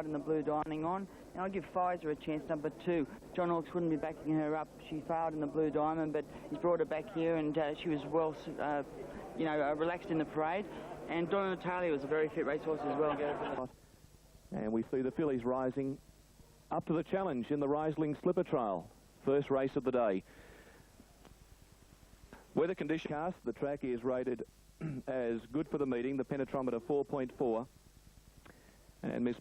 failed in the Blue Diamond on. And I'll give Pfizer a chance, number 2. John Hawkes wouldn't be backing her up. She failed in the Blue Diamond, but he's brought her back here, and she was well, relaxed in the parade. And Donna Natalia was a very fit racehorse as well. And we see the fillies rising up to the challenge in the Riesling Slipper Trial. First race of the day. Weather condition cast, the track is rated as good for the meeting, the penetrometer 4.4. And Miss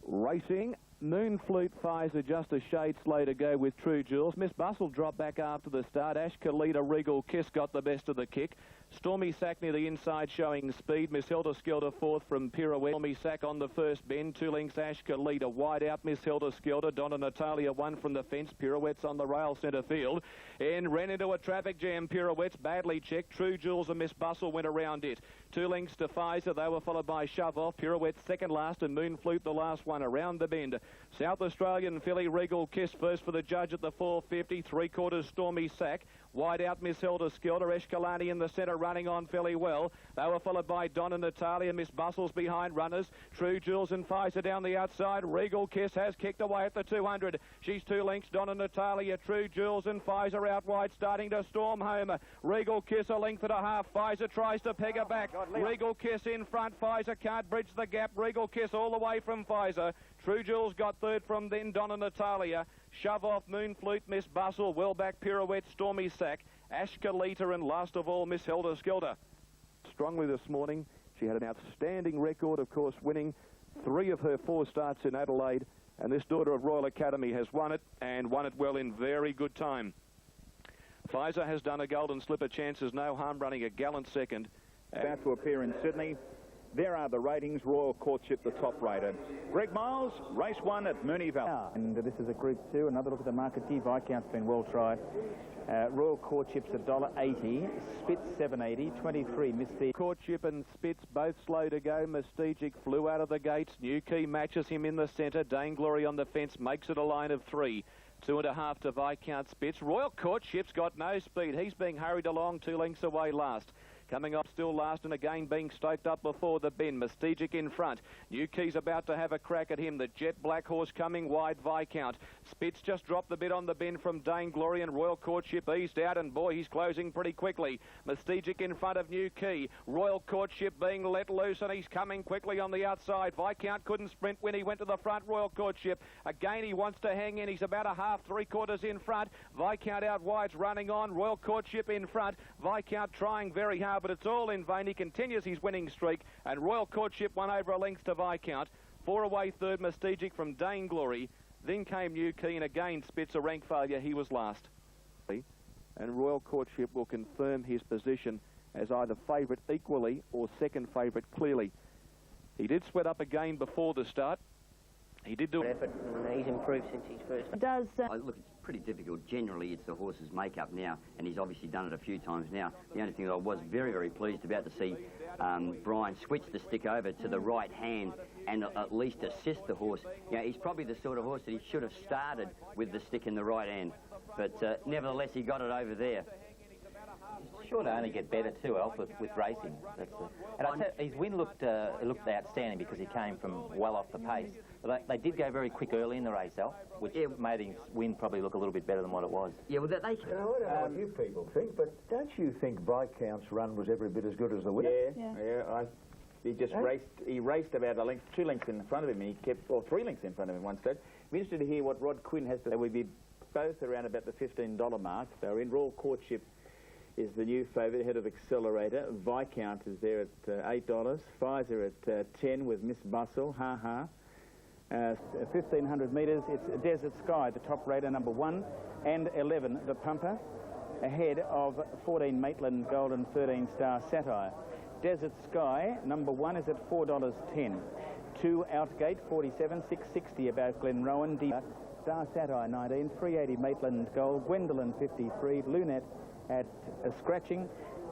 racing. Moon Flute Pfizer just a shade slow to go with True Jewels. Miss Bustle dropped back after the start. Ashka Leader Regal Kiss got the best of the kick. Stormy Sack near the inside showing speed. Miss Helter Skelter fourth from Pirouette. Stormy Sack on the first bend. 2 lengths Ashka Leader wide out. Miss Helter Skelter. Donna Natalia one from the fence. Pirouette's on the rail centre field and ran into a traffic jam. Pirouette's badly checked. True Jewels and Miss Bustle went around it. 2 lengths to Pfizer. They were followed by Shove Off. Pirouette second last and Moon Flute the last one around the bend. South Australian filly Regal Kiss first for the judge at the 450. 3/4 Stormy Sack. Wide out Miss Helter Skelter. Escalante in the centre running on fairly well. They were followed by Donna Natalia. Miss Bustle's behind runners. True Jewels and Pfizer down the outside. Regal Kiss has kicked away at the 200. She's 2 lengths. Donna Natalia, True Jewels and Pfizer out wide starting to storm home. Regal Kiss a length and a half. Pfizer tries to peg her back. Regal Kiss in front. Pfizer can't bridge the gap. Regal Kiss all the way from Pfizer. True Jewels got third from then Donna Natalia. Shove Off, Moon Flute, Miss Bustle, well back Pirouette, Stormy Sack, Ashka Leader, and last of all Miss Helter Skelter. Strongly this morning. She had an outstanding record, of course, winning 3 of her 4 starts in Adelaide, and this daughter of Royal Academy has won it, and won it well in very good time. Pfizer has done a Golden Slipper, chances no harm, running a gallant second. About to appear in Sydney. There are the ratings. Royal Courtship, the top rated. Greg Miles, race 1 at Moonee Valley. And this is a Group 2. Another look at the market. G Viscount's been well tried. Royal Courtship's $1.80. Spitz $7.80. 23 Mystique. Courtship and Spitz both slow to go. Mystagic flew out of the gates. New Key matches him in the centre. Dane Glory on the fence makes it a line of 3. 2.5 to Viscount Spitz. Royal Courtship's got no speed. He's being hurried along 2 lengths away last. Coming up still last and again being stoked up before the bend. Mystagic in front. New Key's about to have a crack at him. The Jet Black Horse coming wide. Viscount. Spitz just dropped the bit on the bend from Dane Glory, and Royal Courtship eased out, and boy, he's closing pretty quickly. Mystagic in front of New Key. Royal Courtship being let loose, and he's coming quickly on the outside. Viscount couldn't sprint when he went to the front. Royal Courtship again, he wants to hang in. He's about a half, 3/4 in front. Viscount out wide's running on. Royal Courtship in front. Viscount trying very hard, but it's all in vain. He continues his winning streak, and Royal Courtship won over a length to Viscount. 4 away third, Mystagic from Dane Glory. Then came New Key, and again Spitz, a rank failure. He was last. And Royal Courtship will confirm his position as either favourite equally or second favourite clearly. He did sweat up again before the start. He did do effort, and he's improved since his first. Does look, it's pretty difficult. Generally, it's the horse's makeup now, and he's obviously done it a few times now. The only thing that I was very, very pleased about to see Brian switch the stick over to the right hand and at least assist the horse. You know, he's probably the sort of horse that he should have started with the stick in the right hand, but nevertheless, he got it over there. Sure to only get better too, Alf, with racing. And I tell you, his win looked outstanding because he came from well off the pace. But they did go very quick early in the race, Alf, which made his win probably look a little bit better than what it was. Yeah, well, I don't know what you people think, but don't you think Viscount's run was every bit as good as the winner? He just raced. He raced about a length, 2 lengths in front of him. He kept, or 3 lengths in front of him one stage. Be interested to hear what Rod Quinn has to say. We'd be both around about the $15 mark. So in Royal Courtship is the new favourite, ahead of Accelerator. Viscount is there at $8. Pfizer at 10 with Miss Bustle. 1,500 metres, it's Desert Sky, the top rater, number 1, and 11, the Pumper, ahead of 14 Maitland Gold and 13 Star Satire. Desert Sky, number 1, is at $4.10. 2 Outgate, 47, 660 about Glen Rowan. Star Satire, 19, 380 Maitland Gold, Gwendolyn, 53, Lunette at scratching.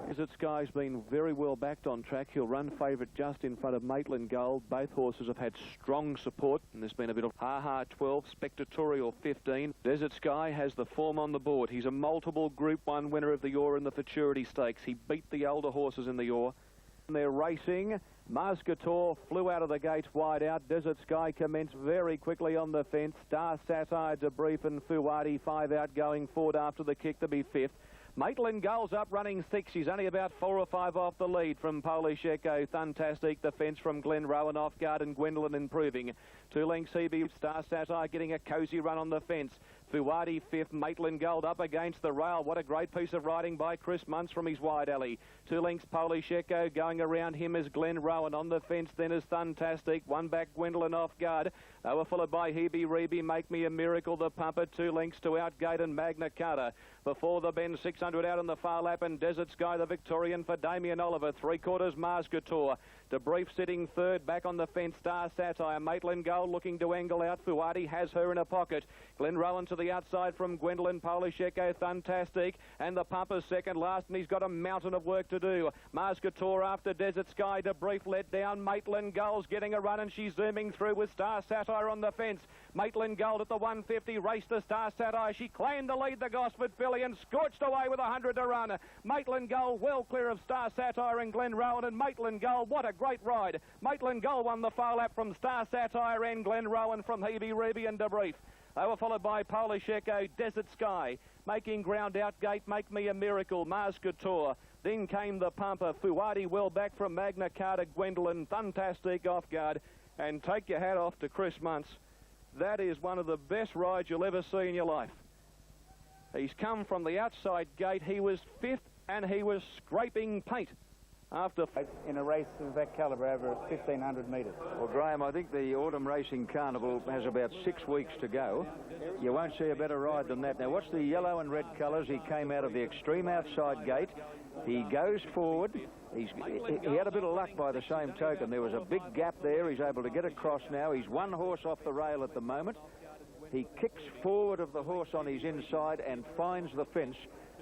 Desert Sky's been very well backed on track. He'll run favourite just in front of Maitland Gold. Both horses have had strong support, and there's been a bit of 12, Spectatorial 15. Desert Sky has the form on the board. He's a multiple Group 1 winner of the Ore in the Futurity Stakes. He beat the older horses in the Ore. They're racing, Muscator flew out of the gates wide out. Desert Sky commenced very quickly on the fence. Star Satire, Debrief and Fuwadi 5 out, going forward after the kick to be 5th. Maitland Gull's up running 6. She's only about 4 or 5 off the lead from Polish Echo. Fantastic defence from Glen Rowan off guard and Gwendolyn improving. 2 lengths CB. Star Satire getting a cosy run on the fence. Fuwadi 5th, Maitland Gold up against the rail. What a great piece of riding by Chris Muntz from his wide alley. 2 lengths Polish Echo, going around him is Glen Rowan. On the fence then is Fantastic. 1 back Gwendolyn off guard. They were followed by Hebe Rebe, Make Me a Miracle, the pumper. 2 lengths to Outgate and Magna Carta. Before the bend, 600 out on the far lap, and Desert Sky, the Victorian for Damien Oliver. 3/4 Muscator. Debrief sitting 3rd, back on the fence, Star Satire. Maitland Gold looking to angle out. Fuwadi has her in a pocket. Glen Rowan to the outside from Gwendolyn. Polish Echo, Fantastic. And the pumper's second last, and he's got a mountain of work to do. Muscator after Desert Sky. Debrief let down. Maitland Gold's getting a run, and she's zooming through with Star Satire on the fence. Maitland Gold at the 150, raced to Star Satire. She claimed the lead, the Gosford filly, and scorched away with 100 to run. Maitland Gold well clear of Star Satire and Glen Rowan, and Maitland Gold, what a great ride. Maitland Gold won the far lap from Star Satire and Glen Rowan from Hebe Rebe and Debrief. They were followed by Polish Echo, Desert Sky, making ground Outgate, Make Me a Miracle, Muscator. Then came the pumper, Fuwadi well back from Magna Carta, Gwendolyn, Fantastic off guard. And take your hat off to Chris Muntz. That is one of the best rides you'll ever see in your life. He's come from the outside gate. He was 5th and he was scraping paint after... In a race of that calibre over 1,500 metres. Well, Graham, I think the Autumn Racing Carnival has about 6 weeks to go. You won't see a better ride than that. Now, watch the yellow and red colours. He came out of the extreme outside gate. He goes forward. He had a bit of luck by the same token. There was a big gap there. He's able to get across now. He's 1 horse off the rail at the moment. He kicks forward of the horse on his inside and finds the fence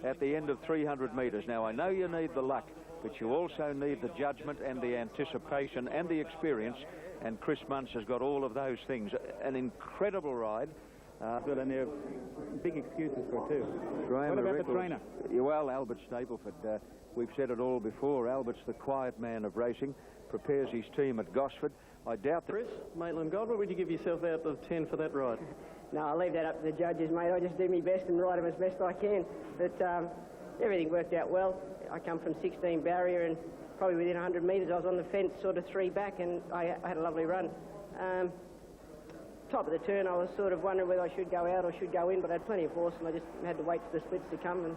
at the end of 300 metres. Now, I know you need the luck, but you also need the judgment and the anticipation and the experience, and Chris Muntz has got all of those things. An incredible ride. Good, and there are big excuses for it too. Graham, what about the trainer? Well, Albert Stapleford. We've said it all before. Albert's the quiet man of racing, prepares his team at Gosford. I doubt that... Chris, Maitland Gold, what would you give yourself out of 10 for that ride? No, I'll leave that up to the judges, mate. I just do my best and ride them as best I can. But everything worked out well. I come from 16 barrier, and probably within 100 metres I was on the fence, sort of 3 back, and I had a lovely run. Top of the turn, I was sort of wondering whether I should go out or should go in, but I had plenty of force, and I just had to wait for the splits to come, and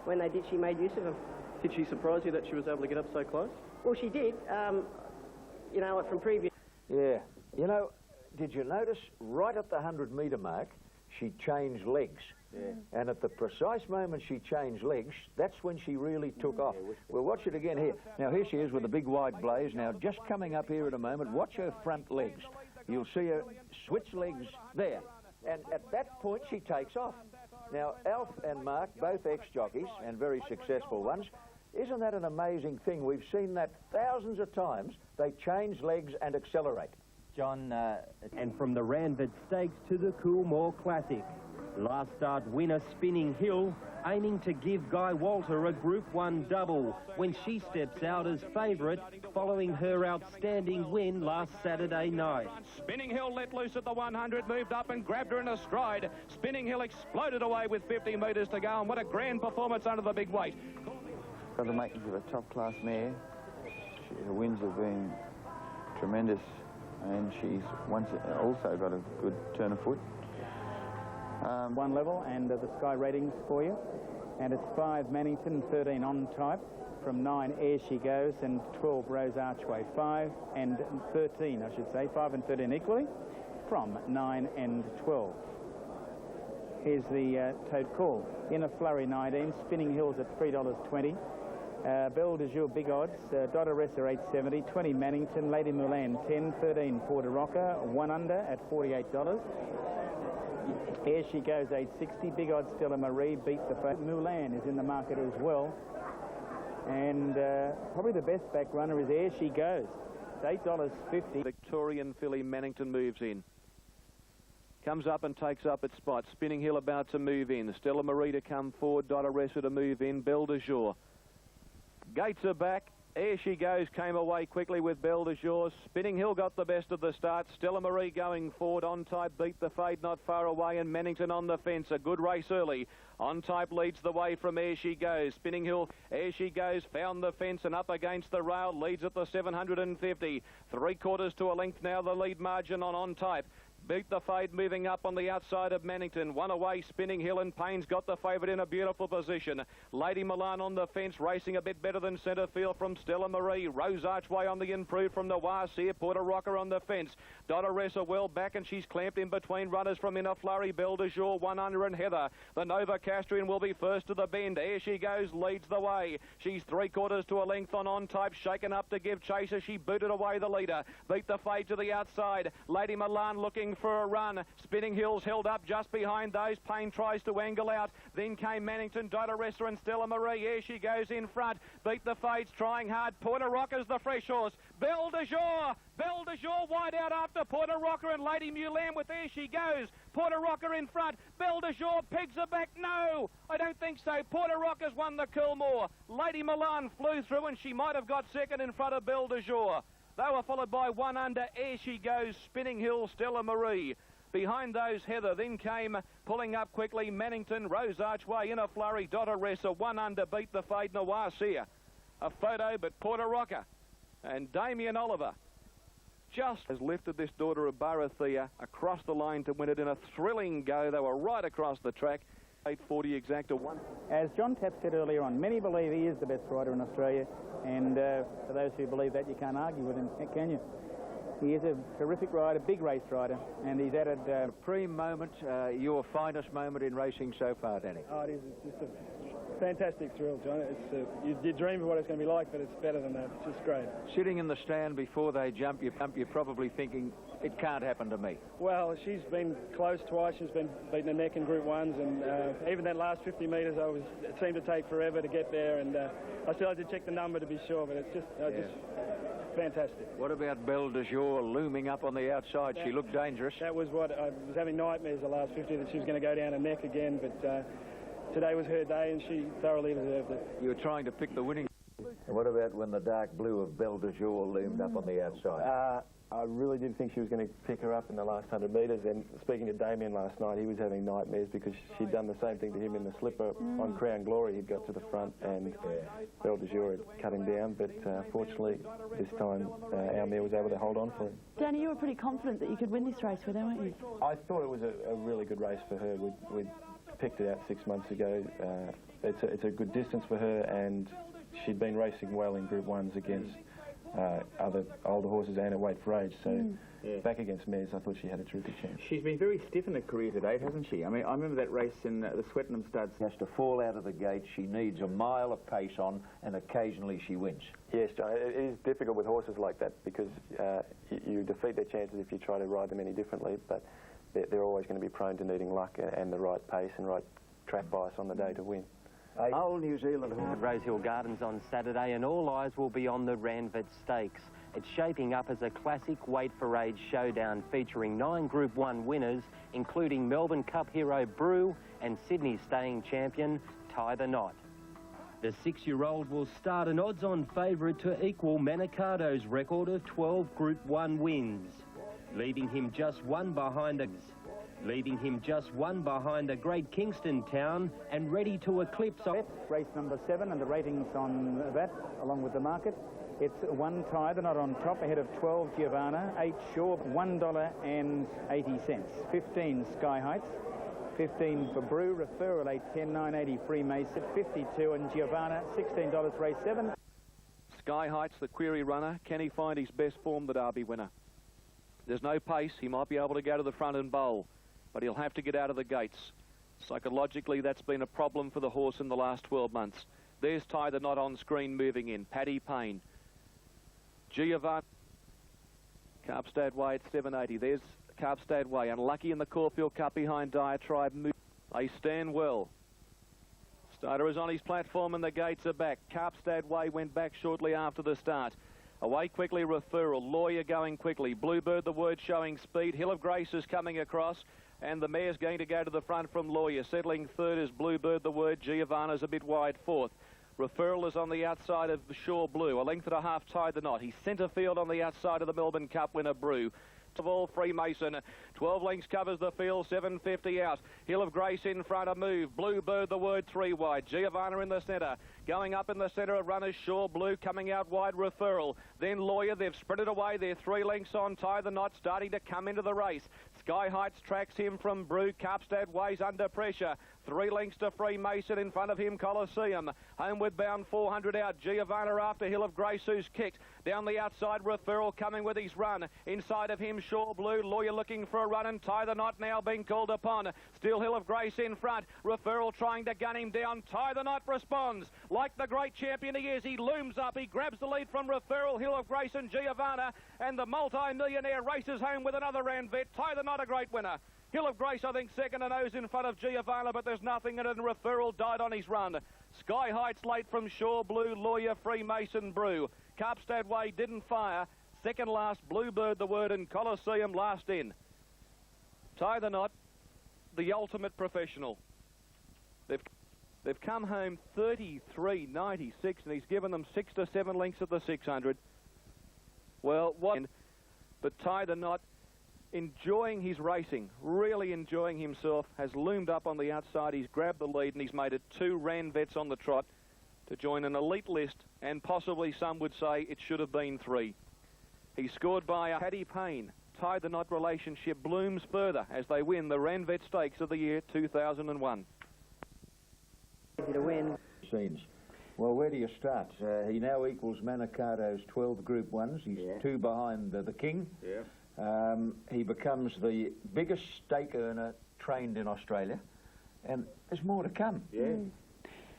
when they did, she made use of them. Did she surprise you that she was able to get up so close? Well, she did. You know, from previous... Yeah. You know, did you notice right at the 100-metre mark, she changed legs? Yeah. And at the precise moment she changed legs, that's when she really took off. We'll watch it again here. Now, here she is with the big wide blaze. Now, just coming up here in a moment, watch her front legs. You'll see her switch legs there. And at that point, she takes off. Now, Alf and Mark, both ex-jockeys and very successful ones, isn't that an amazing thing? We've seen that thousands of times. They change legs and accelerate. John, and from the Ranvet Stakes to the Coolmore Classic. Last start winner Spinning Hill, aiming to give Guy Walter a Group 1 double when she steps out as favourite following her outstanding win last Saturday night. Spinning Hill let loose at the 100, moved up and grabbed her in a stride. Spinning Hill exploded away with 50 metres to go, and what a grand performance under the big weight. Got the makings of a top-class mare. Her wins have been tremendous, and she's also got a good turn of foot. One level, and the Sky ratings for you. And it's 5 Mannington, 13 On Type, from 9 Air She Goes, and 12 Rose Archway. 5 and 13, I should say. 5 and 13 equally, from 9 and 12. Here's the tote call. In a Flurry 19, Spinning Hills at $3.20. Belle de Jour big odds, Dodoressa 8.70, 20 Mannington, Lady Mulan 10, 13 Porter Rocker, 1 under at $48. Here she goes 8.60, big odds Stella Marie beat the favorite. Mulan is in the market as well, and probably the best back runner is Here She Goes. It's $8.50. Victorian filly Mannington moves in. Comes up and takes up its spot. Spinning Hill about to move in. Stella Marie to come forward. Dodoressa to move in. Belle de Jour. Gates are back. Here she goes, came away quickly with Belle de Jour. Spinning Hill got the best of the start. Stella Marie going forward. On Type beat the fade not far away, and Mannington on the fence. A good race early. On Type leads the way from Here She Goes. Spinning Hill, Here She Goes, found the fence and up against the rail. Leads at the 750. 3/4 to a length now, the lead margin on Type. Beat the fade, moving up on the outside of Mannington. One away, Spinning Hill, and Payne's got the favourite in a beautiful position. Lady Milan on the fence, racing a bit better than centre field from Stella Marie. Rose Archway on the improved from the Warseer. Porter Rocker on the fence. Dotteressa well back, and she's clamped in between runners from Inner Flurry. Belle de Jour, 1 under, and Heather. The Nova Castrian will be first to the bend. Here she goes, leads the way. She's 3/4 to a length on Type, shaken up to give chase as she booted away the leader. Beat the fade to the outside. Lady Milan looking for a run. Spinning Hills held up just behind those. Payne tries to angle out. Then came Mannington, Dotteressa and Stella Marie. Here she goes in front. Beat the fades, trying hard. Porter Rocker's the fresh horse. Belle de Jour. Belle de Jour wide out after Porter Rocker and Lady Mulan with Here She Goes. Porter Rocker in front. Belle de Jour pegs her back. No, I don't think so. Porter Rocker's won the Coolmore. Lady Milan flew through, and she might have got second in front of Belle de Jour. They were followed by 1 under, Here She Goes, Spinning Hill, Stella Marie. Behind those, Heather. Then came, pulling up quickly, Mannington, Rose Archway, Inner Flurry, Dotteressa. 1 under, beat the fade, Noirseer. A photo, but Porter Rocker and Damien Oliver just has lifted this daughter of Barathea across the line to win it in a thrilling go. They were right across the track. 840 exacta 1. As John Tapp said earlier on, many believe he is the best rider in Australia, and for those who believe that, you can't argue with him, can you? He is a terrific rider, big race rider, and he's added... Supreme moment, your finest moment in racing so far, Danny. Oh, it is. It's just a fantastic thrill, John. It's, you dream of what it's going to be like, but it's better than that. It's just great. Sitting in the stand before they jump, you're probably thinking, it can't happen to me. Well, she's been close twice. She's been beating the neck in Group 1s, and even that last 50 metres, it seemed to take forever to get there, and I still had to check the number to be sure, but it's just fantastic. What about Belle de Jour looming up on the outside? She looked dangerous. That was what I was having nightmares the last 50 that she was going to go down her neck again, but today was her day, and she thoroughly deserved it. You were trying to pick the winning. And what about when the dark blue of Belle de Jour loomed up on the outside? I really did think she was going to pick her up in the last 100 metres, and speaking to Damien last night, he was having nightmares because she'd done the same thing to him in the slipper on Crown Glory. He'd got to the front and Belle de Jour had cut him down, but fortunately this time our mare was able to hold on for him. Danny, you were pretty confident that you could win this race with her, weren't you? I thought it was a really good race for her. We'd picked it out 6 months ago. It's a good distance for her, and she'd been racing well in Group 1s against other older horses and at weight for age, so back against mares, I thought she had a terrific chance. She's been very stiff in her career to date, hasn't she? I mean, I remember that race in the Swettenham Studs. She has to fall out of the gate. She needs a mile of pace on, and occasionally she wins. Yes, John, it is difficult with horses like that because you defeat their chances if you try to ride them any differently, but they're always going to be prone to needing luck and the right pace and right track bias on the day to win. Old New Zealand At Rosehill Gardens on Saturday, and all eyes will be on the Ranvet Stakes. It's shaping up as a classic weight for age showdown featuring 9 Group 1 winners, including Melbourne Cup hero Brew and Sydney staying champion Tie the Knot. The 6-year-old will start an odds-on favourite to equal Manicado's record of 12 Group 1 wins, leaving him just one behind the great Kingston town and ready to eclipse... Race number 7, and the ratings on that, along with the market. It's 1 Tie the Knot on top, ahead of 12 Giovanna, 8 Shaw, $1.80. 15 Sky Heights, 15 for Brew, Referral 810, 980 Free Mason, 52, and Giovanna $16 race 7. Sky Heights, the query runner. Can he find his best form, the Derby winner? There's no pace. He might be able to go to the front and bowl, but he'll have to get out of the gates. Psychologically, that's been a problem for the horse in the last 12 months. There's Tie the Knot on screen moving in. Paddy Payne. Giovanni. Carbstad Way at 780. There's Carbstad Way. Unlucky in the Caulfield Cup behind Diatribe. They stand well. Starter is on his platform and the gates are back. Carbstad Way went back shortly after the start. Away quickly, Referral. Lawyer going quickly. Bluebird, the word, showing speed. Hill of Grace is coming across. And the mare's going to go to the front from Lawyer. Settling third is Bluebird, the word. Giovanna's a bit wide fourth. Referral is on the outside of the Shore Blue. A length and a half tied the knot. He's centre field on the outside of the Melbourne Cup winner, Brew. Of all, Freemason, 12 lengths covers the field, 750 out. Hill of Grace in front, a move. Bluebird, the word, 3 wide. Giovanna in the centre. Going up in the centre of runners, Shore Blue coming out wide, Referral. Then Lawyer, they've spread it away. They're 3 lengths on, tie the knot, starting to come into the race. Sky Heights tracks him from Brew. Carpstad Ways under pressure. 3 lengths to Freemason, in front of him Coliseum. Homeward bound 400 out. Giovanna after Hill of Grace, who's kicked. Down the outside, Referral coming with his run. Inside of him, Shore Blue. Lawyer looking for a run and tie the knot now being called upon. Still Hill of Grace in front. Referral trying to gun him down. Tie the knot responds. Like the great champion he is, he looms up. He grabs the lead from Referral, Hill of Grace and Giovanna. And the multi-millionaire races home with another Ranvet. Tie the knot, a great winner. Hill of Grace, I think, second and nose in front of Giovanna, but there's nothing in it, and Referral died on his run. Sky Heights late from Shore Blue, Lawyer, Freemason, Brew. Carpstad Way didn't fire. Second last, Bluebird, the word, and Coliseum last in. Tie the knot, the ultimate professional. They've come home 33.96, and he's given them 6 to 7 lengths at the 600. Well, what? But Tie the Knot, enjoying his racing, really enjoying himself, has loomed up on the outside. He's grabbed the lead, and he's made it 2 Ranvets on the trot to join an elite list, and possibly some would say it should have been 3. He's scored by Paddy Payne. Tie the Knot relationship blooms further as they win the Ranvet Stakes of the year 2001. To win. Scenes. Well, where do you start? He now equals Manicado's 12 Group 1s. He's 2 behind the King. Yeah. He becomes the biggest stake earner trained in Australia, and there's more to come. Yeah.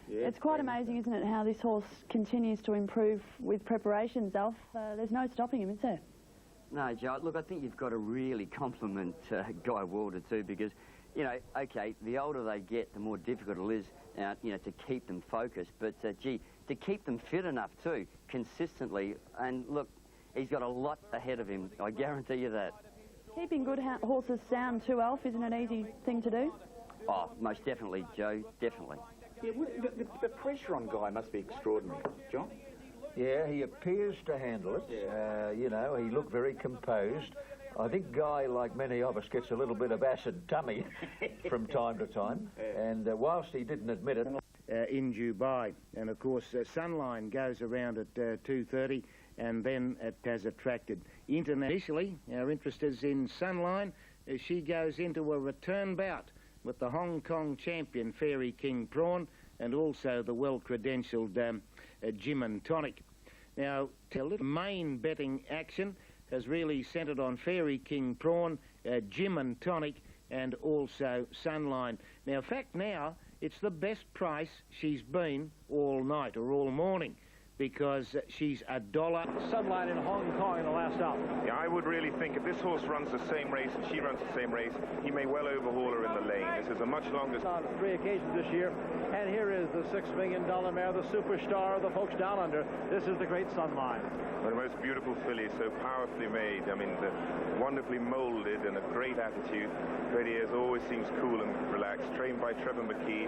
Yeah, it's quite amazing, isn't it, how this horse continues to improve with preparations, Alf. There's no stopping him, is there? No, Joe, look, I think you've got to really compliment Guy Walter too, because, you know, OK, the older they get, the more difficult it is, you know, to keep them focused. But, gee, to keep them fit enough too, consistently. And, look, he's got a lot ahead of him, I guarantee you that. Keeping good horses sound too, Alf, isn't an easy thing to do? Oh, most definitely, Joe, definitely. Yeah, the pressure on Guy must be extraordinary, John. Yeah, he appears to handle it. Yeah. You know, he looked very composed. I think Guy, like many of us, gets a little bit of acid tummy from time to time. Yeah. And whilst he didn't admit it... in Dubai. And, of course, Sunline goes around at 2:30, and then it has attracted initially. Our interest is in Sunline. She goes into a return bout with the Hong Kong champion, Fairy King Prawn, and also the well-credentialed Gym and Tonic. Now, the main betting action has really centred on Fairy King Prawn, Gym and Tonic, and also Sunline. Now, fact now, it's the best price she's been all night or all morning, because she's $1. Sunline in Hong Kong in the last up. Yeah, I would really think if this horse runs the same race and she runs the same race, he may well overhaul her in the lane. This is a much longer... On 3 occasions this year, and here is the $6 million mare, the superstar of the folks down under. This is the great Sunline. Well, the most beautiful filly, so powerfully made. I mean, wonderfully moulded and a great attitude. Radiers always seems cool and relaxed. Trained by Trevor McKee.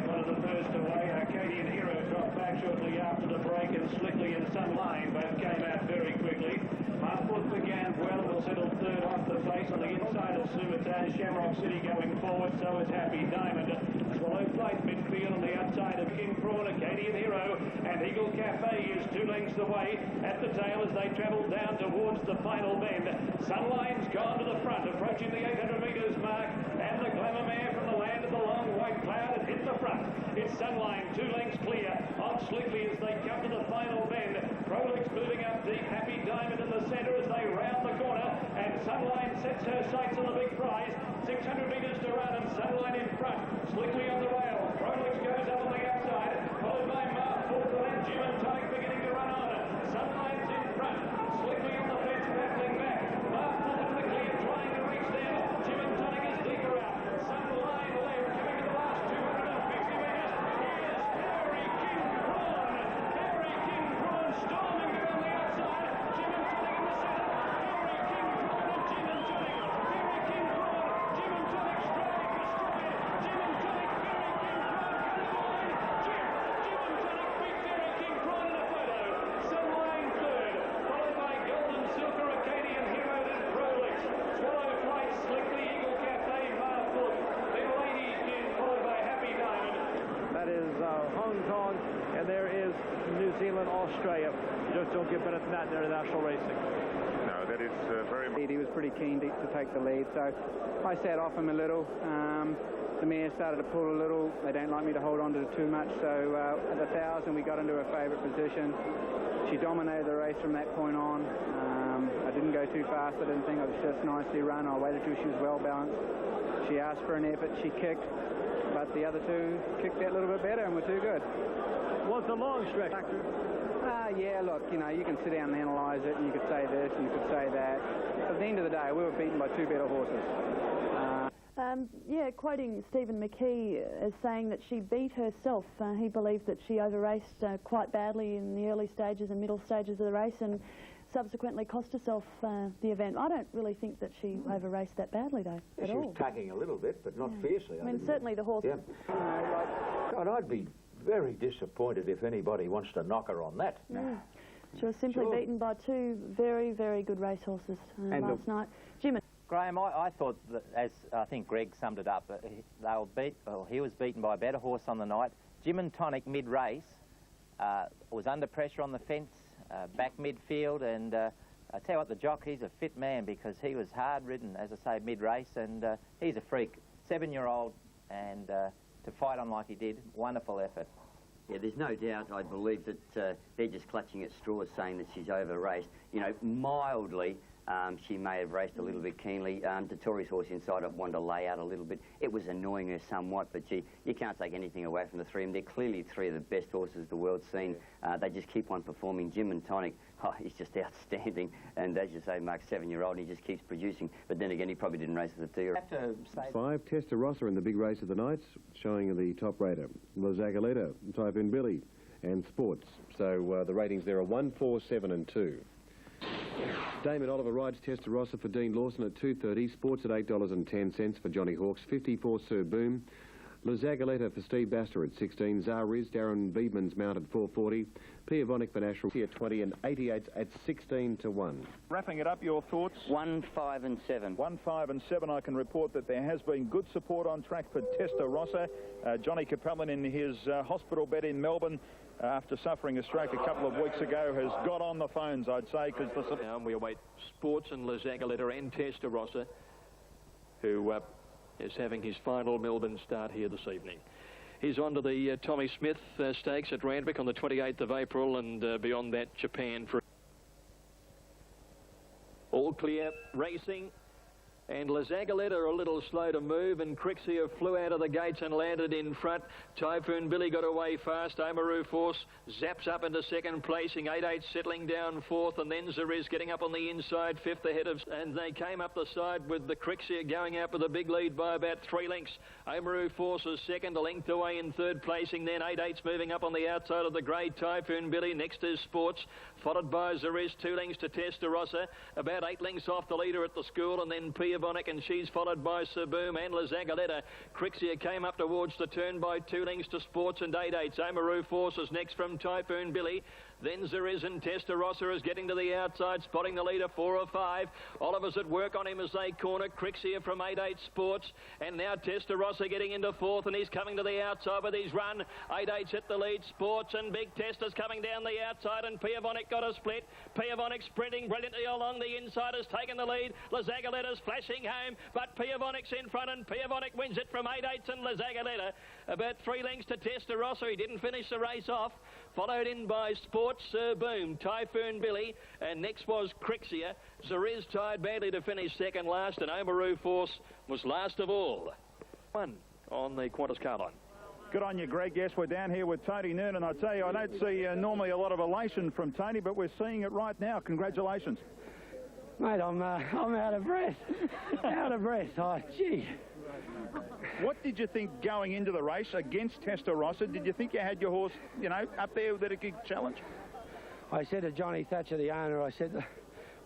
One of the first away, Acadian Hero dropped back shortly after the break, and Slickly and Sunline both came out very quickly. Harfoot began well, will settle third off the face on the inside of Sumitan. Shamrock City going forward, so is Happy Diamond. Swallow Flight midfield on the outside of King Prawn, Acadian Hero, and Eagle Cafe is 2 lengths away at the tail as they travel down towards the final bend. Sunline's gone to the front, approaching the 800 metres mark, and the Glamour mare from the land of the long white cloud has hit the front. It's Sunline 2 lengths clear on Slickly as they come to the final bend. Prolix moving up deep, Happy Diamond in the centre as they round the corner, and Sunline sets her sights on the big prize. 600 metres to run, and Sunline in front. Slickly on the rail. Prolix goes up on the outside, followed by Marfoot, and Gym and Tonic beginning to run on. Sunline's in front. Slickly on the fence, battling back. Marfoot in the clear, trying to reach there. Gym and Tonic is deeper out. Sunline left, coming to the last 250 metres. Here's Fairy King Prawn. Fairy King Prawn storming around the outside. Gym and Tonic in the centre. Fairy King Prawn and Gym and Tonic. Fairy King Prawn, Gym and Tonic strike. get better than that in international racing. No, that is very much... He was pretty keen to take the lead, so I sat off him a little. The mare started to pull a little. They don't like me to hold on to it too much, so at the 1,000 we got into a favourite position. She dominated the race from that point on. I didn't go too fast, I didn't think. It was just nicely run. I waited till she was well balanced. She asked for an effort, she kicked, but the other two kicked that little bit better and were too good. Was the long stretch? Yeah, look, you know, you can sit down and analyse it, and you could say this, and you could say that. At the end of the day, we were beaten by two better horses. Yeah, quoting Stephen McKee as saying that she beat herself. He believed that she over-raced quite badly in the early stages and middle stages of the race and subsequently cost herself the event. I don't really think that she over-raced that badly, though, at all. She was tugging a little bit, but not fiercely. I mean, certainly the horse... Yeah. God, I'd be very disappointed if anybody wants to knock her on that. She was simply beaten by two very, very good racehorses last night. Jim. Graham, I thought that, as I think Greg summed it up, he was beaten by a better horse on the night. Jim and Tonic mid-race was under pressure on the fence, back midfield, and I tell you what, the jockey's a fit man because he was hard-ridden, as I say, mid-race, and he's a freak. 7-year-old, and to fight on like he did, wonderful effort. Yeah, there's no doubt, I believe, that they're just clutching at straws saying that she's over-raced. You know, mildly, she may have raced a little bit keenly. Dettori's horse inside it wanted to lay out a little bit. It was annoying her somewhat, but you can't take anything away from the three of them. They're clearly three of the best horses the world's seen. They just keep on performing. Jim and Tonic, he's just outstanding. And as you say, Mark's 7-year-old, and he just keeps producing. But then again, he probably didn't race as a 2-year-old. 5, Testarossa in the big race of the night, showing the top rater, La Zagaleta, Typhoon Billy, and Sports. So the ratings there are 1, 4, 7 and 2. Damon Oliver rides Testarossa for Dean Lawson at $2.30, Sports at $8.10 for Johnny Hawkes, 54 Sir Boom, La Zagaleta for Steve Baster at 16, Zariz, Darren Beedman's mount at $4.40, Piavonic for National at 20 and 88 at 16 to 1. Wrapping it up, your thoughts? 1, 5 and 7. 1, 5 and 7. I can report that there has been good support on track for Testarossa. Johnny Capellan in his hospital bed in Melbourne after suffering a stroke a couple of weeks ago has got on the phones, I'd say, because now we await Sports and La Zagaleta and Testarossa, who is having his final Melbourne start here this evening. He's on to the Tommy Smith Stakes at Ranvet on the 28th of April, and beyond that, Japan. For all clear racing. And La Zagaleta a little slow to move, and Crixia flew out of the gates and landed in front. Typhoon Billy got away fast. Oamaru Force zaps up into second placing. 8-8 settling down fourth, and then Zariz getting up on the inside, fifth ahead of... And they came up the side with the Crixia going out with a big lead by about 3 lengths. Oamaru Force is second, a length away in third placing. Then 8-8's moving up on the outside of the grey Typhoon Billy. Next is Sports, followed by Zariz, 2 lengths to Testarossa. About 8 lengths off the leader at the school, and then Piavonic, and she's followed by Sir Boom and La Zagaleta. Crixia came up towards the turn by 2 lengths to Sports and 8-8. Oamaru Force is next from Typhoon Billy. Then Zariz and Testarossa is getting to the outside, spotting the leader 4 or 5. Oliver's at work on him as they corner. Crixia from 8-8 Sports. And now Testarossa getting into fourth, and he's coming to the outside with his run. 8-8's at the lead. Sports and Big Testa's coming down the outside, and Piavonic got a split. Piavonic sprinting brilliantly along the inside, has taken the lead. La Zagaleta's flashing home, but Piavonic's in front, and Piavonic wins it from 8-8 and La Zagaleta. About 3 lengths to Testarossa. He didn't finish the race off. Followed in by Sports, Sir Boom, Typhoon Billy, and next was Crixia. Zariz tied badly to finish second last, and Oamaru Force was last of all. 1 on the Qantas car line. Good on you, Greg. Yes, we're down here with Tony Noonan. I tell you, I don't see normally a lot of elation from Tony, but we're seeing it right now. Congratulations. Mate, I'm out of breath. Out of breath. Oh, gee. What did you think going into the race against Testarossa? Did you think you had your horse, you know, up there that it could challenge? I said to Johnny Thatcher, the owner, I said,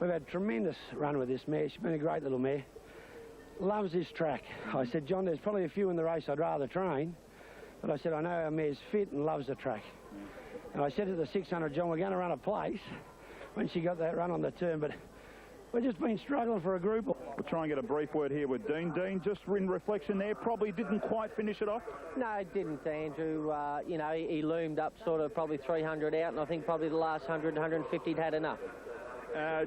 we've had a tremendous run with this mare. She's been a great little mare. Loves this track. I said, John, there's probably a few in the race I'd rather train, but I said, I know our mare's fit and loves the track. And I said to the 600, John, we're going to run a place when she got that run on the turn, but We've just been struggling for a group. We'll try and get a brief word here with Dean. Dean, just in reflection there, probably didn't quite finish it off. No, it didn't, Andrew. You know, he loomed up sort of probably 300 out, and I think probably the last 100, 150 he'd had enough. A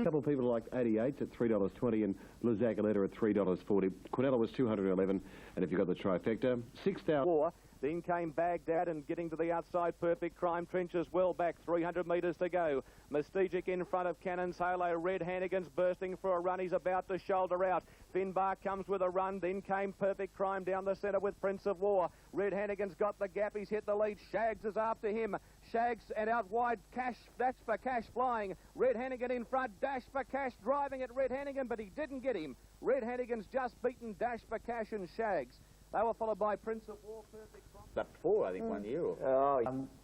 couple of people like 88s at $3.20 and Liz Aguilera at $3.40. Quinella was 211, and if you got the trifecta, 6,000. Then came Baghdad and getting to the outside. Perfect Crime trenches well back. 300 metres to go. Mystigic in front of Cannon's Halo. Red Hannigan's bursting for a run. He's about to shoulder out. Finbar comes with a run. Then came Perfect Crime down the centre with Prince of War. Red Hannigan's got the gap. He's hit the lead. Shags is after him. Shags and out wide. Cash. That's for Cash flying. Red Hannigan in front. Dash for Cash driving at Red Hannigan, but he didn't get him. Red Hannigan's just beaten Dash for Cash and Shags. They were followed by Prince of War, Perfect Crime. Up 4, I think, 1 year.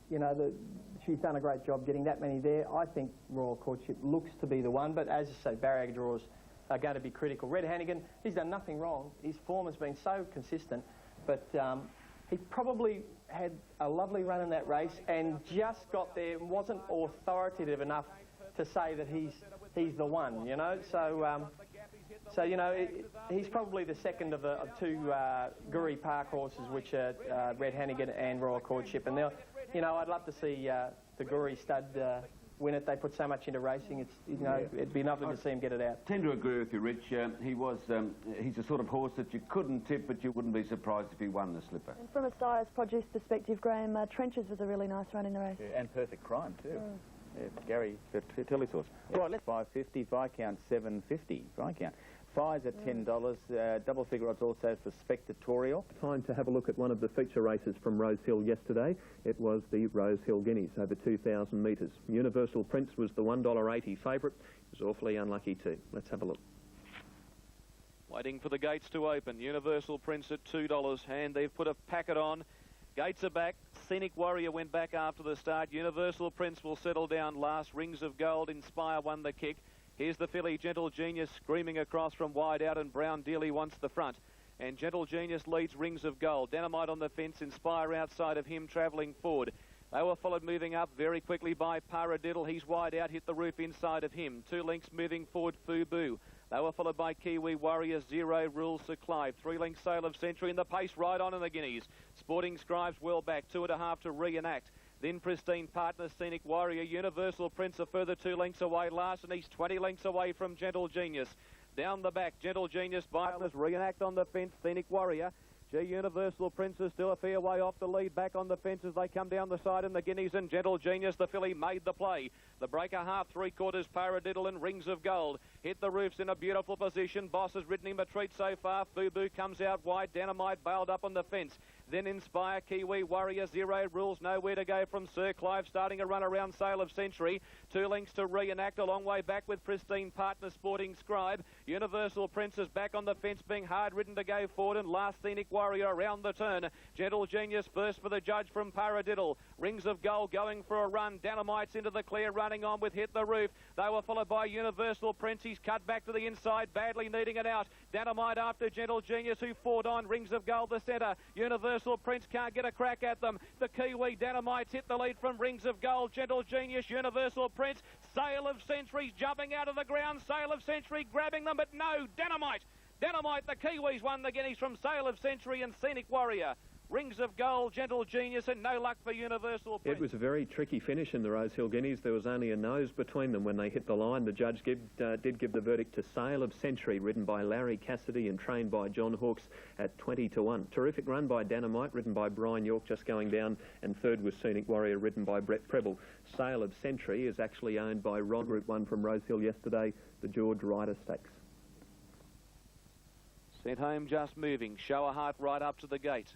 You know, she's done a great job getting that many there. I think Royal Courtship looks to be the one, but as you say, barrier draws are going to be critical. Red Hannigan, he's done nothing wrong. His form has been so consistent, but he probably had a lovely run in that race and just got there and wasn't authoritative enough to say that he's the one, you know. So, you know, he's probably the second of two Guri Park horses, which are Red Hannigan and Royal Courtship. And they'll, you know, I'd love to see the Guri stud win it. They put so much into racing. It's, you know, it'd be lovely to see him get it out. I tend to agree with you, Rich. He's the sort of horse that you couldn't tip, but you wouldn't be surprised if he won the slipper. And from a sire's produce perspective, Graham, Trenches was a really nice run in the race. Yeah, and Perfect Crime, too. Yeah, Gary Tilly's horse. Right, let's 550, Viscount 750, Viscount. Fives at $10, double figure odds also for Spectatorial. Time to have a look at one of the feature races from Rose Hill yesterday. It was the Rose Hill Guineas over 2,000 metres. Universal Prince was the $1.80 favourite. He was awfully unlucky too. Let's have a look. Waiting for the gates to open. Universal Prince at $2, and they've put a packet on. Gates are back. Scenic Warrior went back after the start. Universal Prince will settle down last. Rings of Gold, Inspire won the kick. Here's the filly, Gentle Genius, screaming across from wide out, and Brown Dealey wants the front. And Gentle Genius leads Rings of Gold. Dynamite on the fence, Inspire outside of him, travelling forward. They were followed moving up very quickly by Paradiddle. He's wide out, hit the roof inside of him. 2 lengths moving forward, Fubu. They were followed by Kiwi Warrior, Zero Rules Sir Clive. 3 lengths Sail of Century, and the pace right on in the Guineas. Sporting Scribes well back, 2.5 to Reenact. Then Pristine Partner, Scenic Warrior. Universal Prince a further 2 lengths away last, and he's 20 lengths away from Gentle Genius. Down the back, Gentle Genius, Partners, Reenact on the fence, Scenic Warrior. Universal Prince is still a fair way off the lead, back on the fence as they come down the side in the Guineas, and Gentle Genius, the filly, made the play. The breaker half, 3/4, Paradiddle and Rings of Gold. Hit the roofs in a beautiful position. Boss has ridden him a treat so far. Fubu comes out wide. Dynamite bailed up on the fence. Then Inspire, Kiwi Warrior, Zero Rules, nowhere to go from Sir Clive, starting a run around Sail of Century. 2 lengths to Reenact, a long way back with Pristine Partner, Sporting Scribe. Universal Prince is back on the fence, being hard ridden to go forward, and last Scenic Warrior around the turn. Gentle Genius first for the judge from Paradiddle. Rings of Gold going for a run. Dynamite's into the clear, running on with Hit the Roof. They were followed by Universal Prince. He's cut back to the inside, badly needing it out. Dynamite after Gentle Genius, who fought on. Rings of Gold the centre. Universal Prince can't get a crack at them. The Kiwi Dynamite's hit the lead from Rings of Gold. Gentle Genius, Universal Prince. Sail of Century's jumping out of the ground. Sail of Century grabbing them, but no, Dynamite. Dynamite, the Kiwis won the Guineas from Sail of Century and Scenic Warrior. Rings of Gold, Gentle Genius, and no luck for Universal Prince. It was a very tricky finish in the Rose Hill Guineas. There was only a nose between them when they hit the line. The judge did give the verdict to Sail of Century, ridden by Larry Cassidy and trained by John Hawkes at 20-1. Terrific run by Dynamite, ridden by Brian York, just going down, and third was Scenic Warrior, ridden by Brett Preble. Sail of Century is actually owned by Rod, Group 1 from Rose Hill yesterday, the George Ryder Stakes. Sent home just moving. Show a Heart right up to the gate.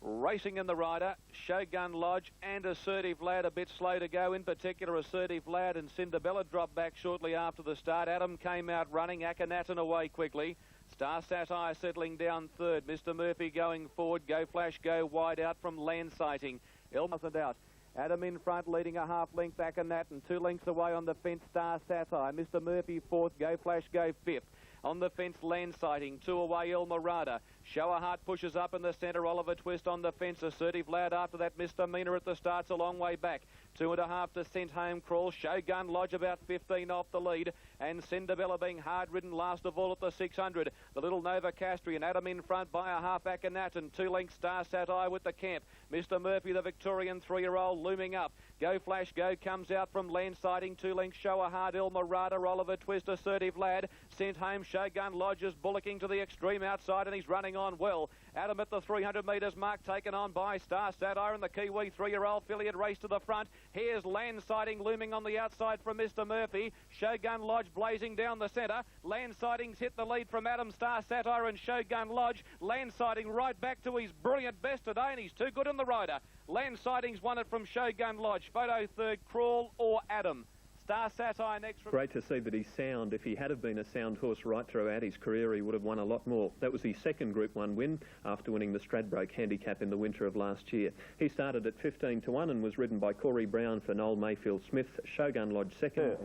Racing in the rider, Shogun Lodge and Assertive Lad a bit slow to go, in particular Assertive Lad, and Cinderbella dropped back shortly after the start. Adam came out running, Akhenaten away quickly. Star Satire settling down third. Mr. Murphy going forward. Go Flash, go wide out from Land Sighting. Ilmasn't out. Adam in front, leading a half length, Akhenaten. 2 lengths away on the fence, Star Satire. Mr. Murphy fourth, Go Flash, go fifth. On the fence, Land Sighting. 2 away, El Marada. Show a Heart pushes up in the centre. Oliver Twist on the fence. Assertive Lad after that. Misdemeanor at the start's a long way back. 2.5 to Sent Home Crawl. Shogun Lodge about 15 off the lead. And Cinderella being hard-ridden last of all at the 600. The little Nova Castrian, Adam in front by a half Akhenaten. 2 lengths Star Satire with the camp. Mr. Murphy, the Victorian 3-year-old, looming up. Go Flash Go comes out from land sighting. 2 lengths Show a Hard El Marada, Oliver Twist, Assertive Lad. Sent Home, Shogun Lodge is bullocking to the extreme outside and he's running on well. Adam at the 300 metres mark, taken on by Star Satire and the Kiwi 3-year-old filly had raced to the front. Here's Land Sighting looming on the outside from Mr. Murphy. Shogun Lodge blazing down the centre. Land Sightings hit the lead from Adam, Star Satire and Shogun Lodge. Land Sighting right back to his brilliant best today and he's too good in the rider. Land Sightings won it from Shogun Lodge. Photo third, Crawl or Adam. Star Satire next. Great to see that he's sound. If he had have been a sound horse right throughout his career, he would have won a lot more. That was his second Group 1 win after winning the Stradbroke Handicap in the winter of last year. He started at 15 to 1 and was ridden by Corey Brown for Noel Mayfield Smith. Shogun Lodge second.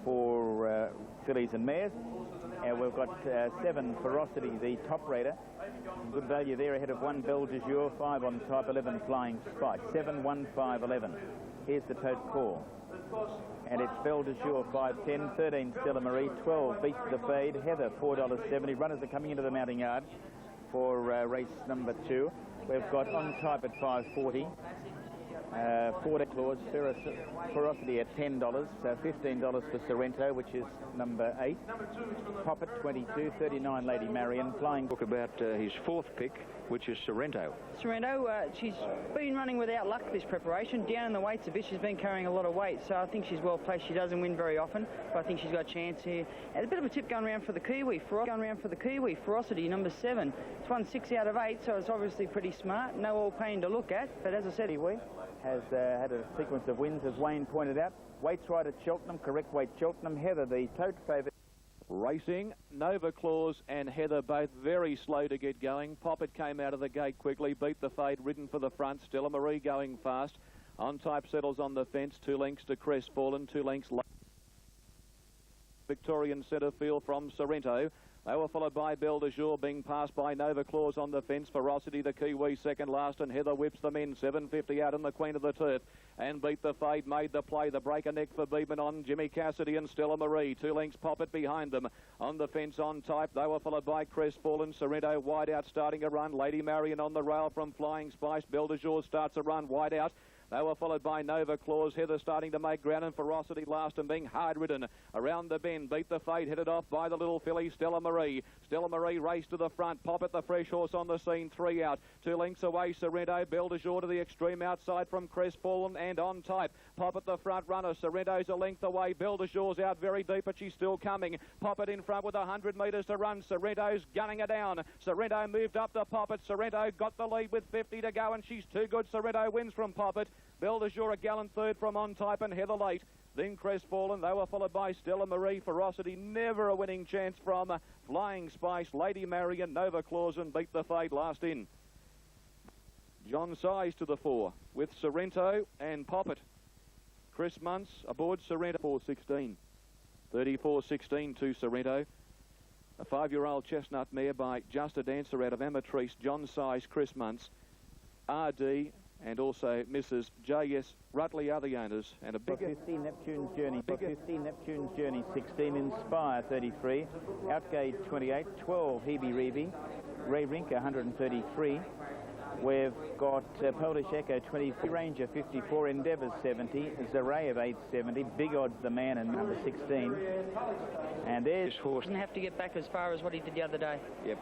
For fillies and mares. We've got 7 Ferocity, the top raider. Good value there ahead of 1 Belle de Jour, 5 on type, 11 Flying Spike. 7, 1, 5, 11. Here's the tote call. And it's Belle de Jour, 5.10, 13 Stella Marie, 12 Beat the Fade, Heather, $4.70. Runners are coming into the mounting yard for race number 2. We've got On Type at $5.40. 40 Clause, Ferocity at $10, so $15 for Sorrento, which is number 8. Poppet, 22, 39 Lady Marion, Flying. Talk about his 4th pick, which is Sorrento. Sorrento, she's been running without luck this preparation. Down in the weights a bit, she's been carrying a lot of weight, so I think she's well placed. She doesn't win very often, but I think she's got a chance here. And a bit of a tip going around for the Kiwi. Ferocity, number 7. It's won 6 out of 8, so it's obviously pretty smart. No all pain to look at, but as I said, Kiwi has had a sequence of wins, as Wayne pointed out. Weights right at Cheltenham, correct weight Cheltenham. Heather, the tote favourite. Racing, Nova Claus and Heather both very slow to get going. Poppet came out of the gate quickly, Beat the Fade, ridden for the front. Stella Marie going fast. On Type settles on the fence, 2 lengths to Crestfallen, 2 lengths Victorian centre field from Sorrento. They were followed by Belle de Jour, being passed by Nova Claus on the fence. Ferocity, the Kiwi, second last, and Heather whips them in. 7.50 out in the Queen of the Turf. And Beat the Fade made the play. The breaker neck for Beedman on Jimmy Cassidy and Stella Marie. 2 lengths Poppet behind them. On the fence On Type, they were followed by Crestfallen. Sorrento wide out starting a run. Lady Marion on the rail from Flying Spice. Belle de Jour starts a run wide out. They were followed by Nova Claus. Heather starting to make ground and Ferocity last and being hard-ridden. Around the bend, Beat the Fade, headed off by the little filly Stella Marie. Stella Marie raced to the front. Poppet, the fresh horse on the scene, 3 out. 2 lengths away, Sorrento. Belle de Jour to the extreme outside from Crestfallen and On Type. Poppet, the front runner. Sorrento's a length away. Belle de Jour's out very deep, but she's still coming. Poppet in front with 100 metres to run. Sorrento's gunning her down. Sorrento moved up to Poppet. Sorrento got the lead with 50 to go, and she's too good. Sorrento wins from Poppet. Belle de Jour a gallant third from On Type and Heather late. Then Crestfallen. They were followed by Stella Marie. Ferocity, never a winning chance from Flying Spice, Lady Marion, Nova Claus and Beat the Fade last in. John Size to the fore with Sorrento and Poppet. Chris Muntz aboard Sorrento 4.16. 34.16 to Sorrento. A 5-year-old chestnut mare by Just a Dancer out of Amatrice. John Size, Chris Muntz, RD and also Mrs. J.S. Rutley are the owners. And a bigger 15 Neptune's Journey, 15 Neptune's Journey, 16 Inspire, 33, Outgate 28, 12 Hebe Reeve, Ray Rink 133. We've got Polish Echo 23, Ranger 54, Endeavours 70, Zaray of 870, Big Odds the Man and number 16. And there's horse. Doesn't have to get back as far as what he did the other day. Yep.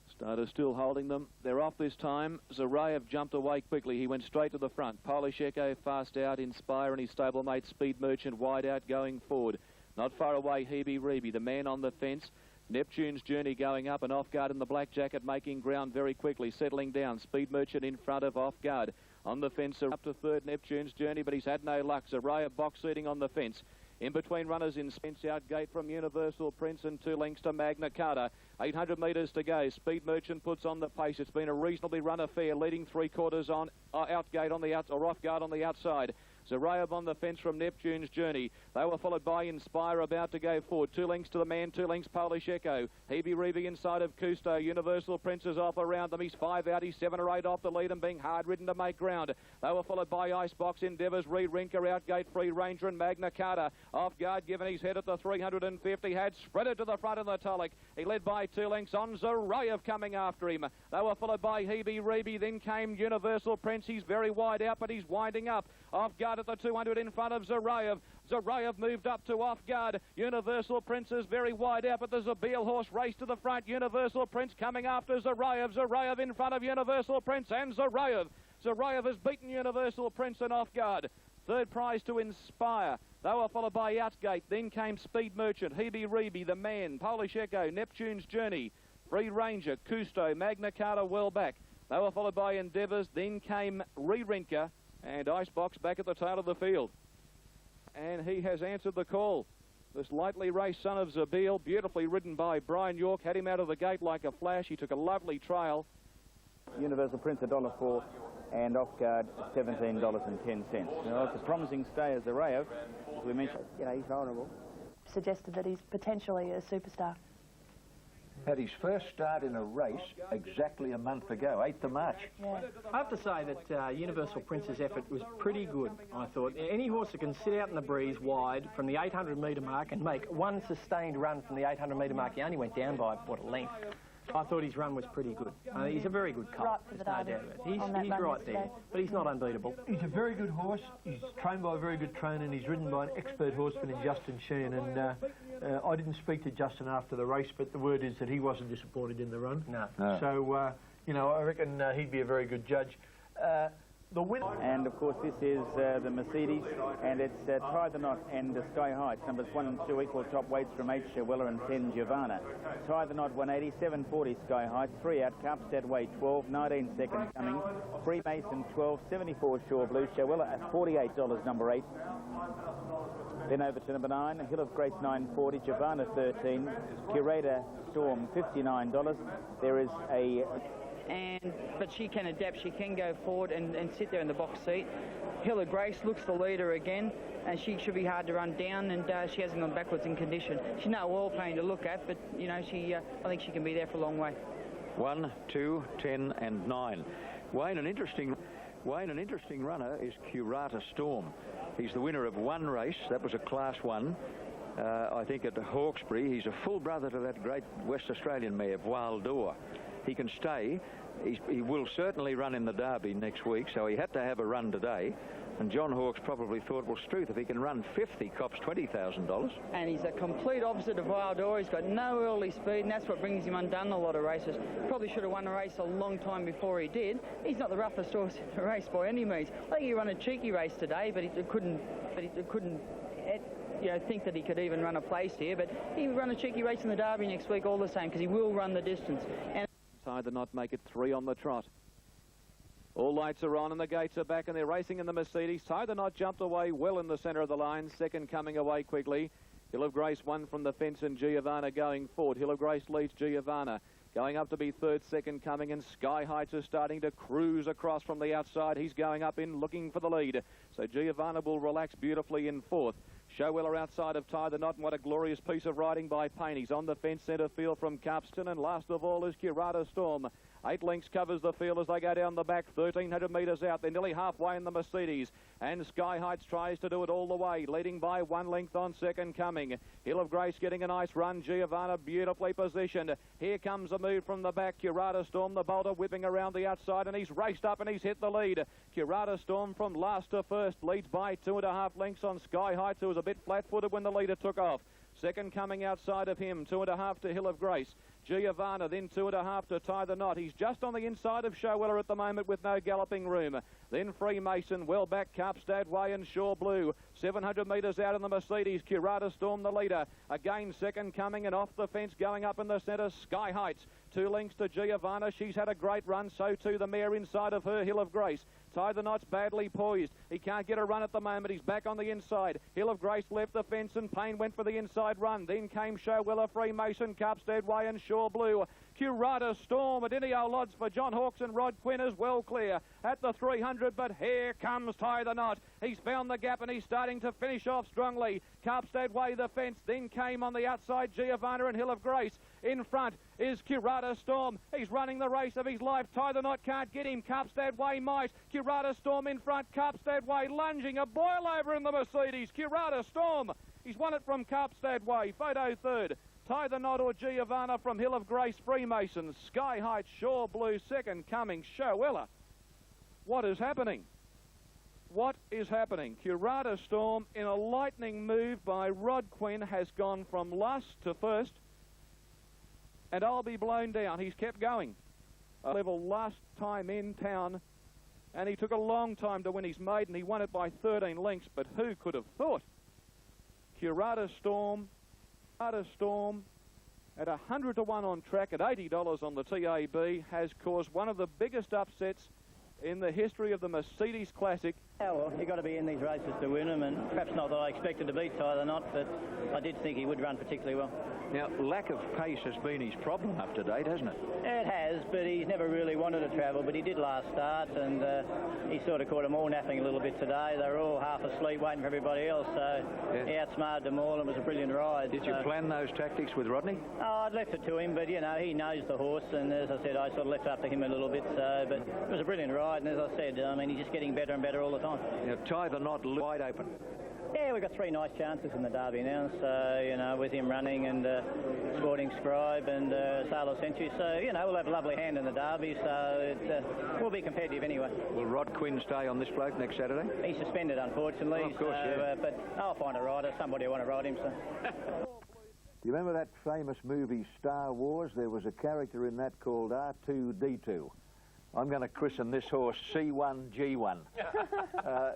Starter still holding them. They're off this time. Zarayev jumped away quickly. He went straight to the front. Polish Echo fast out. Inspire and his stablemate Speed Merchant wide out going forward. Not far away, Hebe Reeve, the man on the fence. Neptune's Journey going up and Off Guard in the black jacket making ground very quickly, settling down. Speed Merchant in front of Off Guard. On the fence, up to third, Neptune's Journey, but he's had no luck. Zarayev box seating on the fence. In between runners in Spence out gate from Universal Prince and 2 lengths to Magna Carta. 800 metres to go. Speed Merchant puts on the pace. It's been a reasonably run affair, leading 3/4 on out gate on the out or Off Guard on the outside. Zarayev on the fence from Neptune's Journey. They were followed by Inspire, about to go forward. 2 lengths to the man, 2 lengths Polish Echo. Hebe Reeve inside of Cousteau. Universal Prince is off around them. He's 5 out, he's 7 or 8 off the lead and being hard ridden to make ground. They were followed by Icebox, Endeavours, Rinker, Outgate, Free Ranger and Magna Carta. Off guard, given his head at the 350, had spreaded to the front in the Tulloch. He led by 2 lengths on Zarayev coming after him. They were followed by Hebe Reeve, then came Universal Prince. He's very wide out, but he's winding up. Off guard at the 200 in front of Zarayev. Zarayev moved up to off guard. Universal Prince is very wide out, but there's a Beal horse race to the front. Universal Prince coming after Zarayev. Zarayev in front of Universal Prince and Zarayev. Zarayev has beaten Universal Prince and off guard. Third prize to Inspire. They were followed by Outgate. Then came Speed Merchant, Hebe Reeve, The Man, Polish Echo, Neptune's Journey, Free Ranger, Cousteau, Magna Carta well back. They were followed by Endeavours. Then came Rinker and Icebox back at the tail of the field. And he has answered the call. This lightly raced son of Zabil, beautifully ridden by Brian York, had him out of the gate like a flash. He took a lovely trail. Universal Prince $1.04 and off guard $17.10. Now, it's a promising stay as Zarayev, as we mentioned. You know, he's vulnerable. Suggested that he's potentially a superstar. Had his first start in a race exactly a month ago, 8th of March. Yeah. I have to say that Universal Prince's effort was pretty good, I thought. Any horse that can sit out in the breeze wide from the 800-metre mark and make one sustained run from the 800-metre mark, he only went down by, what, a length. I thought his run was pretty good. He's a very good colt, there's no doubt about it. He's right there, but he's not unbeatable. He's a very good horse. He's trained by a very good trainer and he's ridden by an expert horseman in Justin Sheehan. And I didn't speak to Justin after the race, but the word is that he wasn't disappointed in the run. No. So, you know, I reckon he'd be a very good judge. The winner. And of course this is the Mercedes, and it's Tie the Knot and Sky Heights. Numbers 1 and 2 equal top weights from 8 Weller and 10 Giovanna. Tie the Knot 180, 740 Sky Heights, 3 out, Carpstead Way 12, 19 second coming, Freemason 12, 74 Shore Blue, Shawella at $48, number 8. Then over to number 9, Hill of Grace 940, Giovanna 13, Curator Storm $59. There is a... But she can adapt, she can go forward and sit there in the box seat. Hill of Grace looks the leader again, and she should be hard to run down, and she hasn't gone backwards in condition. She's no oil pain to look at, but, you know, I think she can be there for a long way. 1, 2, 10 and 9. Wayne, an interesting runner is Curata Storm. He's the winner of one race, that was a Class 1. I think at Hawkesbury. He's a full brother to that great West Australian mare, Wild Door. He can stay. He will certainly run in the Derby next week, so he had to have a run today. And John Hawkes probably thought, well, Struth, if he can run 50, cops $20,000. And he's a complete opposite of Wild Door. He's got no early speed, and that's what brings him undone a lot of races. Probably should have won a race a long time before he did. He's not the roughest horse in the race by any means. I think he ran a cheeky race today, but it couldn't, you know, think that he could even run a place here. But he will run a cheeky race in the Derby next week all the same, because he will run the distance. And Tie the Knot make it 3 on the trot. All lights are on and the gates are back and they're racing in the Mercedes. Tie the Knot jumped away well in the centre of the line. Second coming away quickly. Hill of Grace won from the fence and Giovanna going forward. Hill of Grace leads Giovanna. Going up to be third, second coming, and Sky Heights is starting to cruise across from the outside. He's going up in looking for the lead. So Giovanna will relax beautifully in fourth. Showweller outside of Tie the Knot, and what a glorious piece of riding by Payne. He's on the fence centre field from Carpston, and last of all is Curata Storm. 8 lengths covers the field as they go down the back, 1,300 metres out. They're nearly halfway in the Mercedes, and Sky Heights tries to do it all the way, leading by 1 length on second coming. Hill of Grace getting a nice run. Giovanna beautifully positioned. Here comes a move from the back. Curata Storm, the bolter, whipping around the outside, and he's raced up and he's hit the lead. Curata Storm from last to first leads by 2.5 lengths on Sky Heights, who was a bit flat-footed when the leader took off. Second coming outside of him, 2.5 to Hill of Grace. Giovanna, then 2.5 to Tie the Knot. He's just on the inside of Showweller at the moment with no galloping room. Then Freemason, well back, Carpstad Way and Shore Blue. 700 metres out in the Mercedes, Curata Storm the leader. Again, second coming and off the fence, going up in the centre, Sky Heights. 2 lengths to Giovanna. She's had a great run, so too the mare inside of her, Hill of Grace. Tie the Knot's badly poised. He can't get a run at the moment. He's back on the inside. Hill of Grace left the fence and Payne went for the inside run. Then came Showweller, Freemason, Carpstead Way and Shore Blue. Curata Storm at any old odds for John Hawkes, and Rod Quinn is well clear at the 300, but here comes Tie the Knot. He's found the gap and he's starting to finish off strongly. Carpstead Way the fence, then came on the outside Giovanna and Hill of Grace. In front is Curata Storm. He's running the race of his life. Tie the Knot can't get him. Carpstead Way might. Curata Storm in front. Carpstead Way lunging. A boil over in the Mercedes. Curata Storm. He's won it from Carpstead Way. Photo third. Tie the Knot or Giovanna from Hill of Grace, Freemasons. Sky Height, Shore Blue, second coming, Showella. What is happening? What is happening? Curata Storm, in a lightning move by Rod Quinn, has gone from last to first. And I'll be blown down. He's kept going. A level last time in town. And he took a long time to win his maiden. He won it by 13 lengths, but who could have thought? Curata Storm at 100 to 1 on track at $80 on the TAB has caused one of the biggest upsets in the history of the Mercedes Classic. Yeah, well, you've got to be in these races to win them, and perhaps not that I expected to beat Tie the Knot, but I did think he would run particularly well. Now, lack of pace has been his problem up to date, hasn't it? It has, but he's never really wanted to travel, but he did last start, and he sort of caught them all napping a little bit today. They were all half asleep waiting for everybody else, so he outsmarted them all, and it was a brilliant ride. Did you plan those tactics with Rodney? Oh, I'd left it to him, but, you know, he knows the horse, and as I said, I sort of left it up to him a little bit, but it was a brilliant ride, and as I said, I mean, he's just getting better and better all the time. Now, Tie the Knot wide open. Yeah, we've got 3 nice chances in the Derby now, so, you know, with him running and Sporting Scribe and Sailor Century, so, you know, we'll have a lovely hand in the Derby, so we'll be competitive anyway. Will Rod Quinn stay on this bloke next Saturday? He's suspended, unfortunately, of course, so, yeah. But I'll find a rider, somebody will want to ride him, so... Do you remember that famous movie Star Wars? There was a character in that called R2-D2. I'm going to christen this horse C1G1.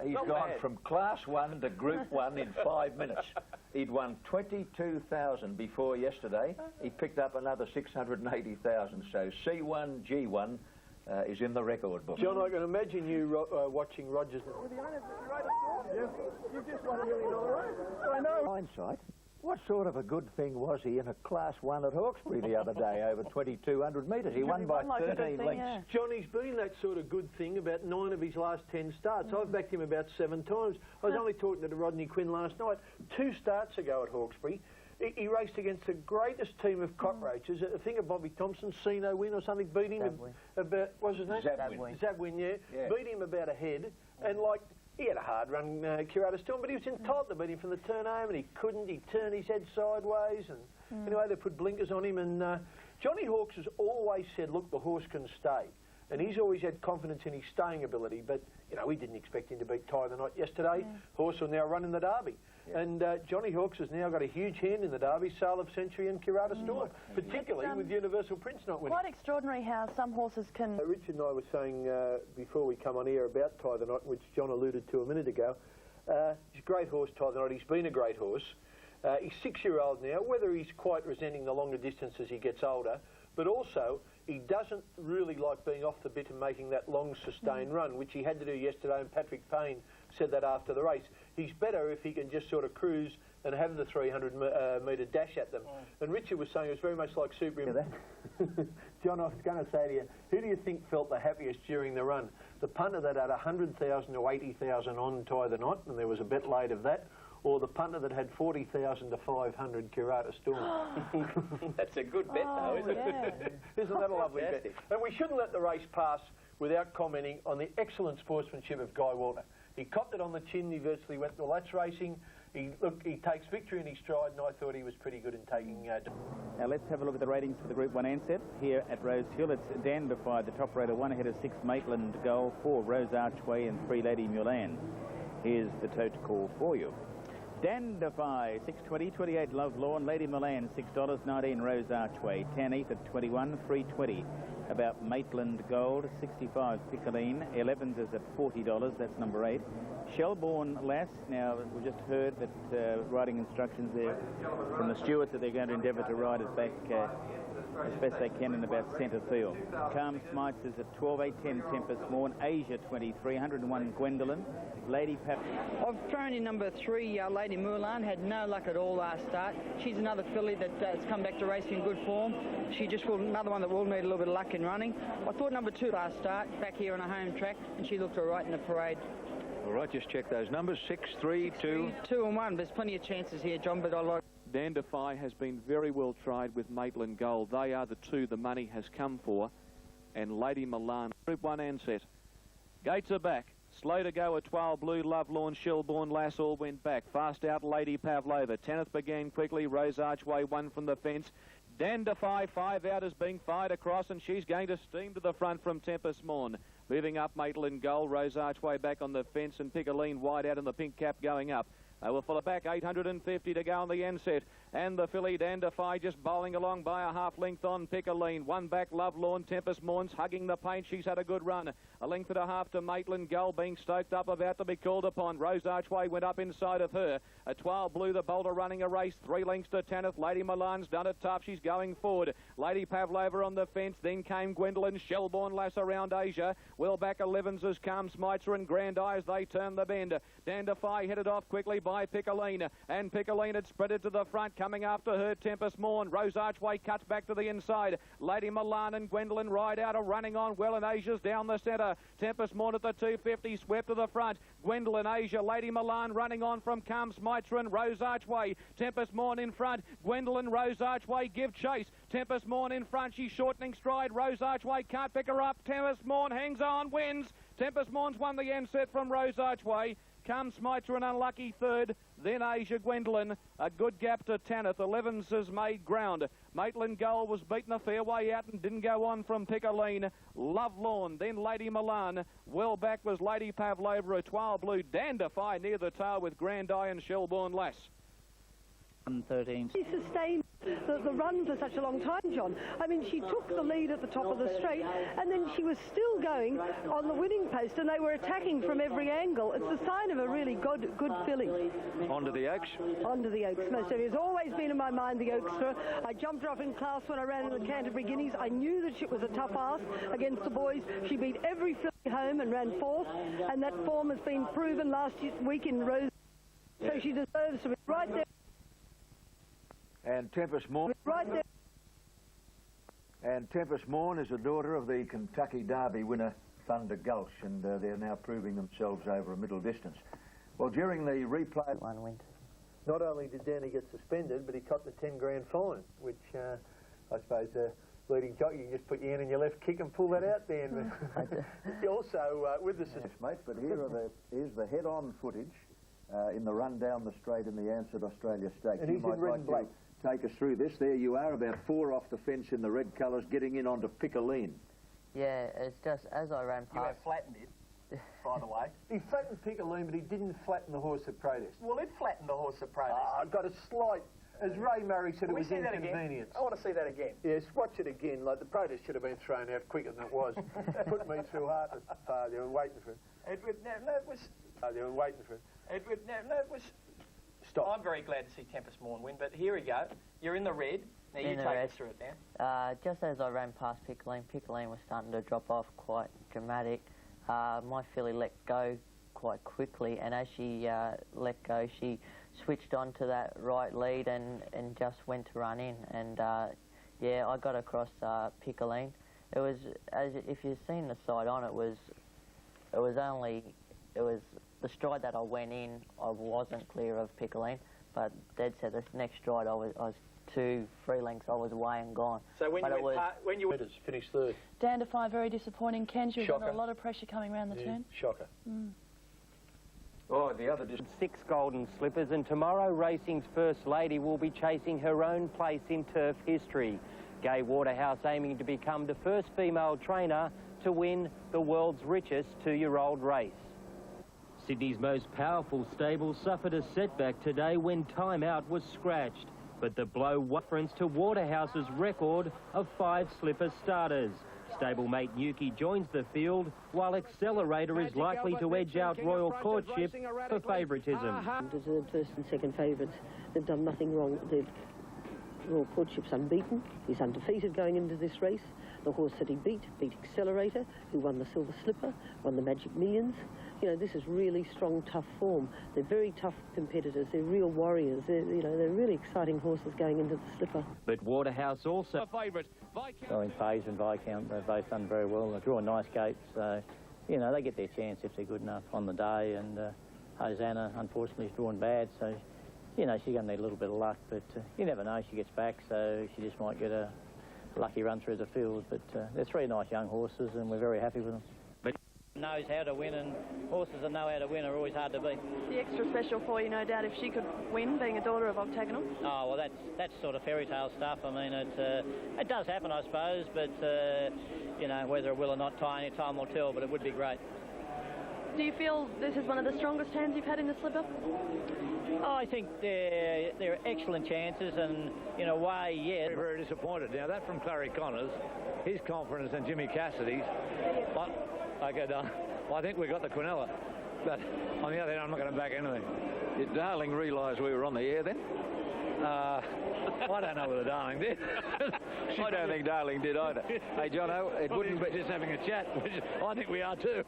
He's gone from Class 1 to Group 1 in 5 minutes. He'd won 22,000 before yesterday. He picked up another 680,000. So C1G1 is in the record book. John, I can imagine you watching Rogers. You've just won $1 million race. I know. Hindsight. What sort of a good thing was he in a Class 1 at Hawkesbury the other day over 2,200 metres? He won by 13 lengths. Yeah. Johnny's been that sort of good thing about 9 of his last 10 starts. I've backed him about 7 times. I was only talking to Rodney Quinn last night. 2 starts ago at Hawkesbury, he raced against the greatest team of cockroaches. I think of Bobby Thompson, Sino Win or something, beat him about, what's his name? Zabwin, yeah. Beat him about a head, and like... He had a hard run, Curata Storm, but he was entitled to beat him from the turn home, and he couldn't. He turned his head sideways, and anyway, they put blinkers on him. And Johnny Hawkes has always said, look, the horse can stay. And he's always had confidence in his staying ability, but, you know, we didn't expect him to beat Tie the Knot yesterday. Horse will now run in the Derby. And Johnny Hawkes has now got a huge hand in the Derby, Sail of Century and Curata Storm, particularly with Universal Prince not winning. Quite extraordinary how some horses can... Richard and I were saying before we come on air about Tie the Knot, which John alluded to a minute ago. He's a great horse, Tie the Knot. He's been a great horse. He's 6-year-old now, whether he's quite resenting the longer distance as he gets older, but also he doesn't really like being off the bit and making that long sustained run, which he had to do yesterday, and Patrick Payne said that after the race. He's better if he can just sort of cruise and have the 300-metre dash at them. And Richard was saying it was very much like Super... John, I was going to say to you, who do you think felt the happiest during the run? The punter that had 100,000 to 80,000 on Tie the Knot, and there was a bet laid of that, or the punter that had 40,000 to 500 Curata Storm? That's a good bet, though, isn't it? Isn't that a lovely bet? And we shouldn't let the race pass without commenting on the excellent sportsmanship of Guy Walter. He copped it on the chin. He virtually went, well, that's racing. He takes victory in his stride, and I thought he was pretty good in taking... Now let's have a look at the ratings for the Group 1 Ansett. Here at Rose Hill, it's Dandified, the top rater, 1 ahead of 6 Maitland Goal, 4 Rose Archway, and 3 Lady Mulan. Here's the tote call for you. Dandify, $6.20, 28 Love Lawn, Lady Milan, $6, 19 Rose Archway, Tanith at 21, $3.20. About Maitland Gold, 65 Piccoline, 11s is at $40, that's number 8. Shelbourne Lass, now we've just heard that riding instructions there from the stewards that they're going to endeavour to ride it back as best they can in about centre field. Calm Smites is at 12.810 Tempest Morn, Asia 23, 101 Gwendolyn, Lady Pap. I've thrown in number 3, Lady Mulan, had no luck at all last start. She's another filly that has come back to racing in good form. She just will, another one that will need a little bit of luck in running. I thought number 2 last start, back here on a home track, and she looked all right in the parade. All right, just check those numbers, 6, 3, 2. 2 and 1, there's plenty of chances here, John, but I like... Dandify has been very well tried with Maitland Gold. They are the 2 the money has come for. And Lady Milan, Group 1 Ansett. Gates are back. Slow to go, Etoile Blue, Lovelorn, Shelbourne Lass all went back. Fast out, Lady Pavlova. Tanith began quickly. Rose Archway won from the fence. Dandify 5 out is being fired across, and she's going to steam to the front from Tempest Morn. Moving up, Maitland Gold. Rose Archway back on the fence, and Piccoline wide out in the pink cap going up. They will follow back, 850 to go on the Ansett. And the filly Dandify just bowling along by a half length on Piccoline. 1 back, Lovelorn. Tempest Morn's hugging the paint. She's had a good run. A length and a half to Maitland Gull, being stoked up, about to be called upon. Rose Archway went up inside of her. Etoile Blue, the bolter, running a race. 3 lengths to Tanith. Lady Milan's done it tough. She's going forward. Lady Pavlova on the fence. Then came Gwendolyn. Shelbourne Lass around Asia. Well back 11s as Calm Smitzer and Grand Eye as they turn the bend. Dandify headed off quickly by Piccoline. And Piccoline had spreaded to the front. Coming after her, Tempest Morn. Rose Archway cuts back to the inside. Lady Milan and Gwendolyn ride out, are running on well, and Asia's down the centre. Tempest Morn at the 250, swept to the front. Gwendolyn, Asia, Lady Milan running on from Calm Smitzer and Rose Archway. Tempest Morn in front. Gwendolyn, Rose Archway give chase. Tempest Morn in front. She's shortening stride. Rose Archway can't pick her up. Tempest Morn hangs on, wins. Tempest Morn's won the Ansett from Rose Archway. Calm Smitzer an unlucky 3rd. Then Asia Gwendolyn, a good gap to Tanith. 11s has made ground. Maitland Gull was beaten a fair way out and didn't go on from Piccoline. Lovelorn, then Lady Milan. Well back was Lady Pavlova. Etoile Blue, Dandify near the tail with Grand Eye and Shelbourne Lass. 13. She sustained the run for such a long time, John. I mean, she took the lead at the top of the straight, and then she was still going on the winning post, and they were attacking from every angle. It's the sign of a really good filly. Onto the Oaks? Onto the Oaks, most certainly. It's always been in my mind, the Oaks. I jumped her off in class when I ran in the Canterbury Guineas. I knew that she was a tough ask against the boys. She beat every filly home and ran 4th, and that form has been proven last week in Rose. So she deserves to be right there. And Tempest Morn. Right there. And Tempest Morn is a daughter of the Kentucky Derby winner Thunder Gulch, and they're now proving themselves over a middle distance. Well, during the replay... One win. Not only did Danny get suspended, but he copped a 10 grand fine, which I suppose leading jockey, you just put your hand in your left kick and pull that out, Dan. Also, with the... Yes, mate, but here's the head-on footage in the run down the straight in the Ansett Australia Stakes. And he's in red and black. Take us through this. There you are, about 4 off the fence in the red colours, getting in onto Piccoline. Yeah, it's just as I ran past... You have flattened it, by the way. He flattened Piccoline, but he didn't flatten the horse at protest. Well, it flattened the horse at protest. I've got a slight... As Ray Murray said, it was inconvenience. I want to see that again. Yes, watch it again. Like, the protest should have been thrown out quicker than it was. Put me through half as far. They were waiting for it. Edward, no, it was... They were waiting for it. Edward, no, it was... Stop. I'm very glad to see Tempest Morn win, but here we go. You're in the red. Now you take us through it now. Just as I ran past Piccoline, Piccoline was starting to drop off quite dramatic. My filly let go quite quickly, and as she let go, she switched onto that right lead and just went to run in. And yeah, I got across Piccoline. It was, as if you've seen the side on, it was the stride that I went in, I wasn't clear of Piccoline, but dead set the next stride I was 2-3 lengths, I was away and gone. So when you finished 3rd. Dandify, very disappointing. Ken's, you've got a lot of pressure coming around the turn. Shocker. Oh, the other distance. 6 golden slippers, and tomorrow racing's first lady will be chasing her own place in turf history. Gay Waterhouse aiming to become the first female trainer to win the world's richest 2-year-old race. Sydney's most powerful stable suffered a setback today when Time Out was scratched, but the blow reference to Waterhouse's record of 5 slipper starters. Stablemate Nuki joins the field, while Accelerator is likely to edge out Royal Courtship for favouritism. Deserved first and second favourites. They've done nothing wrong. They've Royal Courtship's unbeaten. He's undefeated going into this race. The horse that he beat Accelerator, who won the Silver Slipper, won the Magic Millions. You know, this is really strong, tough form. They're very tough competitors. They're real warriors. They're really exciting horses going into the Slipper. But Waterhouse also... favourite. So in Phase and Viscount, they've both done very well. They draw nice gates, so, you know, they get their chance if they're good enough on the day. And Hosanna, unfortunately, is drawn bad, so, you know, she's going to need a little bit of luck. But you never know, she gets back, so she just might get a lucky run through the field. But they're three nice young horses, and we're very happy with them. Knows how to win, and horses that know how to win are always hard to beat. The extra special for you, no doubt, if she could win, being a daughter of Octagonal. Oh, well, that's sort of fairy tale stuff. I mean, it does happen, I suppose, but, you know, whether it will or not, time will tell, but it would be great. Do you feel this is one of the strongest hands you've had in the Slipper? Oh, I think they're excellent chances, and in a way, yeah. Very, very disappointed. Now, that from Clary Connors, his confidence in Jimmy Cassidy's, but... Okay, well, I think we got the Quinella, but on the other hand, I'm not going to back anything. Did Darling realise we were on the air then? I don't know whether Darling did. I don't think Darling did either. Hey, Jono, it wouldn't be... just having a chat, which I think we are too.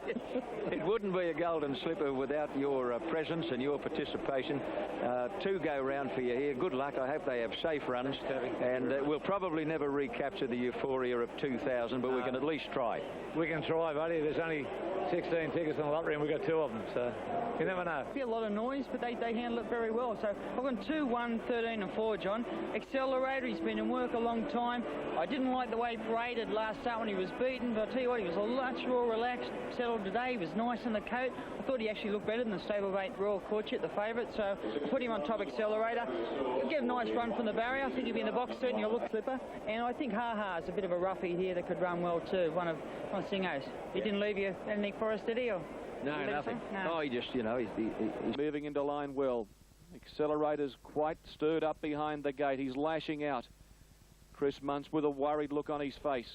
It wouldn't be a Golden Slipper without your presence and your participation. Two go round for you here. Good luck. I hope they have safe runs. And we'll probably never recapture the euphoria of 2000, but we can at least try. We can try, buddy. There's only 16 tickets in the lottery and we've got 2 of them, so you never know. A lot of noise, but they handle it very well. So I've gone 2, 1, 13 and 4, John. Accelerator, he's been in work a long time. I didn't like the way he paraded last start when he was beaten, but I'll tell you what, he was a much more relaxed, settled today. He was nice in the coat. I thought he actually looked better than the stablemate Royal Courtship, the favourite, so put him on top Accelerator. He'll get a nice run from the barrier. I think he'll be in the box soon, he'll look Slipper. And I think Ha Ha's a bit of a roughie here that could run well too, one of Singos. He didn't leave you anything for us, did he? Or no, nothing. No. Oh, he just, you know, he's moving into line well. Accelerator's quite stirred up behind the gate. He's lashing out. Chris Muntz with a worried look on his face.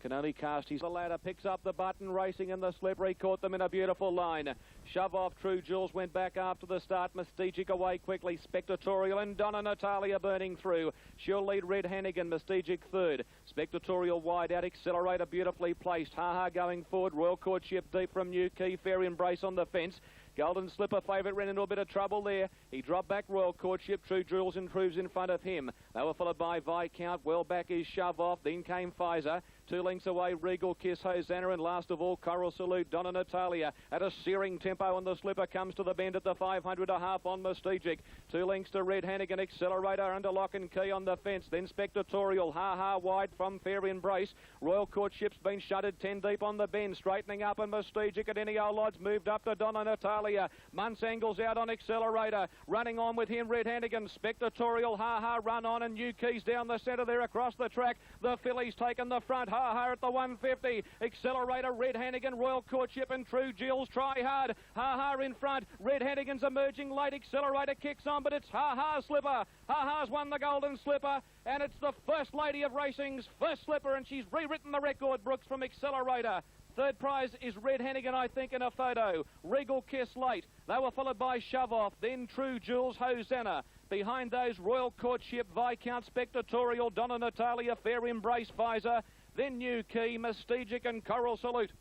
Can only cast his... The ladder picks up the button, racing in the slippery, caught them in a beautiful line. Shove off, True Jules went back after the start. Mystigic away quickly. Spectatorial and Donna Natalia burning through. She'll lead Red Hannigan, Mystigic third. Spectatorial wide out, Accelerator beautifully placed. Ha Ha going forward, Royal Courtship deep from New Key, Fair Embrace on the fence. Golden Slipper favourite ran into a bit of trouble there. He dropped back Royal Courtship. True Jules improves in front of him. They were followed by Viscount. Well back is Shove Off. Then came Pfizer. 2 lengths away, Regal Kiss, Hosanna, and last of all, Coral Salute, Donna Natalia. At a searing tempo, and the Slipper comes to the bend at the 500 a half on Mystigic. 2 lengths to Red Hannigan, Accelerator under lock and key on the fence. Then Spectatorial, Ha Ha wide from Fair Embrace. Royal Courtship's been shuttered 10 deep on the bend, straightening up, and Mystigic at any old odds moved up to Donna Natalia. Muntz angles out on Accelerator, running on with him, Red Hannigan. Spectatorial, Ha Ha run on, and New Keys down the centre there across the track. The filly's taken the front. Ha Ha at the 150. Accelerator, Red Hannigan, Royal Courtship, and True Jules try hard. Ha Ha in front. Red Hannigan's emerging late. Accelerator kicks on, but it's Ha Ha Slipper. Ha Ha's won the Golden Slipper, and it's the first lady of racing's first Slipper, and she's rewritten the record, Brooks, from Accelerator. Third prize is Red Hannigan, I think, in a photo. Regal Kiss late. They were followed by Shove Off, then True Jules, Hosanna. Behind those, Royal Courtship, Viscount, Spectatorial, Donna Natalia, Fair Embrace, Pfizer, then New Key, Mystigic, and Coral Salute.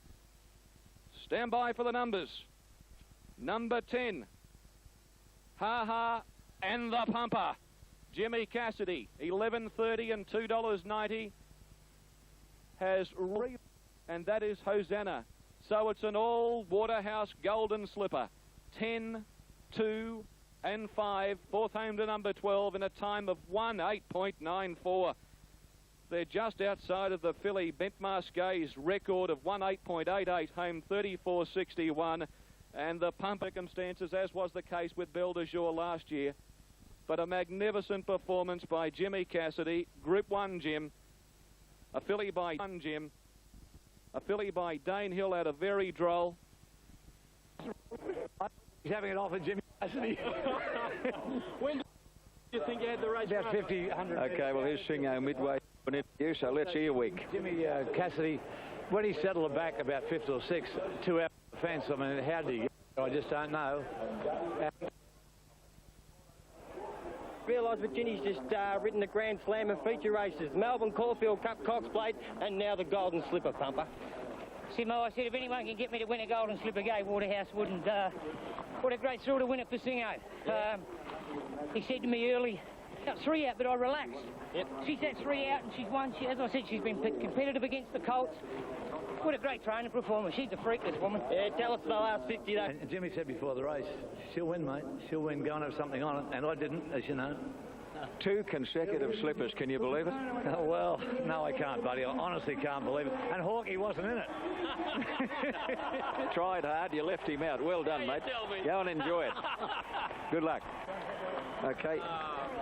Stand by for the numbers. Number 10, Ha Ha and the Pumper. Jimmy Cassidy, $11.30 and $2.90, has... and that is Hosanna. So it's an all Waterhouse Golden Slipper. 10, 2 and 5. Fourth home to number 12 in a time of 1:8.94. They're just outside of the filly Bentmasquet's record of 1:8.88, home 34.61. And the pump circumstances, as was the case with Belle de Jour last year. But a magnificent performance by Jimmy Cassidy. Group 1, Jim. A filly by Jim. A filly by Dane Hill out of Very Droll. He's having it off with Jimmy Cassidy. When do you think you had the race? About 50, 100. Okay, well, here's Singo midway on you, so let's hear Wick. Jimmy Cassidy, when he settled it back about 5th or 6th, 2 out of the fence, I mean, how did he get it? I just don't know. Realise Miles, but Ginny's just ridden the Grand Slam and feature races. Melbourne Caulfield Cup, Cox Plate, and now the Golden Slipper, Pumper. Simo, I said if anyone can get me to win a Golden Slipper, Gay Waterhouse wouldn't. What a great thrill to win it for Singo. He said to me early, got 3 out, but I relaxed. Yep. She's had 3 out and she's won. As I said, she's been competitive against the Colts. What a great training performance. She's a freak, this woman. Yeah, tell us the last 50 though. And Jimmy said before the race, she'll win, mate. She'll win, go and have something on it. And I didn't, as you know. 2 consecutive slippers, can you believe it? Oh, well, no, I can't, buddy. I honestly can't believe it. And Hawkeye wasn't in it. Tried hard, you left him out. Well done, mate. Go and enjoy it. Good luck. Okay,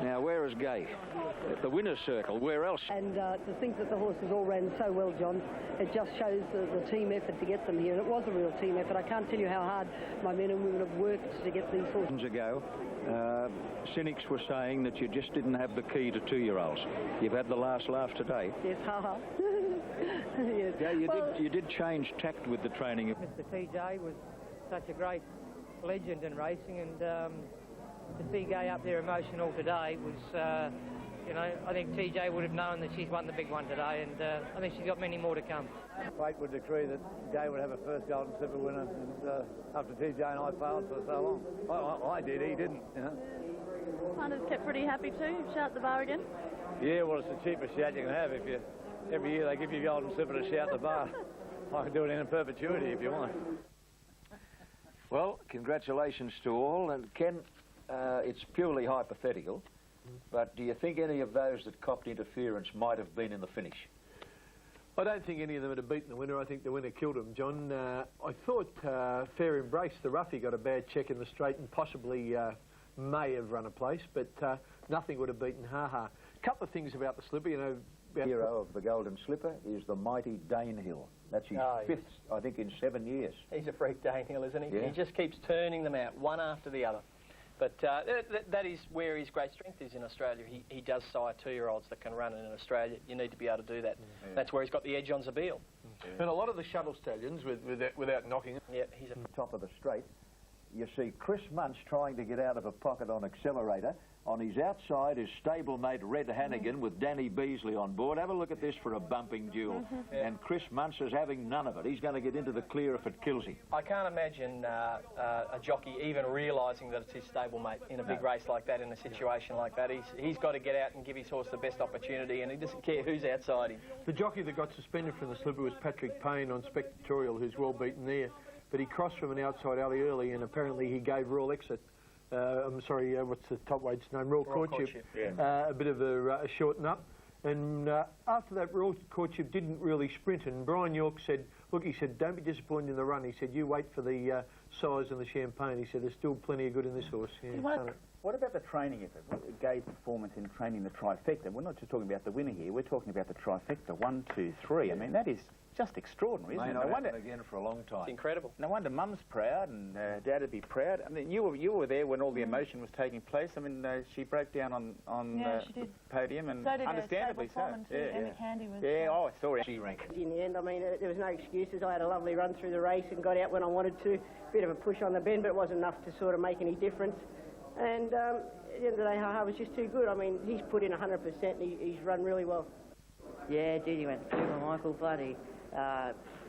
now where is Gay? At the winner's circle, where else? And to think that the horses all ran so well, John, it just shows the team effort to get them here. And it was a real team effort. I can't tell you how hard my men and women have worked to get these horses. Ago, cynics were saying that you just didn't have the key to 2-year-olds. You've had the last laugh today. Yes, haha. Yes. Yeah, you did change tact with the training. Mr. TJ was such a great legend in racing, and to see Gay up there emotional today was, you know, I think TJ would have known that she's won the big one today, and I think she's got many more to come. Fate would decree that Gay would have a first Golden Slipper winner, and after TJ and I failed for so long. I did, he didn't, you know. Hunters kept pretty happy too. Shout the bar again. Yeah, well, it's the cheapest shout you can have. If you every year they give you Golden Slipper to shout the bar. I can do it in perpetuity if you want. Well, congratulations to all. And Ken, it's purely hypothetical, but do you think any of those that copped interference might have been in the finish? I don't think any of them would have beaten the winner. I think the winner killed him, John. I thought Fair Embrace, the roughie, got a bad check in the straight and possibly may have run a place, but nothing would have beaten Ha-Ha. A couple of things about the slipper, you know. The hero of the Golden Slipper is the mighty Danehill. That's his 5th, I think, in 7 years. He's a freak, Danehill, isn't he? Yeah. He just keeps turning them out, one after the other. But that is where his great strength is in Australia. He does sire 2-year-olds that can run, and in Australia you need to be able to do that. Yeah. That's where he's got the edge on Zabeel. And a lot of the shuttle stallions, without knocking it. Yeah, he's a top of the straight. You see Chris Munce trying to get out of a pocket on Accelerator. On his outside is stablemate Red Hannigan with Danny Beasley on board. Have a look at this for a bumping duel. And Chris Munce is having none of it. He's going to get into the clear if it kills him. I can't imagine a jockey even realising that it's his stablemate in a big race like that, in a situation like that. He's got to get out and give his horse the best opportunity, and he doesn't care who's outside him. The jockey that got suspended from the slipper was Patrick Payne on Spectatorial, who's well beaten there. But he crossed from an outside alley early, and apparently he gave Royal Exit, I'm sorry, what's the top weight's name? Royal Courtship. Yeah. A bit of a shorten up. And after that, Royal Courtship didn't really sprint, and Brian York said, look, he said, don't be disappointed in the run. He said, you wait for the size and the champagne. He said, there's still plenty of good in this horse. Yeah, what about the training effort? Gay's performance in training the trifecta? We're not just talking about the winner here. We're talking about the trifecta, 1, 2, 3. I mean, that is just extraordinary, isn't it? No wonder again for a long time. It's incredible. No wonder Mum's proud and Dad would be proud. I mean, you were there when all the emotion was taking place. I mean, she broke down on the podium, and so did understandably so. Emmy Candy was. Yeah, oh, I saw it. She ranked. In the end, I mean, there was no excuses. I had a lovely run through the race and got out when I wanted to. Bit of a push on the bend, but it wasn't enough to sort of make any difference. And at the end of the day, Ha-Ha was just too good. I mean, he's put in 100% and he's run really well. Yeah, Didi went super, Michael. Bloody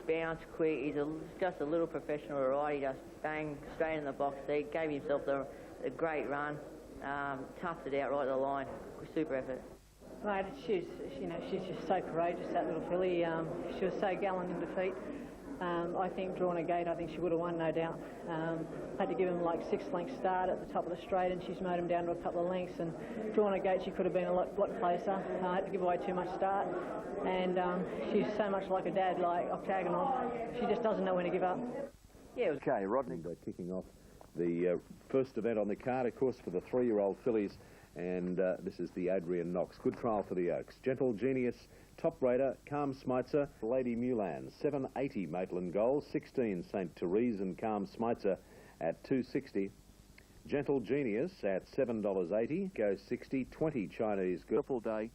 bounce quick. He's just a little professional, right? He just bang straight in the box there. Gave himself a great run. Toughed it out right at the line. Super effort. Mate, she's just so courageous, that little filly. She was so gallant in defeat. I think drawn a gate, I think she would have won, no doubt. Had to give him like 6-length start at the top of the straight, and she's mowed him down to a couple of lengths. And drawn a gate, she could have been a lot closer. Had to give away too much start. And she's so much like her dad, like octagonal. She just doesn't know when to give up. Yeah. Okay, Rodney kicking off the first event on the card, of course, for the 3-year-old fillies. And this is the Adrian Knox. Good trial for the Oaks. Gentle Genius, Top Raider, Calm Smitzer, Lady Mulan, 7.80 Maitland Gold, 16 St. Therese and Calm Smitzer at $2.60. Gentle Genius at $7.80, goes 60, 20 Chinese good. Beautiful day.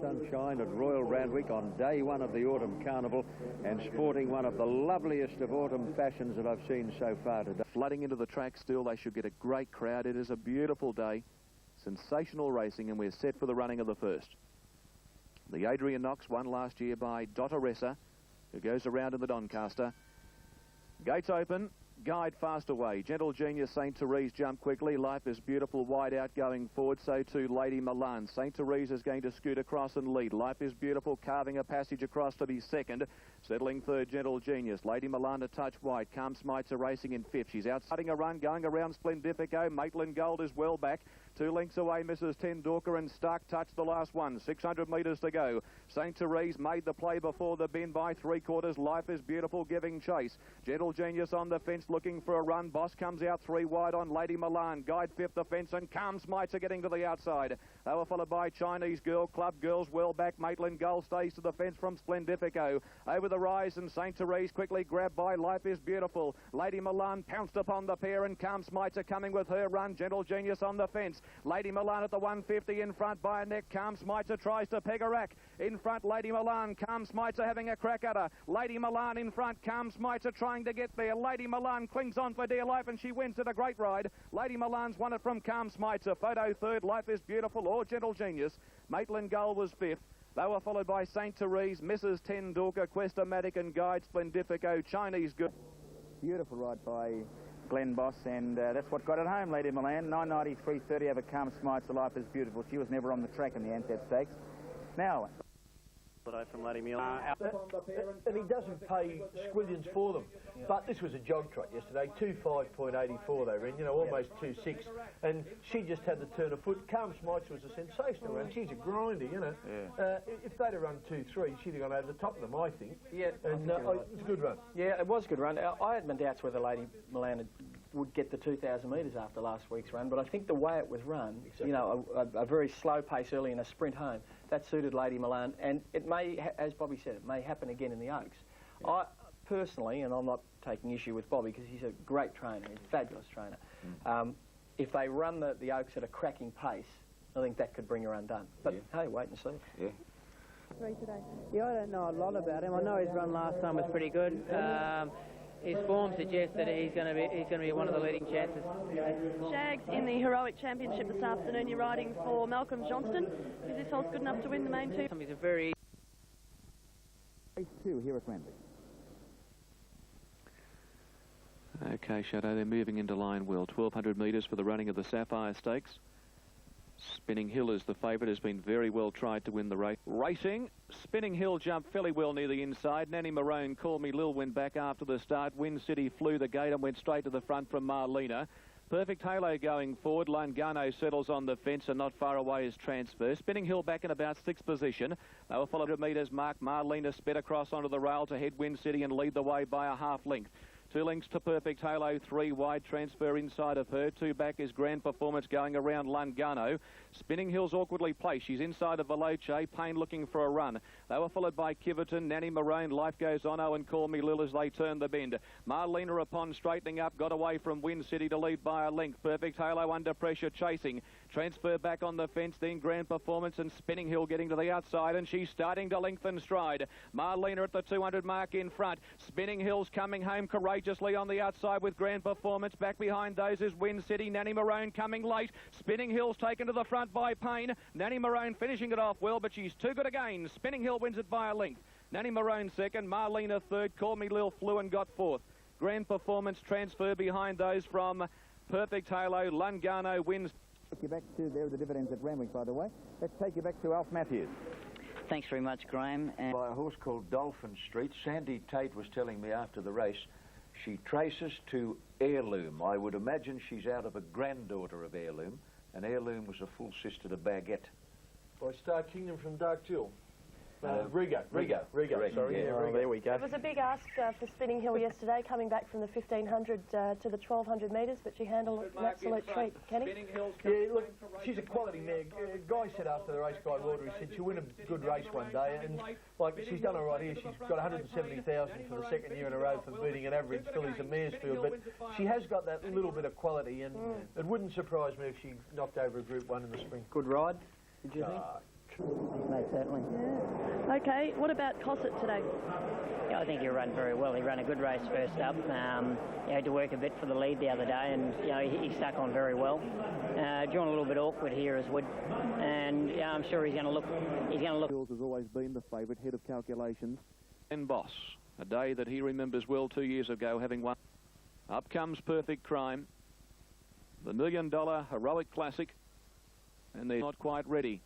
Sunshine at Royal Randwick on day one of the Autumn Carnival, and sporting one of the loveliest of autumn fashions that I've seen so far today. Flooding into the track still, they should get a great crowd. It is a beautiful day. Sensational racing, and we're set for the running of the first. The Adrian Knox won last year by Dotteressa, who goes around in the Doncaster. Gates open. Guide fast away. Gentle Genius, St. Therese jump quickly. Life is Beautiful wide out going forward. So too Lady Milan. St. Therese is going to scoot across and lead. Life is Beautiful carving a passage across to be second. Settling third, Gentle Genius. Lady Milan a touch wide. Calm Smites are racing in fifth. She's out starting a run going around Splendifico. Maitland Gold is well back. 2 lengths away, Mrs. Ten Dorker and Stark touch the last one. 600 metres to go. St. Therese made the play before the bend by 3/4. Life is Beautiful giving chase. Gentle Genius on the fence looking for a run. Boss comes out 3 wide on Lady Milan. Guide fifth the fence and Calm Smites are getting to the outside. They were followed by Chinese Girl. Club Girls well back. Maitland Gold stays to the fence from Splendifico. Over the rise and St. Therese quickly grabbed by Life is Beautiful. Lady Milan pounced upon the pair and Calm Smites are coming with her run. Gentle Genius on the fence. Lady Milan at the 150 in front by a neck. Calm Smites tries to peg a rack. In front, Lady Milan. Calm Smites are having a crack at her. Lady Milan in front. Calm Smites are trying to get there. Lady Milan clings on for dear life and she wins at a great ride. Lady Milan's won it from Calm Smites. Photo third. Life is Beautiful or Gentle Genius. Maitland Gold was fifth. They were followed by St. Therese, Mrs. Ten Dorker, Quest-O-Matic and Guide Splendifico. Chinese Good. Beautiful ride by Glenn Boss, and that's what got it home, Lady Milan. 993.30 over Calm Smites. The Life is Beautiful. She was never on the track in the Ansett Stakes. Now, from Lady Milan. And he doesn't pay squillions for them. Yeah. But this was a jog trot yesterday, 2.5.84 they ran, you know, almost 2.6. And she just had the turn of foot. Calm Smites was a sensational run. She's a grinder, you know. Yeah. If they'd have run 2.3, she'd have gone over the top of them, I think. Yeah, and it was a good run. Yeah, it was a good run. I had my doubts whether Lady Milan would get the 2,000 metres after last week's run, but I think the way it was run, exactly. You know, a very slow pace early and a sprint home, that suited Lady Milan, and it may, as Bobby said, it may happen again in the Oaks. Yeah. I personally, and I'm not taking issue with Bobby because he's a great trainer, he's a fabulous trainer, if they run the Oaks at a cracking pace, I think that could bring her undone. But hey, wait and see. Yeah. Today. Yeah, I don't know a lot about him. I know his run last time was pretty good. His form suggests that he's going to be one of the leading chances. Shags in the Heroic Championship this afternoon. You're riding for Malcolm Johnston. Is this horse good enough to win the main two? He's a very... Race 2 here at Ranvet. Okay, Shadow, they're moving into line well. 1,200 metres for the running of the Sapphire Stakes. Spinning Hill is the favourite, has been very well tried to win the race. Racing, Spinning Hill jumped fairly well near the inside. Nanny Marone, Call Me Lil, went back after the start. Wind City flew the gate and went straight to the front from Marlena. Perfect Halo going forward. Lungano settles on the fence and not far away is Transfer. Spinning Hill back in about 6th position. They were followed 100 metres. Mark Marlena sped across onto the rail to head Wind City and lead the way by a half length. 2 lengths to Perfect Halo, 3 wide, Transfer inside of her. 2 back is Grand Performance going around Lungano. Spinning Hill's awkwardly placed. She's inside of Veloce, Payne looking for a run. They were followed by Kiverton, Nanny Marone, Life Goes On, and Call Me Lil as they turn the bend. Marlena upon straightening up, got away from Wind City to lead by a length. Perfect Halo under pressure chasing. Transfer back on the fence, then Grand Performance and Spinning Hill getting to the outside, and she's starting to lengthen stride. Marlena at the 200 mark in front. Spinning Hill's coming home courageously on the outside with Grand Performance. Back behind those is Wind City. Nanny Marone coming late. Spinning Hill's taken to the front by Payne. Nanny Marone finishing it off well, but she's too good again. Spinning Hill wins it by a length. Nanny Marone second, Marlena third, Call Me Lil flew and got fourth. Grand Performance Transfer behind those from Perfect Halo. Lungano wins. Take you back to there are the dividends at Randwick, by the way. Let's take you back to Alf Matthews. Thanks very much, Graham. By a horse called Dolphin Street. Sandy Tate was telling me after the race she traces to Heirloom. I would imagine she's out of a granddaughter of Heirloom, and Heirloom was a full sister to Baguette. By Star Kingdom from Dark Jewel. Rigo, sorry. Yeah, Rigo. There we go. It was a big ask for Spinning Hill yesterday, coming back from the 1,500 to the 1,200 metres, but she handled it an absolute treat. Kenny? Yeah, look, she's a quality mare. Guy said after the race, Guy Walter, he said she'll win a good race one day, and like she's done all right here. She's got 170,000 for the second year in a row for beating an average fillies and mares field, but she has got that little bit of quality, and it wouldn't surprise me if she knocked over a Group 1 in the spring. Good ride, did you think? Most certainly. Yeah. Okay, what about Cosset today? Yeah, I think he ran very well. He ran a good race first up. He had to work a bit for the lead the other day, and he stuck on very well. Drawn a little bit awkward here as Wood, and I'm sure he's going to look. Jules has always been the favourite, head of calculations. And Boss, a day that he remembers well 2 years ago, having won. Up comes Perfect Crime, the $1 Million Heroic Classic, and they're not quite ready.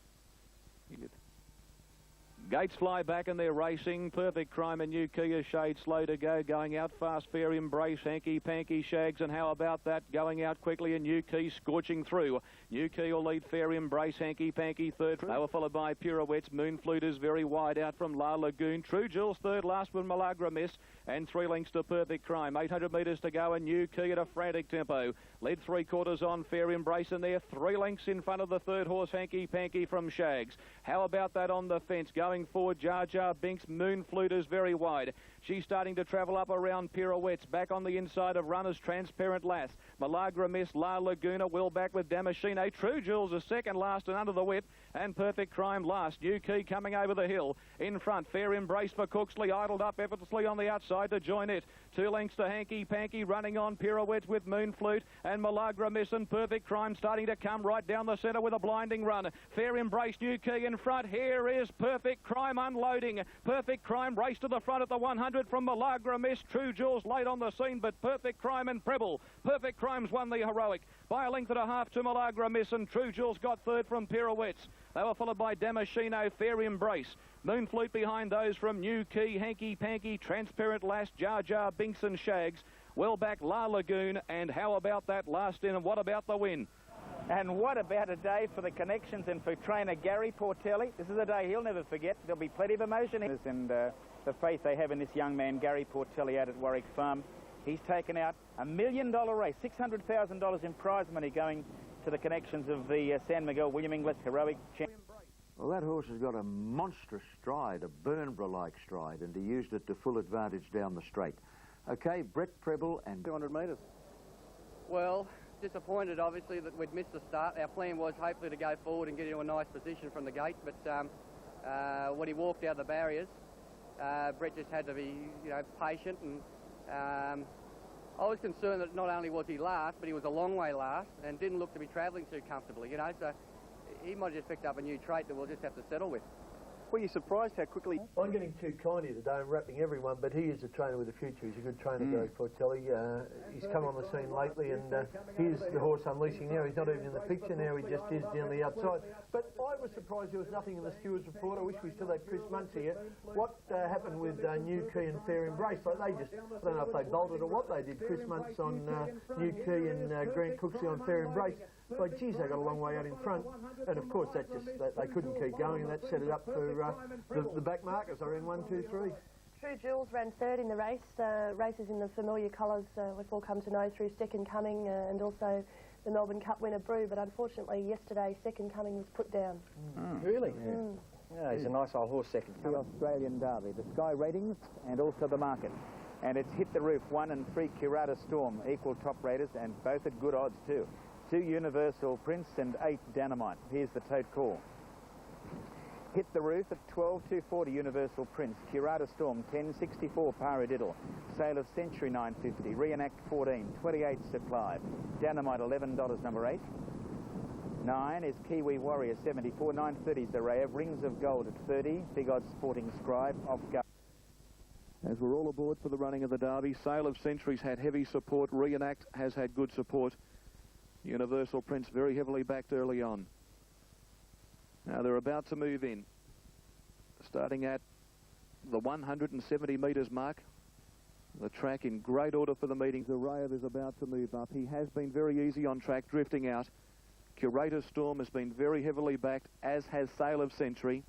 Gates fly back and they're racing. Perfect Crime and New Kia shade slow to go. Going out fast, Fair Embrace, Hanky Panky Shags, and how about that? Going out quickly and New Key scorching through. New Key will lead Fair Embrace, Hanky Panky third. They were followed by Pirouettes. Moonflute is very wide out from La Lagoon. True Jules third, last one Malagra Miss, and 3 lengths to Perfect Crime. 800 metres to go and New Key at a frantic tempo. Led 3/4 on Fair Embrace, and they're 3 lengths in front of the third horse, Hanky Panky from Shags. How about that on the fence? Going forward, Jar Jar Binks. Moonflute is very wide. She's starting to travel up around Pirouettes. Back on the inside of Runners, Transparent Lass. Malagra Miss, La Laguna, well back with Damascene. True Jules is second last and under the whip. And Perfect Crime last. New Key coming over the hill. In front, Fair Embrace for Cooksley. Idled up effortlessly on the outside to join it. 2 lengths to Hanky Panky. Running on Pirouettes with Moonflute. And Malagra Miss and Perfect Crime starting to come right down the centre with a blinding run. Fair Embrace, New Key in front. Here is Perfect Crime unloading. Perfect Crime race to the front at the 100 from Malagra Miss. True Jules late on the scene, but Perfect Crime and Preble. Perfect Crime's won the Heroic by a length and a half to Malagra Miss, and True Jules got third from Pirouettes. They were followed by Damascene, Fair Embrace. Moonflute behind those from New Key, Hanky Panky, Transparent Lass, Jar Jar Binks and Shags. Well back La Lagoon, and how about that last in, and what about the win? And what about a day for the connections and for trainer Gary Portelli? This is a day he'll never forget. There'll be plenty of emotion in this, and the faith they have in this young man, Gary Portelli, out at Warwick Farm. He's taken out a $1 million race, $600,000 in prize money going to the connections of the San Miguel William Inglis Heroic Champion. Well, that horse has got a monstrous stride, a Burnborough-like stride, and he used it to full advantage down the straight. Okay, Brett Preble and 200 metres. Well, disappointed, obviously, that we'd missed the start. Our plan was hopefully to go forward and get into a nice position from the gate, but when he walked out of the barriers, Brett just had to be, patient, and I was concerned that not only was he last, but he was a long way last and didn't look to be travelling too comfortably, so he might have just picked up a new trait that we'll just have to settle with. Were you surprised how quickly... I'm getting too kind here today. I'm wrapping everyone, but he is a trainer with a future. He's a good trainer, Gary Portelli. He's come on the scene lately, and here's the horse unleashing now. He's not even in the picture now. He just is down the outside. But I was surprised there was nothing in the stewards report. I wish we still had Chris Muntz here. What happened with New Key and Fair Embrace? Like they just, I don't know if they bolted or what they did. Chris Muntz on New Key and Grant Cooksley on Fair Embrace. Like, geez, they got a long way out in front. And of course, that just they couldn't keep going, and that set it up for the back markers. I ran 1, 2, 3. True Jules ran third in the race. Races in the familiar colours we've all come to know through Second Coming and also the Melbourne Cup winner Brew, but unfortunately yesterday Second Coming was put down. Really? Yeah, he's a nice old horse, Second Coming. The Australian Derby, the Sky ratings and also the market. And it's Hit the Roof, 1 and 3 Curata Storm, equal top raters, and both at good odds too. 2 Universal Prince and 8 Dynamite. Here's the tote call. Hit the Roof at 12,240 Universal Prince. Curata Storm 1064 Paradiddle. Sale of Century 950. Reenact 14. 28 Sir Clive. Dynamite $11 number 8. 9 is Kiwi Warrior 74. 930 is the Rayev. Rings of Gold at 30. Big Odds Sporting Scribe off guard. As we're all aboard for the running of the Derby, Sale of Centuries had heavy support. Reenact has had good support. Universal Prince very heavily backed early on. Now they're about to move in. Starting at the 170 metres mark. The track in great order for the meeting. Zarayev is about to move up. He has been very easy on track, drifting out. Curator Storm has been very heavily backed, as has Sale of Century.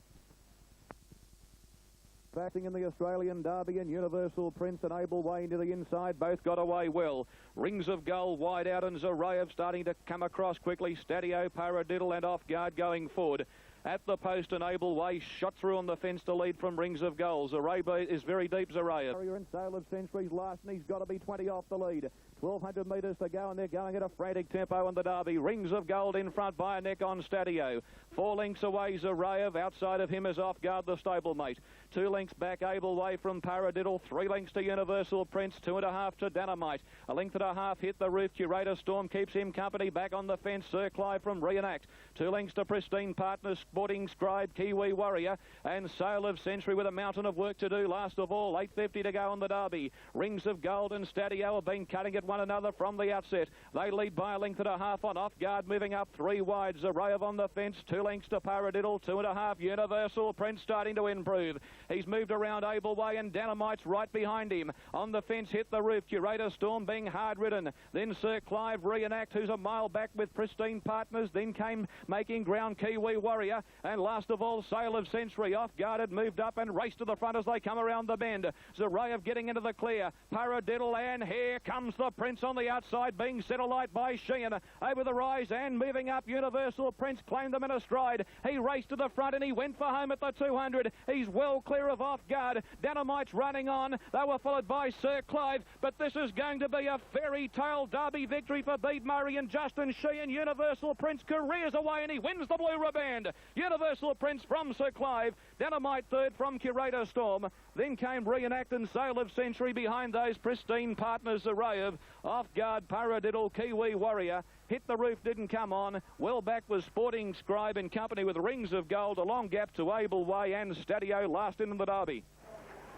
Backing in the Australian Derby and Universal Prince and Able Way into the inside. Both got away well. Rings of Gold wide out and Zarayev starting to come across quickly. Stadio, Paradiddle and Off Guard going forward. At the post, an Able Way shot through on the fence to lead from Rings of Gold. Zareba is very deep, Zaraya. Warrior and Sale of Centuries last, and he's got to be 20 off the lead. 1,200 metres to go, and they're going at a frantic tempo in the Derby. Rings of Gold in front by a neck on Stadio. 4 lengths away, Zarayev. Outside of him is Off Guard, the stablemate. 2 lengths back, Able Way from Paradiddle. 3 lengths to Universal Prince. 2.5 to Dynamite. A length and a half hit the roof. Curator Storm keeps him company. Back on the fence, Sir Clive from Reenact. 2 lengths to Pristine Partners, Sporting Scribe, Kiwi Warrior, and Sale of Century with a mountain of work to do. Last of all, 8.50 to go on the Derby. Rings of Gold and Stadio have been cutting at one another from the outset. They lead by a length and a half on Off Guard, moving up 3 wide. Zarayev on the fence, 2 lengths to Paradiddle, 2.5. Universal Prince starting to improve. He's moved around Able Way, and Dynamite's right behind him. On the fence, hit the roof. Curator Storm being hard ridden. Then Sir Clive Reenact, who's a mile back with Pristine Partners. Then came making ground Kiwi Warrior, and last of all, Sale of Century. Off Guard had moved up and raced to the front as they come around the bend. Zarayev getting into the clear. Paradiddle, and here comes the Prince on the outside, being set alight by Sheehan. Over the rise and moving up, Universal Prince claimed them in a stride. He raced to the front and he went for home at the 200. He's well clear of Off Guard. Dynamite's running on. They were followed by Sir Clive, but this is going to be a fairy tale Derby victory for Bede Murray and Justin Sheehan. Universal Prince careers away and he wins the blue riband. Universal Prince from Sir Clive. Dynamite third from Curator Storm. Then came Reenact and Sale of Century behind those. Pristine Partners, Zarayev. Off Guard, Paradiddle, Kiwi Warrior. Hit the Roof didn't come on. Well back was Sporting Scribe in company with Rings of Gold. A long gap to Able Way and Stadio last in the Derby.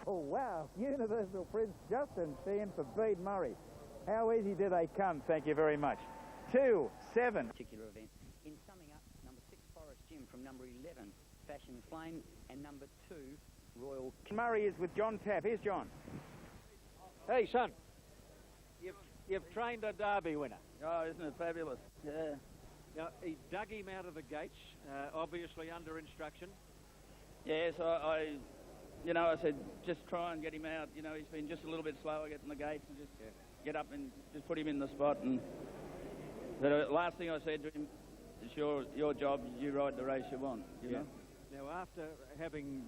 Oh, wow. Universal Prince, Justin Sheehan for Bede Murray. How easy do they come? Thank you very much. 2, 7. Particular event. In summing up, number 6, Forest Jim from number 11, Fashion Flame, and number 2, Royal... Murray is with John Tapp. Here's John. Hey, son. You've trained a Derby winner. Oh, isn't it fabulous? Yeah. Now, he dug him out of the gates, obviously under instruction. Yes, I said, just try and get him out. You know, he's been just a little bit slower getting the gates and just get up and just put him in the spot. And the last thing I said to him, it's your job, you ride the race you want, you know? Now, after having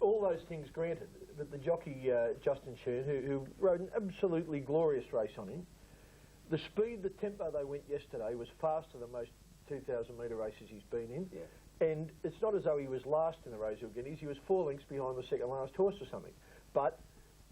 all those things granted, but the jockey Justin Sheehan, who rode an absolutely glorious race on him, the speed, the tempo they went yesterday was faster than most 2,000-metre races he's been in. Yeah. And it's not as though he was last in the Rosehill Guineas. He was 4 lengths behind the second last horse or something. But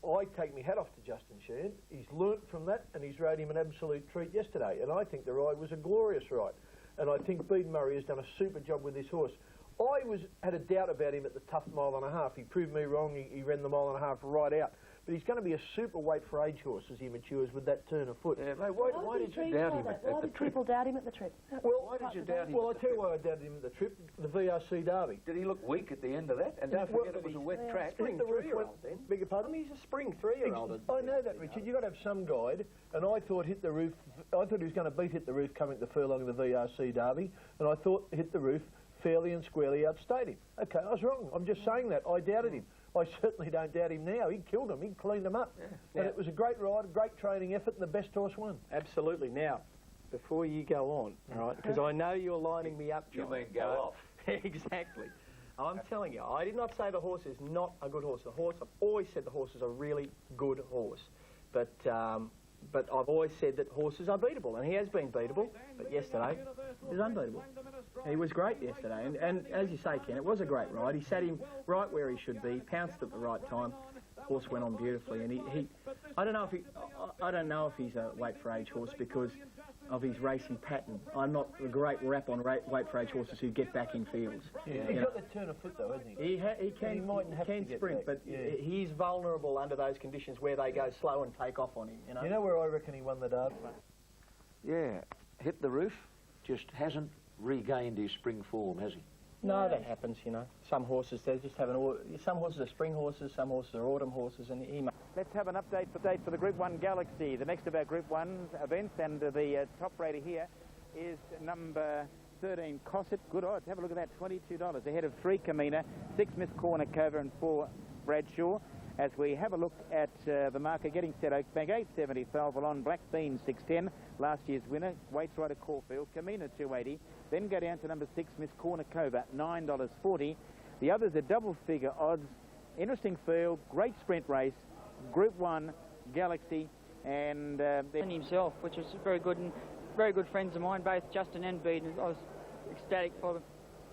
I take my hat off to Justin Sheehan. He's learnt from that, and he's rode him an absolute treat yesterday. And I think the ride was a glorious ride. And I think Bede Murray has done a super job with this horse. I had a doubt about him at the tough mile and a half. He proved me wrong. He ran the mile and a half right out. But he's going to be a super weight for age horse as he matures with that turn of foot. Yeah, mate, why did you doubt him at the trip? Why did people doubt him at the trip? Well, why did you doubt him? Well, I'll tell you why I doubted him at the trip. The VRC Derby. Did he look weak at the end of that? And don't forget it was a wet track. Spring 3-year-old then. Beg your pardon? He's a spring 3-year-old. I know that, Richard. You've got to have some guide. And I thought Hit the Roof. I thought he was going to beat Hit the Roof coming at the furlong of the VRC Derby. And I thought Hit the Roof fairly and squarely outstayed him. Okay, I was wrong. I'm just saying that. I doubted him. I certainly don't doubt him now. He killed him. He cleaned him up. Yeah. And it was a great ride, a great training effort, and the best horse won. Absolutely. Now, before you go on, all right, because I know you're lining me up, John. You mean go off. Exactly. I'm telling you, I did not say the horse is not a good horse. The horse, I've always said the horse is a really good horse. But I've always said that horses are beatable, and he has been beatable, but yesterday he was unbeatable. He was great yesterday, and as you say, Ken, it was a great ride. He sat him right where he should be, pounced at the right time. Horse went on beautifully, and I don't know if he's a weight for age horse because of his racing pattern. I'm not a great rap on weight for age horses who get back in fields. Yeah. He's got the turn of foot though, hasn't he? He can sprint, but he's vulnerable under those conditions where they go slow and take off on him. You know where I reckon he won the Derby? Yeah, Hit the Roof just hasn't regained his spring form, has he? No, that happens, you know. Some horses, they just have some horses are spring horses, some horses are autumn horses, and he might. Let's have an update for the Group 1 Galaxy, the next of our Group 1 events, and the top raider here is number 13, Cosset. Good odds. Have a look at that, $22, ahead of 3 Camina, 6 Miss Cornucova, and 4 Bradshaw. as we have a look at the marker getting set. Oakbank 870, Falvalon, Black Bean 610, last year's winner, Waits Rider Caulfield, Kamina 280, then go down to number 6, Miss Cornucova, $9.40. The others are double figure odds. Interesting field, great sprint race, Group 1, Galaxy, and himself, which was very good, and very good friends of mine, both Justin and Bede, and I was ecstatic for them.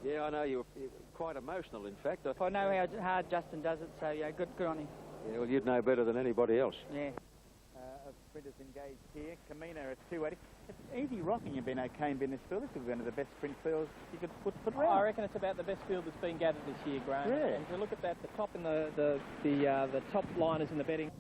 Yeah, I know you're quite emotional, in fact. I know how hard Justin does it, so yeah, good on him. Yeah, well, you'd know better than anybody else. Yeah. Sprinters engaged here. Kamina at 280. It's easy rocking. You've been okay and been this field. This is one of the best sprint fields you could put round. I reckon it's about the best field that's been gathered this year, Graham. Yeah. And if you look at that, the top in the top liners in the betting.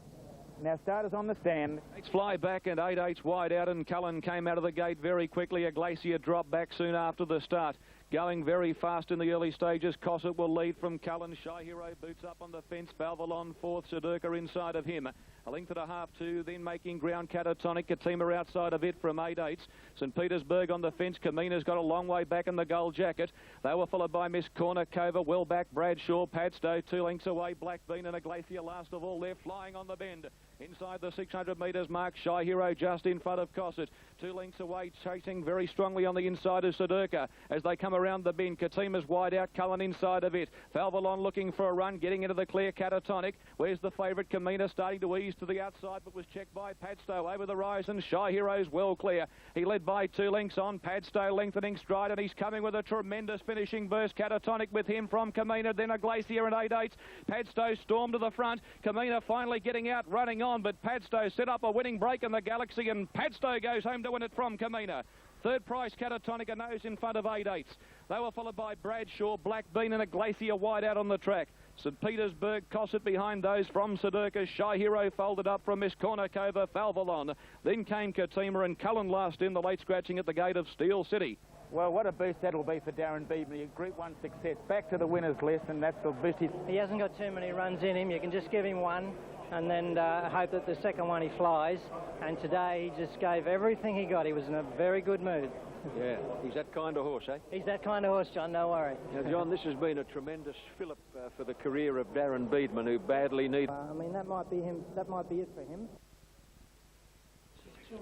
Now starters on the stand. It's fly back and 8/8 wide out, and Cullen came out of the gate very quickly. A Glacier dropped back soon after the start. Going very fast in the early stages. Cossack will lead from Cullen. Shy Hero boots up on the fence. Falvalon fourth. Sedurka inside of him. A length and a half to then making ground. Catatonic. Katima outside of it from 8/8. St Petersburg on the fence. Kamina's got a long way back in the gold jacket. They were followed by Miss Cornucova. Well back Bradshaw. Padstow 2 lengths away. Black Bean and a Glacier last of all. They're flying on the bend. Inside the 600 metres mark, Shy Hero just in front of Cossack. 2 lengths away, chasing very strongly on the inside of Sedurka. As they come around the bend, Katima's wide out, Cullen inside of it. Falvalon looking for a run, getting into the clear. Catatonic. Where's the favourite? Kamina starting to ease to the outside, but was checked by Padstow over the horizon. Shy Hero's well clear. He led by 2 lengths on. Padstow lengthening stride, and he's coming with a tremendous finishing burst. Catatonic with him from Kamina, then a Glacier and 8/8. Padstow stormed to the front. Kamina finally getting out, running on, but Padstow set up a winning break in the Galaxy, and Padstow goes home to win it from Kamina. Third prize, Catatonic, a nose in front of 8/8. They were followed by Bradshaw, Black Bean and a Glacier wide out on the track. St Petersburg, Cossack behind those from Sedurka. Shy Hero folded up from Miss Cornucova, Falvalon. Then came Katima and Cullen last in, the late scratching at the gate of Steel City. Well, what a boost that'll be for Darren Beebe. Group 1 success. Back to the winners list, and that's the boost. He hasn't got too many runs in him. You can just give him one and then hope that the second one he flies. And today he just gave everything he got. He was in a very good mood. Yeah, he's that kind of horse, eh? He's that kind of horse, John, no worry. Now, John, this has been a tremendous fillip for the career of Darren Beedman, who badly needs... I mean, that might be him. That might be it for him.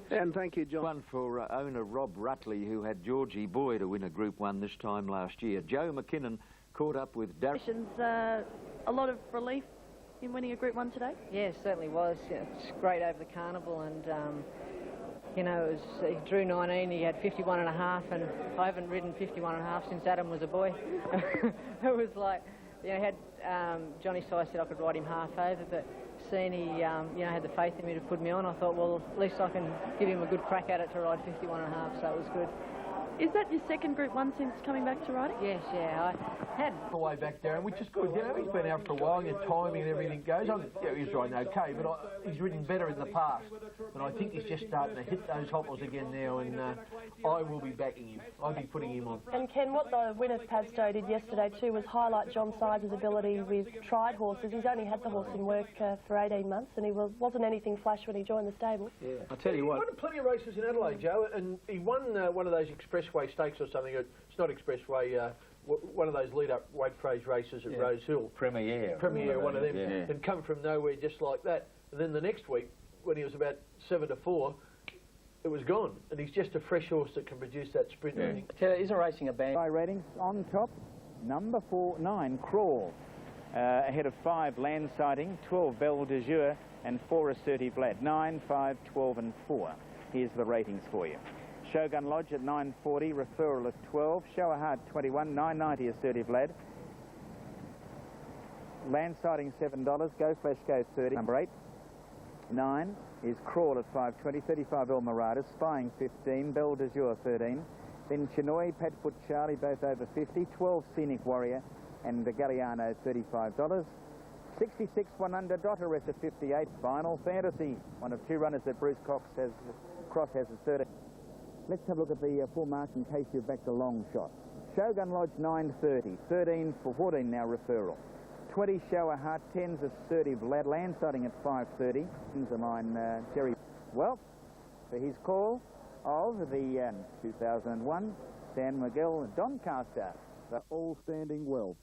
And thank you, John. One for owner Rob Rutley, who had Georgie Boy to win a Group 1 this time last year. Joe McKinnon caught up with Darren. A lot of relief in winning a Group 1 today? Yeah, it certainly was. It's great over the carnival, and you know, he drew 19, he had 51.5, and I haven't ridden 51.5 since Adam was a boy. It was like, you know, Johnny Sy said I could ride him half over, but seeing he, you know, had the faith in me to put me on, I thought, well, at least I can give him a good crack at it to ride 51.5, so it was good. Is that your second Group 1 since coming back to riding? Yes, yeah. I had the way back, Darren, which is good. You know, he's been out for a while, your timing and everything goes. He's riding okay, but he's ridden better in the past. But I think he's just starting to hit those hoppers again now, and I will be backing him. I'll be putting him on. And Ken, what the winners Padstow did yesterday too was highlight John Sides' ability with tried horses. He's only had the horse in work for 18 months, and he wasn't anything flash when he joined the stable. Yeah, I'll tell you what. He won plenty of races in Adelaide, Joe, and he won one of those Expressway Stakes or something. It's not Expressway. One of those lead-up Wade-Phrase races at Rose Hill. Premier, one of them. Yeah. And come from nowhere just like that. And then the next week, when he was about 7 to 4, it was gone. And he's just a fresh horse that can produce that sprint. I think. Isn't racing a band? By ratings on top, number 9, Crawl. Ahead of 5, Land Sighting, 12, Belle de Jour, and 4, Assertive Lad. 9, 5, 12, and 4. Here's the ratings for you. Shogun Lodge at 9.40, Referral at 12, Shower Hard 21, 9.90 Assertive Lad. Land Sighting $7, Go Flash Go 30. Number 8, 9 is Crawl at 5.20, 35 El Morada, Spying 15, Belle de Jour 13. Then Chinoy, Padfoot Charlie, both over 50, 12 Scenic Warrior, and the Galliano $35. 66 1 under, Dotteress at 58, Final Fantasy, one of 2 runners that Bruce Cross has at 30. Let's have a look at the full marks in case you've backed a long shot. Shogun Lodge 9.30, 13 for 14 now Referral. 20 Shower Heart, 10's Assertive Lad, Land Sighting at 5.30. Mine Jerry. Well, for his call of the 2001 San Miguel Doncaster, they're all standing well.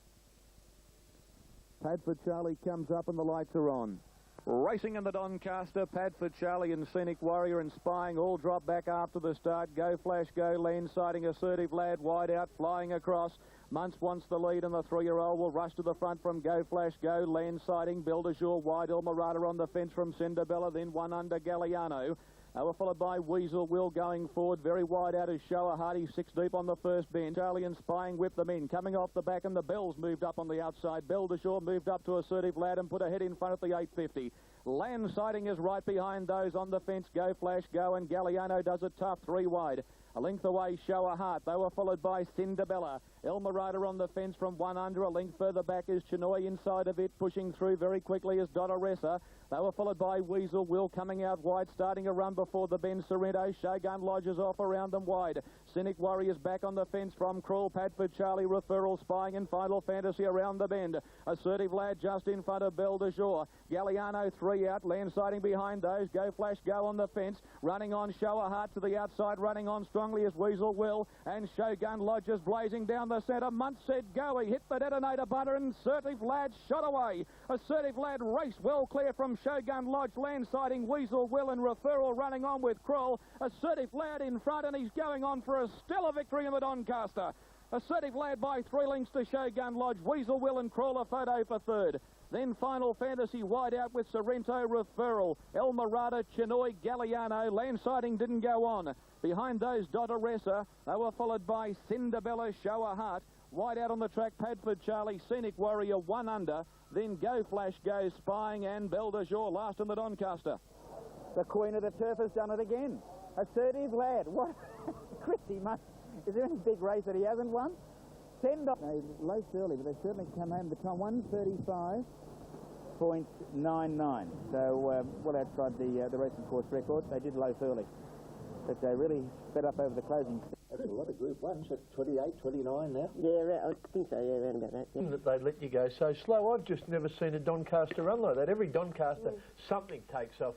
Padford Charlie comes up and the lights are on. Racing in the Doncaster, Padford Charlie and Scenic Warrior and Spying all drop back after the start. Go Flash Go, Land Sighting, Assertive Lad, wide out, flying across. Muntz wants the lead and the 3-year-old will rush to the front from Go Flash Go, Land Sighting, Build Azure, wide Ilmarata on the fence from Cinderbella, then one under Galliano. They were followed by Weasel Will going forward. Very wide out is Shower Hardy, 6 deep on the first bend. Charlie and Spying whip them in. Coming off the back and the Bells moved up on the outside. Belle de Jour moved up to Assertive Lad and put a head in front at the 850. Land Sighting is right behind those on the fence. Go Flash Go and Galliano does it tough, 3 wide. A length away, Shower Heart. They were followed by Cinderbella. Ilmarata on the fence from 1 under. A length further back is Chinoy inside of it. Pushing through very quickly is Dotteressa. They were followed by Weasel Will coming out wide, starting a run before the bend. Sorrento, Shogun Lodges off around them wide. Scenic Warriors back on the fence from Crawl, Padford Charlie, Referral, Spying and Final Fantasy around the bend. Assertive Lad just in front of Belle de Jour. Galliano 3 out, Land Sighting behind those. Go Flash Go on the fence. Running on Shower Heart to the outside, running on strongly as Weasel Will. And Shogun Lodges blazing down the centre. Muntz said go. He hit the detonator button and Assertive Lad shot away. Assertive Lad raced well clear from Shogun Lodge. Land Sighting, Weasel Will and Referral running on with Crawl. Assertive Lad in front and he's going on for a stellar victory in the Doncaster. Assertive Lad by 3 lengths to Shogun Lodge. Weasel Will and Crawl a photo for 3rd. Then Final Fantasy wide out with Sorrento, Referral, Ilmarata, Chinoy, Galliano. Land Sighting didn't go on. Behind those, Dotteressa. They were followed by Cinderbella, Shower Heart. Wide out on the track, Padford Charlie, Scenic Warrior, 1 under. Then Go Flash Go, Spying and Belle de Jour last in the Doncaster. The Queen of the Turf has done it again. Assertive Lad. What? Christy, is there any big race that he hasn't won? $10. They laced early, but they certainly come home the time. 1:35.99. So well outside the racing course record. They did lace early, but they really sped up over the closing. That's a lot of Group 1s at 28, 29 now. Yeah, I think so, yeah, around about that. Yeah. That they let you go so slow. I've just never seen a Doncaster run like that. Every Doncaster, something takes off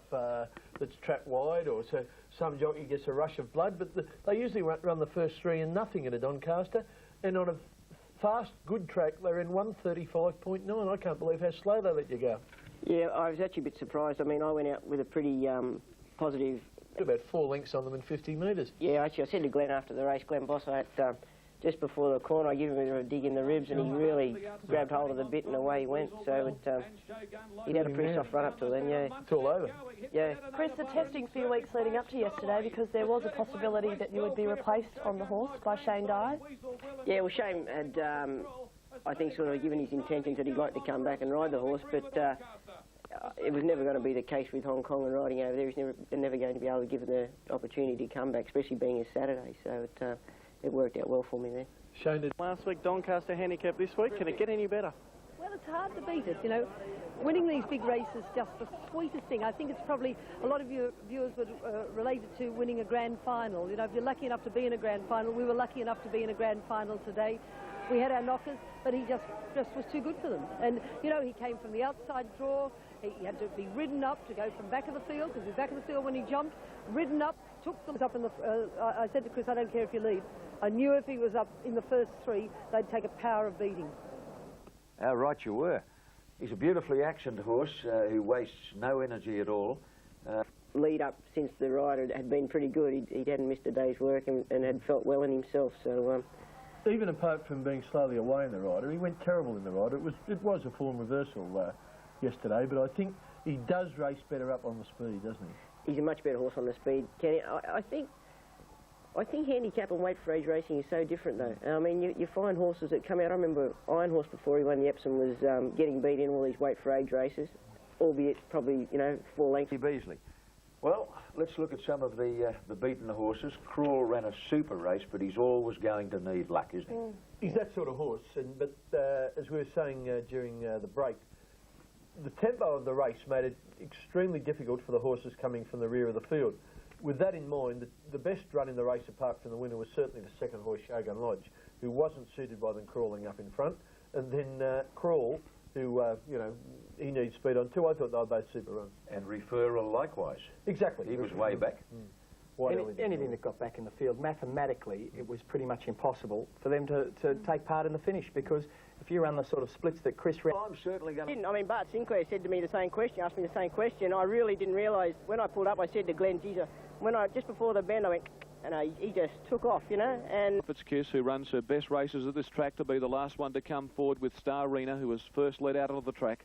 that's trapped wide, or so some jockey gets a rush of blood, but they usually run the first 3 and nothing at a Doncaster, and on a fast, good track, they're in 1:35.9. I can't believe how slow they let you go. Yeah, I was actually a bit surprised. I mean, I went out with a pretty positive... About 4 lengths on them in 50 metres. Yeah, actually, I said to Glenn after the race, Glenn Bossart, just before the corner, I gave him a bit of a dig in the ribs, and he really grabbed hold of the bit and away he went. So he'd had a pretty soft run up till then, yeah. It's all over. Yeah. Chris, the testing a few weeks leading up to yesterday, because there was a possibility that you would be replaced on the horse by Shane Dye. Yeah, well, Shane had, I think, sort of given his intentions that he'd like to come back and ride the horse, but it was never going to be the case with Hong Kong and riding over there. He's never going to be able to give him the opportunity to come back, especially being a Saturday. So it worked out well for me there. Shane did. Last week, Doncaster handicap this week. Can it get any better? Well, it's hard to beat it, you know. Winning these big races is just the sweetest thing. I think it's probably, a lot of your viewers would relate it to winning a grand final. You know, if you're lucky enough to be in a grand final, we were lucky enough to be in a grand final today. We had our knockers, but he just was too good for them. And, you know, he came from the outside draw. He had to be ridden up to go from back of the field, because he was back of the field when he jumped, ridden up, took them up in the... I said to Chris, I don't care if you lead. I knew if he was up in the first 3, they'd take a power of beating. How right you were. He's a beautifully actioned horse who wastes no energy at all. Lead up since the ride had been pretty good. He hadn't missed a day's work and had felt well in himself. So even apart from being slowly away in the rider, he went terrible in the rider. It was a form reversal yesterday, but I think he does race better up on the speed, doesn't he? He's a much better horse on the speed, Kenny. I think handicap and weight for age racing is so different, though. I mean, you find horses that come out. I remember Iron Horse before he won the Epsom was getting beat in all these weight for age races, albeit probably, you know, 4 lengths. Beasley. Well, let's look at some of the beaten horses. Crawl ran a super race, but he's always going to need luck, isn't he? He's that sort of horse, but as we were saying during the break, the tempo of the race made it extremely difficult for the horses coming from the rear of the field. With that in mind, the best run in the race, apart from the winner, was certainly the second horse, Shogun Lodge, who wasn't suited by them crawling up in front. And then Crawl, who, you know, he needs speed on too. I thought they were both super runs. And Referral likewise. Exactly. He was way back. Anything that got back in the field, mathematically, it was pretty much impossible for them to take part in the finish, because if if you run the sort of splits that Chris ran... I'm certainly going to... I mean, Bart Sinclair said to me the same question, asked me the same question. I really didn't realise, when I pulled up, I said to Glenn, geez, just before the bend, I went, and he just took off, you know, and... Stks, who runs her best races at this track, to be the last one to come forward with Starina, who was first led out of the track.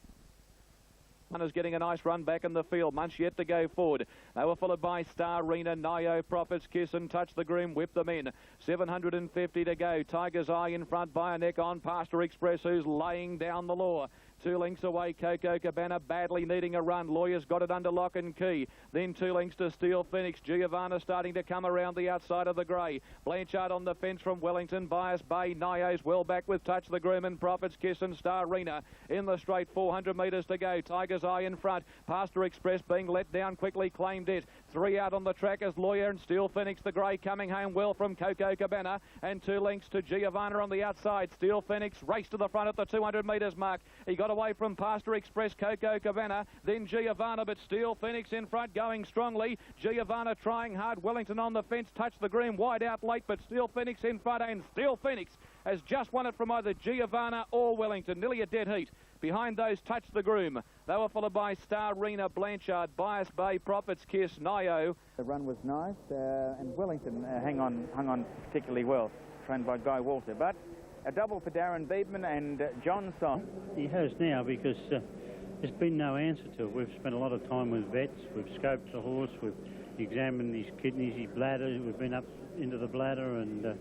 Is getting a nice run back in the field. Munch yet to go forward. They were followed by Starina, Nio, Prophet's Kiss and Touch the Groom, whip them in. 750 to go. Tiger's Eye in front by a neck on Pastor Express, who's laying down the law. 2 lengths away, Coco Cabana badly needing a run. Lawyer's got it under lock and key. Then 2 lengths to Steel Phoenix. Giovanna starting to come around the outside of the grey. Blanchard on the fence from Wellington. Bias Bay. Nio's well back with Touch the Groom and Prophet's Kiss and Starina. In the straight, 400 metres to go. Tiger's Eye in front. Pastor Express being let down quickly, claimed it. 3 out on the track as Lawyer and Steel Phoenix the grey coming home well from Coco Cabana. And 2 lengths to Giovanna on the outside. Steel Phoenix raced to the front at the 200 metres mark. He got away from Pastor Express, Coco Cabana, then Giovanna, but Steel Phoenix in front going strongly. Giovanna trying hard. Wellington on the fence, Touch the Groom wide out late, but Steel Phoenix in front, and Steel Phoenix has just won it from either Giovanna or Wellington. Nearly a dead heat. Behind those, Touch the Groom. They were followed by Starina, Blanchard, Bias Bay, Prophet's Kiss, Nio. The run was nice, and Wellington hung on particularly well, trained by Guy Walter, but a double for Darren Beedman and John Son. He has now, because there's been no answer to it. We've spent a lot of time with vets, we've scoped the horse, we've examined his kidneys, his bladder, we've been up into the bladder, and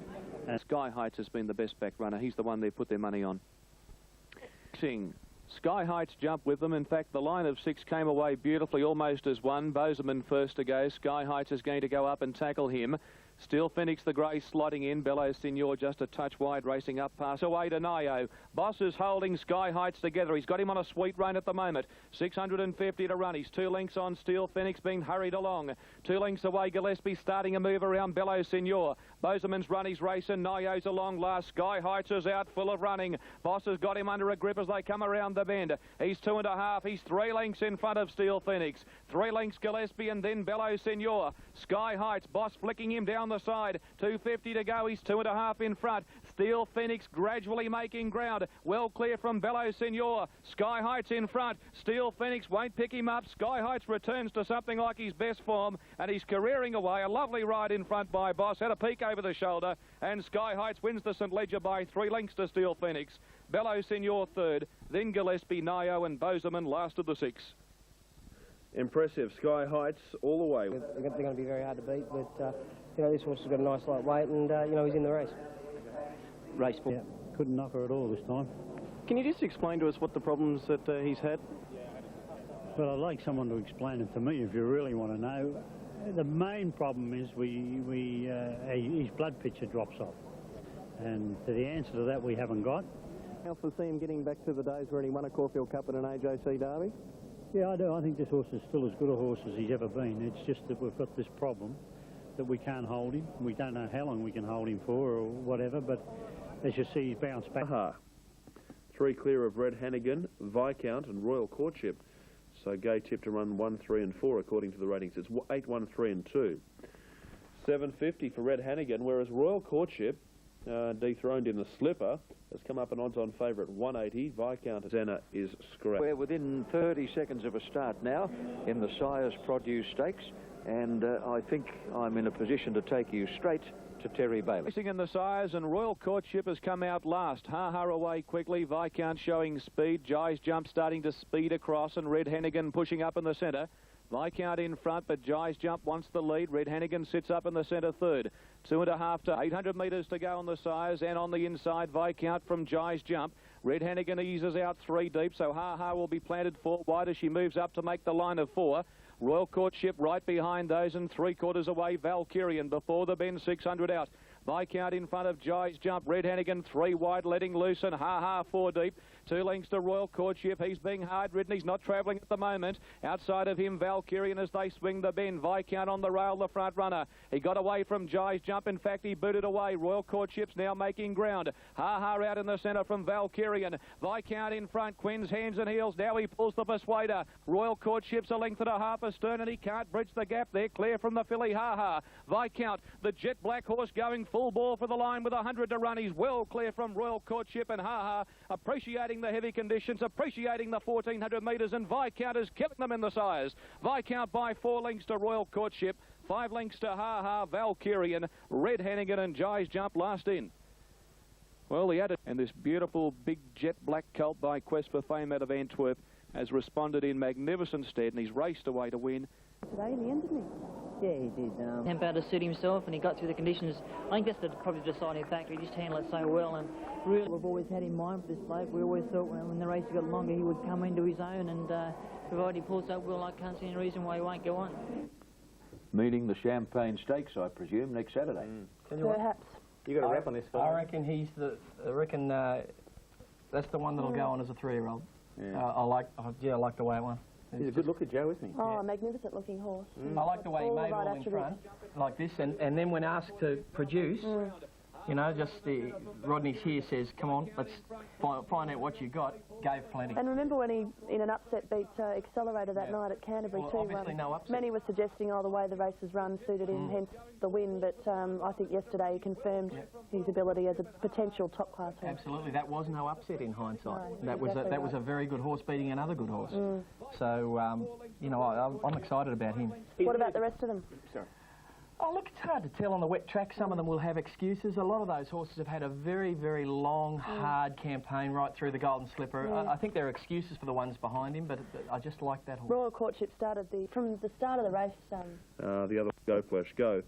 Sky Heights has been the best back runner. He's the one they put their money on. Sky Heights jumped with them. In fact, the line of 6 came away beautifully, almost as one. Bozeman first to go. Sky Heights is going to go up and tackle him. Steel Phoenix the grey sliding in. Bellows Signor just a touch wide, racing up past away to Nio. Boss is holding Sky Heights together. He's got him on a sweet run at the moment. 650 to run. He's 2 lengths on Steel Phoenix being hurried along. 2 lengths away, Gillespie starting a move around Bellows Signor. Bozeman's run, he's racing. Nio's along last. Sky Heights is out full of running. Boss has got him under a grip as they come around the bend. He's 2.5. He's 3 lengths in front of Steel Phoenix. 3 lengths Gillespie and then Bellows Signor. Sky Heights, Boss flicking him down the side. 250 to go. He's 2.5 in front. Steel Phoenix gradually making ground. Well clear from Bellows Signor. Sky Heights in front. Steel Phoenix won't pick him up. Sky Heights returns to something like his best form, and he's careering away. A lovely ride in front by Boss. Had a peek over the shoulder, and Sky Heights wins the St Ledger by 3 lengths to Steel Phoenix. Bellows Signor third, then Gillespie, Nio and Bozeman last of the 6. Impressive. Sky Heights all the way. They're going to be very hard to beat, but you know, this horse has got a nice light weight, and you know, he's in the race. Race ball. Yeah, couldn't knock her at all this time. Can you just explain to us what the problems that he's had? Well, I'd like someone to explain it to me if you really want to know. The main problem is his blood picture drops off, and the answer to that we haven't got. How to see him getting back to the days where he won a Caulfield Cup at an AJC Derby? Yeah, I do. I think this horse is still as good a horse as he's ever been. It's just that we've got this problem that we can't hold him. We don't know how long we can hold him for or whatever, but as you see, he's bounced back. 3 clear of Red Hannigan, Viscount and Royal Courtship. So Gay tipped to run 1, 3 and 4 according to the ratings. It's 8, 1, 3 and 2. 750 for Red Hannigan, whereas Royal Courtship, dethroned in the slipper, has come up an odds-on favourite 180. Viscount Zena is scrapped. We're within 30 seconds of a start now in the Sires Produce Stakes, and I think I'm in a position to take you straight to Terry Bailey. Racing in the Sires, and Royal Courtship has come out last. Ha-ha away quickly. Viscount showing speed. Jai's Jump starting to speed across, and Red Hannigan pushing up in the centre. Viscount in front, but Jai's Jump wants the lead. Red Hannigan sits up in the centre third. 2.5 to 800 metres to go on the Sires, and on the inside, Viscount from Jai's Jump. Red Hannigan eases out 3 deep, so Ha-ha will be planted 4 wide as she moves up to make the line of 4. Royal Courtship right behind those, and 3/4 away Valkyrian before the bend, 600 out. Viscount in front of Jai's Jump. Red Hannigan 3 wide, letting loose, and Ha-ha 4 deep. 2 lengths to Royal Courtship. He's being hard ridden. He's not travelling at the moment. Outside of him, Valkyrian as they swing the bend. Viscount on the rail, the front runner. He got away from Jai's Jump. In fact, he booted away. Royal Courtship's now making ground. Ha-ha out in the centre from Valkyrian. Viscount in front. Quinn's hands and heels. Now he pulls the Persuader. Royal Courtship's a length and a half astern, and he can't bridge the gap. They're clear from the filly Ha-ha. Viscount, the jet black horse going full ball for the line with 100 to run. He's well clear from Royal Courtship and Ha Ha, appreciating the heavy conditions, appreciating the 1400 metres, and Viscount is killing them in the sires. Viscount by 4 lengths to Royal Courtship, 5 lengths to Ha Ha, Valkyrian, Red Hannigan and Jai's Jump last in. Well, he had it, and this beautiful big jet black colt by Quest for Fame out of Antwerp has responded in magnificent stead, and he's raced away to win. Today in the end, didn't he? Yeah, he did. Tempo out to suit himself, and he got through the conditions. I think that's probably the deciding factor. He just handled it so well, and really we've always had in mind for this bloke. We always thought when the race got longer he would come into his own, and provided he pulls up well, I can't see any reason why he won't go on. Meaning the Champagne Stakes, I presume, next Saturday. Perhaps. You got a wrap on this fella? I reckon he's the. I reckon that's the one that'll go on as a 3-year-old. Yeah. I like the way it won. He's a good looker, Joe, isn't he? Oh, a magnificent looking horse. I like the way he All the made right all in attributes. front, like this, and then when asked to produce, you know, just Rodney's here says, come on, let's find out what you got, gave plenty. And remember when he, in an upset, beat Accelerator that night at Canterbury Well, too. obviously no upset. Many were suggesting, oh, the way the race was run suited him, hence the win, but I think yesterday he confirmed his ability as a potential top-class horse. Absolutely, that was no upset in hindsight. No, that was exactly was a very good horse beating another good horse. Mm. So, you know, I'm excited about him. What about the rest of them? Sorry. Oh, look, it's hard to tell on the wet track. Some of them will have excuses. A lot of those horses have had a very, very long, hard campaign right through the Golden Slipper. I think there are excuses for the ones behind him, but I just like that horse. Royal Courtship started from the start of the race. The other Go Flash Go,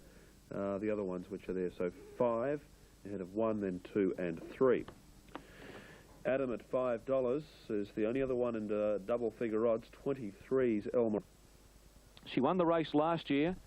the other ones which are there. So 5 ahead of 1, then 2 and 3. Adam at $5 is the only other one in double figure odds. 23's Elmer. She won the race last year,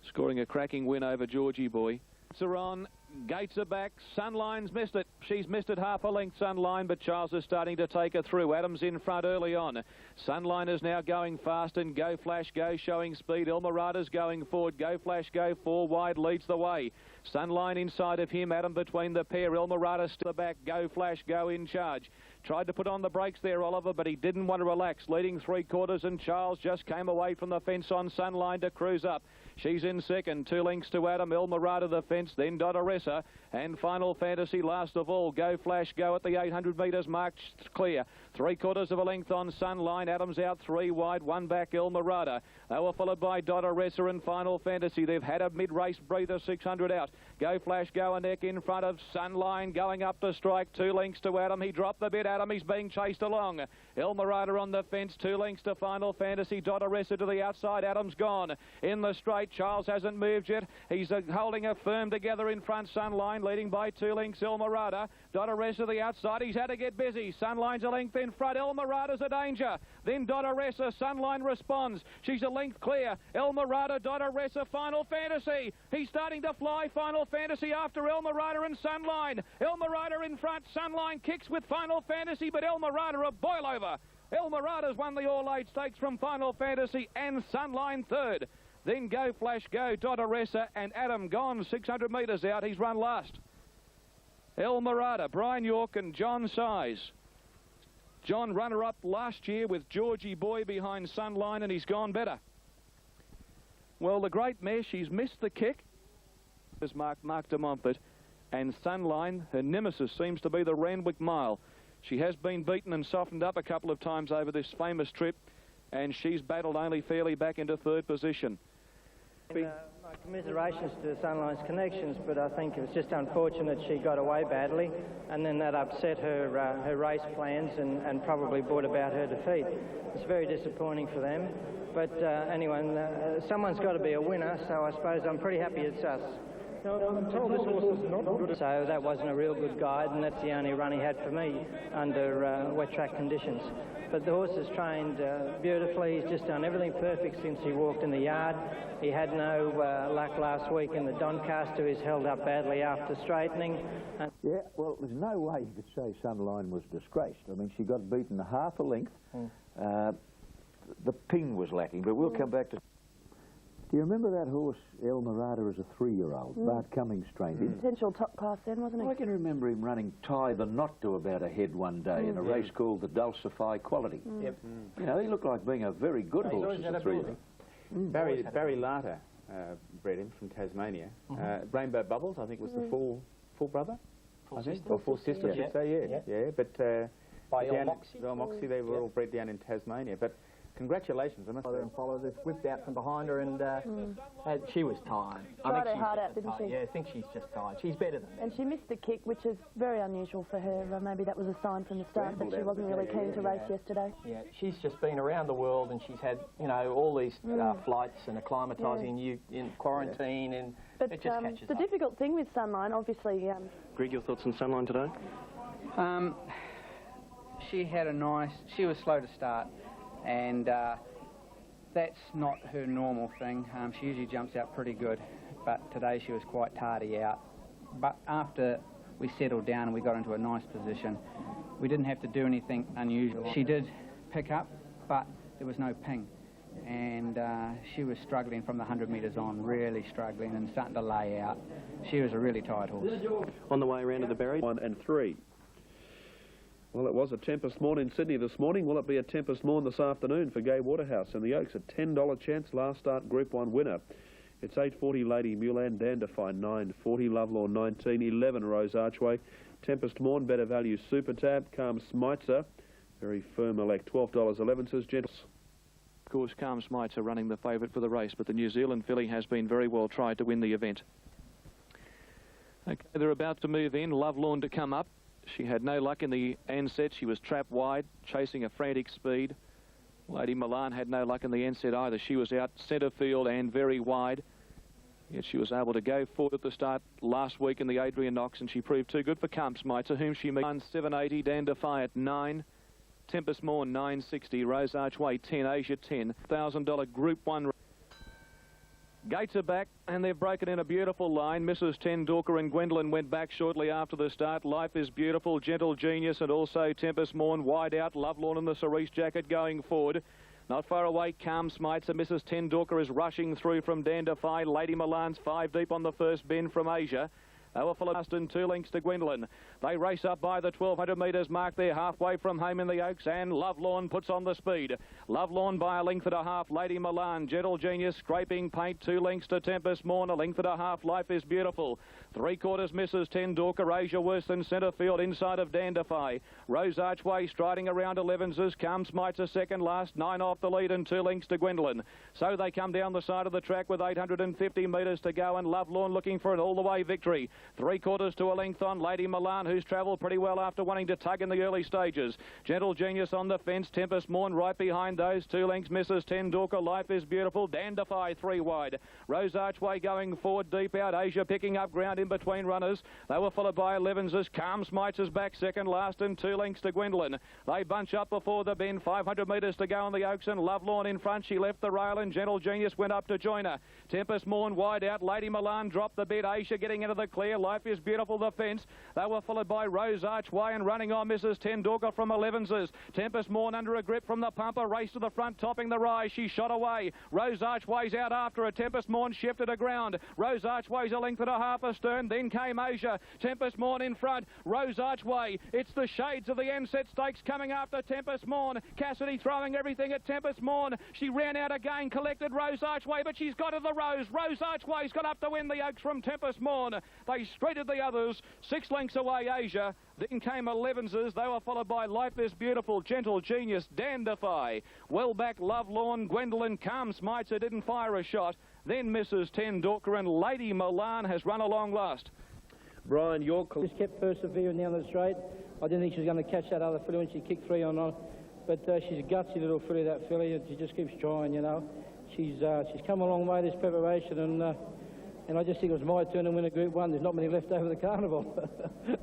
scoring a cracking win over Georgie Boy. Saron, gates are back. Sunline's missed it. She's missed it half a length, Sunline, but Charles is starting to take her through. Adams in front early on. Sunline is now going fast, and Go Flash Go showing speed. Elmirada's going forward. Go Flash Go 4 wide leads the way. Sunline inside of him. Adam between the pair. Elmirada still back. Go Flash Go in charge. Tried to put on the brakes there, Oliver, but he didn't want to relax. Leading 3/4, and Charles just came away from the fence on Sunline to cruise up. She's in second, 2 lengths to Adam, Elmirada the fence, then Dotteressa, and Final Fantasy last of all. Go Flash Go at the 800 metres marked clear. 3/4 of a length on Sunline. Adams out 3 wide, 1 back Elmirada. They were followed by Dotteressa and Final Fantasy. They've had a mid-race breather, 600 out. Go Flash Go a neck in front of Sunline, going up to strike, 2 lengths to Adam. He dropped the bit, Adam, he's being chased along. Elmirada on the fence, 2 lengths to Final Fantasy. Dotteressa to the outside, Adam's gone. In the straight, Charles hasn't moved yet. He's holding her firm together in front, Sunline, leading by 2 lengths, Elmirada. Dotteressa to the outside, he's had to get busy. Sunline's a length in front, Elmirada's a danger. Then Dotteressa, Sunline responds. She's a length clear. Elmirada, Dotteressa, Final Fantasy. He's starting to fly, Final Fantasy after Elmirada and Sunline. Elmirada in front, Sunline kicks with Final Fantasy, but Elmirada a boil over. Elmirada's won the All-Age Stakes from Final Fantasy and Sunline third. Then Go Flash Go, Dotteressa and Adam gone 600 metres out. He's run last. Elmirada, Brian York and John Size. John runner-up last year with Georgie Boy behind Sunline, and he's gone better. Well, the great mare, she's missed the kick. Is Mark de Montfort, and Sunline, her nemesis, seems to be the Ranvet Mile. She has been beaten and softened up a couple of times over this famous trip, and she's battled only fairly back into third position. My commiserations to Sunline's connections, but I think it was just unfortunate she got away badly, and then that upset her race plans and probably brought about her defeat. It's very disappointing for them, but anyway, someone's got to be a winner, so I suppose I'm pretty happy it's us. I'm told this horse is not good. So that wasn't a real good guide, and that's the only run he had for me under wet track conditions. But the horse is trained beautifully. He's just done everything perfect since he walked in the yard. He had no luck last week in the Doncaster. He's held up badly after straightening. Yeah, well, there's no way you could say Sunline was disgraced. I mean, she got beaten half a length. The ping was lacking, but we'll come back to... Do you remember that horse, Elmirada, as a 3-year-old? Bart Cummings trained him. Potential top class then, wasn't he? I can remember him running Tie the Knot to about a head one day in a race called the Dulcify Quality. You know, he looked like being a very good horse as a 3-year-old. Barry Latta bred him from Tasmania. Rainbow Bubbles, I think, was the full brother. I think, or full sister, I should say, yeah. But by down Moxie? at Moxie, they were all bred down in Tasmania. But congratulations, I must say. And followed us, whipped out from behind her, and she was tired. Tried her heart out, didn't she? Yeah, I think she's just tired. She's better than And she missed the kick, which is very unusual for her. Maybe that was a sign from the start that she wasn't really keen to race yesterday. Yeah, she's just been around the world, and she's had, you know, all these flights and acclimatising you in quarantine, and but it just catches the up. difficult thing with Sunline, obviously... Greg, your thoughts on Sunline today? She was slow to start, and that's not her normal thing. She usually jumps out pretty good, but today she was quite tardy out. But after we settled down and we got into a nice position, we didn't have to do anything unusual. She did pick up, but there was no ping, and she was struggling from the 100 metres on, really struggling and starting to lay out. She was a really tired horse. On the way around to the Berry? 1 and 3. Well, it was a Tempest Morn in Sydney this morning. Will it be a Tempest Morn this afternoon for Gay Waterhouse? And the Oaks, a $10 chance last start Group 1 winner. It's 8.40 Lady Mulan, Dandify 9.40, Lovelorn 19, 11 Rose Archway, Tempest Morn, Better Value Super Tab, Calm Smitzer, very firm elect, $12.11, says Gentles. Of course, Calm Smitzer running the favourite for the race, but the New Zealand filly has been very well tried to win the event. Okay, they're about to move in, Lovelorn to come up. She had no luck in the end set. She was trapped wide, chasing a frantic speed. Lady Milan had no luck in the end set either. She was out centre field and very wide. Yet she was able to go forward at the start last week in the Adrian Knox, and she proved too good for Calm Smitzer, whom she meets 7.80, Dandify at 9, Tempest Morn 9.60, Rose Archway 10, Asia 10, $1,000 Group 1. Gates are back, and they've broken in a beautiful line. Mrs. 10 Dorker and Gwendolyn went back shortly after the start. Life is Beautiful, Gentle Genius, and also Tempest Morn wide out. Lovelorn in the cerise jacket going forward. Not far away, Calm Smitzer. Mrs. 10 Dorker is rushing through from Dandify. Lady Milan's 5 deep on the first bend from Asia. They were full of dust and 2 lengths to Gwendolyn. They race up by the 1,200 metres mark. They're halfway from home in the Oaks, and Lovelorn puts on the speed. Lovelorn by a length and a half. Lady Milan, Gentle Genius, scraping paint, 2 lengths to Tempest Morn, a length and a half. Life is Beautiful. 3/4 Mrs. 10 Dorker, Asia worse than centre field inside of Dandify. Rose Archway striding around 11s. Calm Smitzer second last, 9 off the lead and 2 lengths to Gwendolyn. So they come down the side of the track with 850 metres to go, and Lovelorn looking for an all-the-way victory. 3/4 to a length on Lady Milan, who's travelled pretty well after wanting to tug in the early stages. Gentle Genius on the fence, Tempest Morn right behind those 2 lengths. Mrs. 10 Dorker, Life is Beautiful, Dandify 3 wide. Rose Archway going forward, deep out. Asia picking up ground in between runners. They were followed by 11s. Calm Smitzer's back second last and 2 lengths to Gwendolyn. They bunch up before the bend, 500 metres to go on the Oaks, and Lovelorn in front. She left the rail and Gentle Genius went up to join her. Tempest Morn wide out. Lady Milan dropped the bit. Asia getting into the clear. Life is Beautiful, the fence. They were followed by Rose Archway and running on Mrs. 10 Dorker from 11s. Tempest Morn under a grip from the pumper. Race to the front, topping the rise. She shot away. Rose Archway's out after her. Tempest Morn shifted to ground. Rose Archway's a length and a half astern. Then came Asia. Tempest Morn in front. Rose Archway. It's the shades of the Enset Stakes coming after Tempest Morn. Cassidy throwing everything at Tempest Morn. She ran out again, collected Rose Archway, but she's got to the Rose. Rose Archway's got up to win the Oaks from Tempest Morn. They straighted the others. 6 lengths away, Asia. Then came 11s. They were followed by Life is Beautiful, Gentle Genius, Dandify. Well back, Lovelorn, Gwendolyn, Calm Smitzer didn't fire a shot. Then Mrs. 10 Dorker and Lady Milan has run along last. Brian York just kept persevering down the straight. I didn't think she was going to catch that other filly when she kicked 3 on. But she's a gutsy little filly, that filly, and she just keeps trying, you know. She's come a long way this preparation, and I just think it was my turn to win a Group 1. There's not many left over the carnival.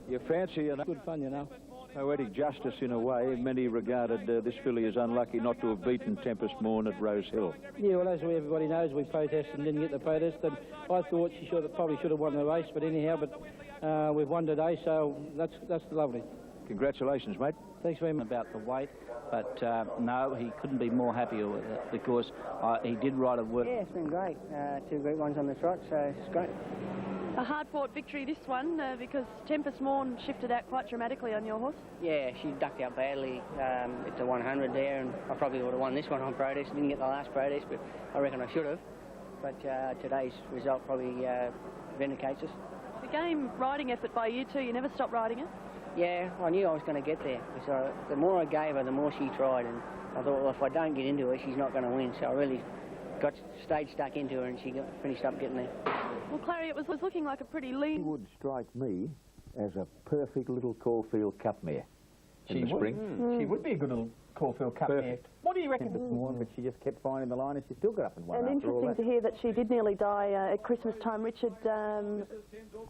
You fancy an good fun, you know. Poetic justice in a way. Many regarded this filly as unlucky not to have beaten Tempest Morn at Rose Hill. Yeah, well, as everybody knows, we protested and didn't get the protest, and I thought she probably should have won the race, but anyhow, we've won today, so that's lovely. Congratulations, mate. Thanks very much. About the weight, but no, he couldn't be more happier with it because he did ride a work. Yeah, it's been great. 2 Group 1s on the trot, so it's great. A hard-fought victory, this one, because Tempest Morn shifted out quite dramatically on your horse. Yeah, she ducked out badly at the 100 there, and I probably would have won this one on protest. Didn't get the last protest, but I reckon I should have. but today's result probably vindicates us. The game riding effort by you two, you never stopped riding it? Yeah, I knew I was going to get there. So the more I gave her, the more she tried, and I thought, well, if I don't get into her, she's not going to win. So I really stayed stuck into her, and she finished up getting there. Well, Clary, it was looking like a pretty lean... She would strike me as a perfect little Caulfield Cup mare in the spring. She would be a good little Caulfield Cup mare. What do you reckon? This morning, but she just kept finding the line and she still got up and won. And after all interesting that. to hear that she did nearly die at Christmas time. Richard,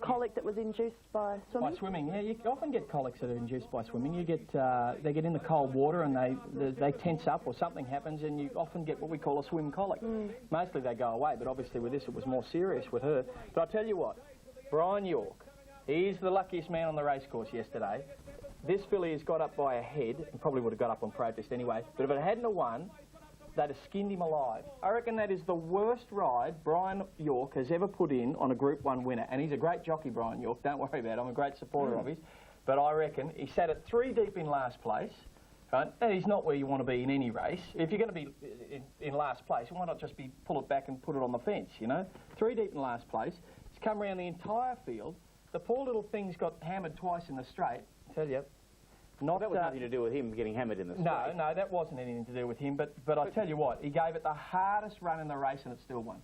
colic that was induced by swimming? By swimming, yeah. You often get colics that are induced by swimming. You get they get in the cold water and they tense up or something happens, and you often get what we call a swim colic. Mostly they go away, but obviously with this it was more serious with her. But I'll tell you what, Brian York, he's the luckiest man on the racecourse yesterday. This filly has got up by a head, and probably would have got up on protest anyway, but if it hadn't have won, they'd have skinned him alive. I reckon that is the worst ride Brian York has ever put in on a Group 1 winner. And he's a great jockey, Brian York, don't worry about it, I'm a great supporter of his. But I reckon he sat at 3 deep in last place, right? And he's not where you want to be in any race. If you're going to be in last place, why not just pull it back and put it on the fence, you know? 3 deep in last place. He's come around the entire field. The poor little thing's got hammered twice in the straight, I tell you. That was nothing to do with him getting hammered in the straight. No, that wasn't anything to do with him. But I tell you what, he gave it the hardest run in the race and it still won.